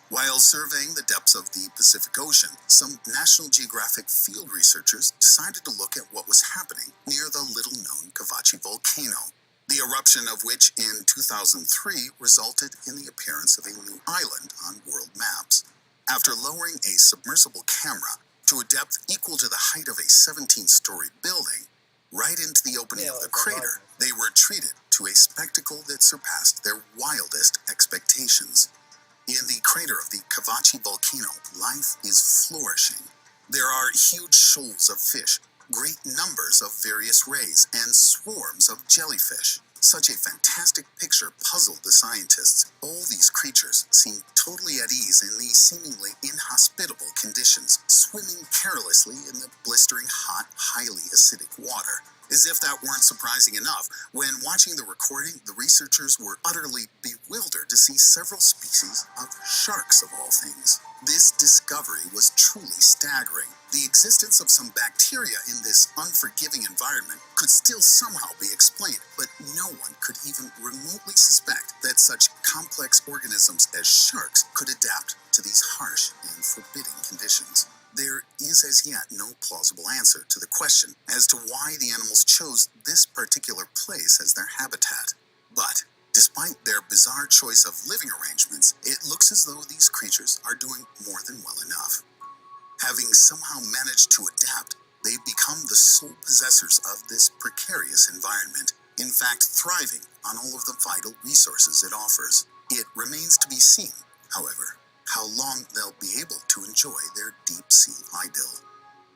While surveying the depths of the Pacific Ocean, some National Geographic field researchers decided to look at what was happening near the little-known Cavachi volcano, the eruption of which in 2003 resulted in the appearance of a new island on world maps. After lowering a submersible camera to a depth equal to the height of a 17-story building, right into the opening of the crater, they were treated to a spectacle that surpassed their wildest expectations. In the crater of the Cavachi volcano, life is flourishing. There are huge shoals of fish, great numbers of various rays, and swarms of jellyfish. Such a fantastic picture puzzled the scientists. All these creatures seem totally at ease in these seemingly inhospitable conditions, swimming carelessly in the blistering hot, highly acidic water. As if that weren't surprising enough, when watching the recording, the researchers were utterly bewildered to see several species of sharks of all things. This discovery was truly staggering. The existence of some bacteria in this unforgiving environment could still somehow be explained, but no one could even remotely suspect that such complex organisms as sharks could adapt to these harsh and forbidding conditions. There is as yet no plausible answer to the question as to why the animals chose this particular place as their habitat. But despite their bizarre choice of living arrangements, it looks as though these creatures are doing more than well enough. Having somehow managed to adapt, they've become the sole possessors of this precarious environment, in fact thriving on all of the vital resources it offers. It remains to be seen, however, how long they'll be able to enjoy their deep-sea idyll.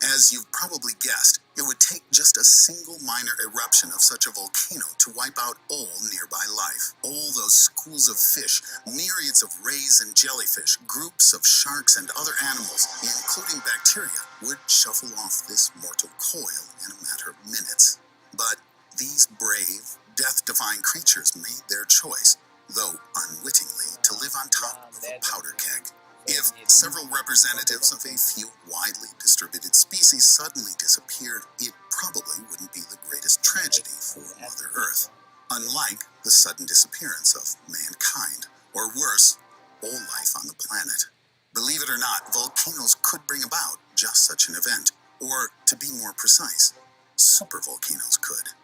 As you've probably guessed, it would take just a single minor eruption of such a volcano to wipe out all nearby life. All those schools of fish, myriads of rays and jellyfish, groups of sharks and other animals, including bacteria, would shuffle off this mortal coil in a matter of minutes. But these brave, death-defying creatures made their choice, though unwittingly, to live on top of a powder keg. If several representatives of a few widely distributed species suddenly disappeared, it probably wouldn't be the greatest tragedy for Mother Earth, unlike the sudden disappearance of mankind, or worse, all life on the planet. Believe it or not, volcanoes could bring about just such an event, or to be more precise, supervolcanoes could.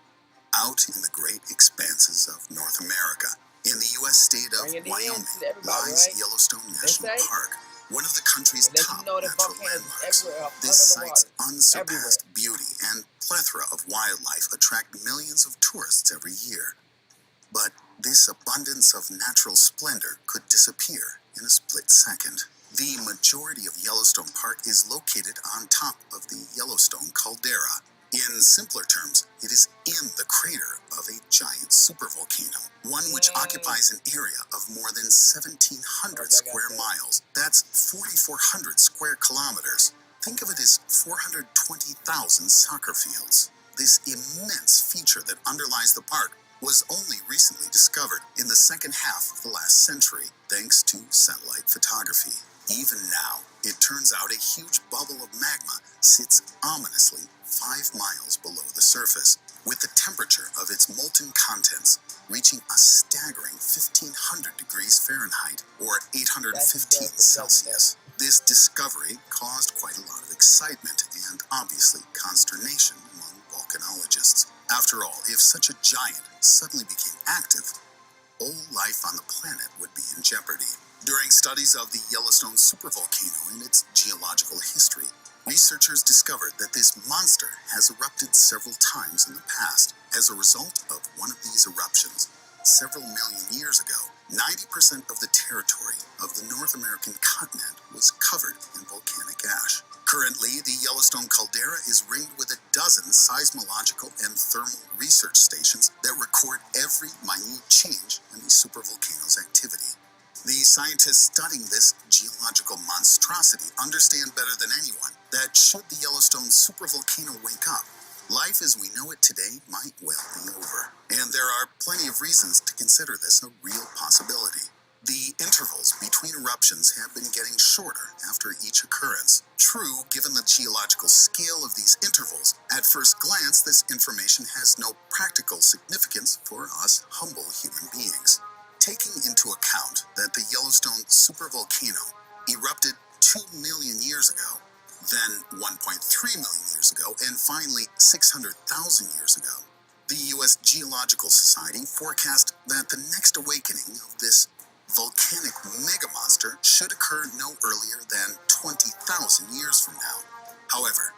Out in the great expanses of North America, in the U.S. state of Wyoming, lies Yellowstone National Park, one of the country's top natural landmarks. This site's unsurpassed beauty and plethora of wildlife attract millions of tourists every year. But this abundance of natural splendor could disappear in a split second. The majority of Yellowstone Park is located on top of the Yellowstone caldera. In simpler terms, it is in the crater of a giant supervolcano, one which occupies an area of more than 1,700 square miles. That's 4,400 square kilometers. Think of it as 420,000 soccer fields. This immense feature that underlies the park was only recently discovered in the second half of the last century, thanks to satellite photography. Even now, it turns out a huge bubble of magma sits ominously 5 miles below the surface, with the temperature of its molten contents reaching a staggering 1,500 degrees Fahrenheit or 815 Celsius. This discovery caused quite a lot of excitement and obviously consternation among volcanologists. After all, if such a giant suddenly became active, all life on the planet would be in jeopardy. During studies of the Yellowstone supervolcano and its geological history, researchers discovered that this monster has erupted several times in the past. As a result of one of these eruptions, several million years ago, 90% of the territory of the North American continent was covered in volcanic ash. Currently, the Yellowstone caldera is ringed with a dozen seismological and thermal research stations that record every minute change in the supervolcano's activity. The scientists studying this geological monstrosity understand better than anyone that should the Yellowstone supervolcano wake up, life as we know it today might well be over. And there are plenty of reasons to consider this a real possibility. The intervals between eruptions have been getting shorter after each occurrence. True, given the geological scale of these intervals, at first glance this information has no practical significance for us humble human beings. Taking into account that the Yellowstone supervolcano erupted 2 million years ago, then 1.3 million years ago, and finally 600,000 years ago, the U.S. Geological Society forecast that the next awakening of this volcanic megamonster should occur no earlier than 20,000 years from now. However,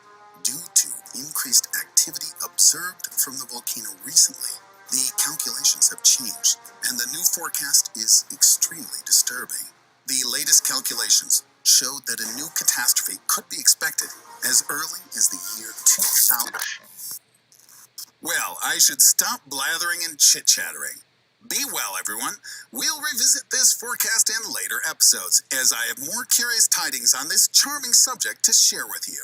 due to increased activity observed from the volcano recently, the calculations have changed, and the new forecast is extremely disturbing. The latest calculations showed that a new catastrophe could be expected as early as the year 2000. Well, I should stop blathering and chit-chattering. Be well, everyone. We'll revisit this forecast in later episodes, as I have more curious tidings on this charming subject to share with you.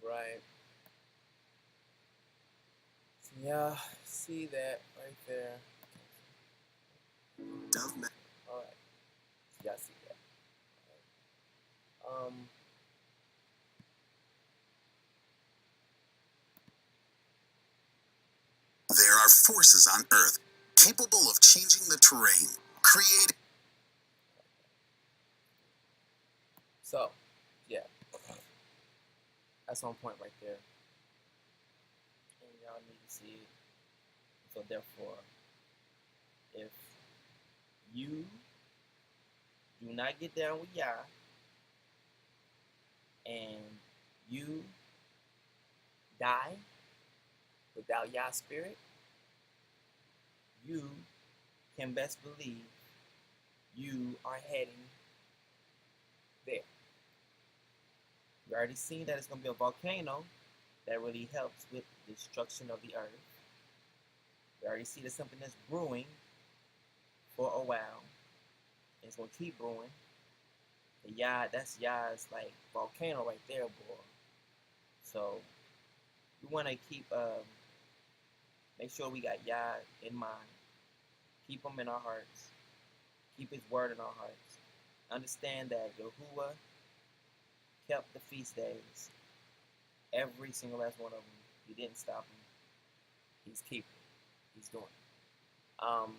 Right. Yeah, see that right there. Alright. Y'all see that. Right. There are forces on Earth capable of changing the terrain, creating... So, yeah. That's on point right there. And y'all need to see it. So therefore, if you do not get down with Yah, and you die without Yah's spirit, you can best believe you are heading there. We already seen that it's going to be a volcano that really helps with destruction of the earth. We already see there's something that's brewing for a while. And it's going to keep brewing. And that's Yah's like volcano right there, boy. So we want to keep, make sure we got Yah in mind. Keep him in our hearts. Keep his word in our hearts. Understand that Yahuah kept the feast days. Every single last one of them. He didn't stop them. He's keeping. He's doing it.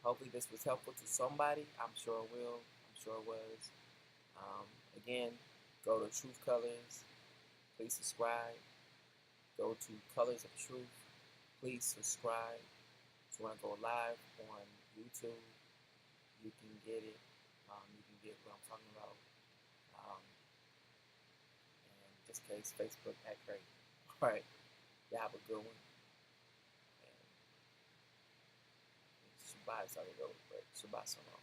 Hopefully this was helpful to somebody. I'm sure it will. I'm sure it was. Again, go to Truth Colors. Please subscribe. Go to Colors of Truth. Please subscribe. If you want to go live on YouTube, you can get it. You can get what I'm talking about. And just in case Facebook act crazy. All right. Y'all have a good one. And Shabbat is already over, but Shabbat Shalom.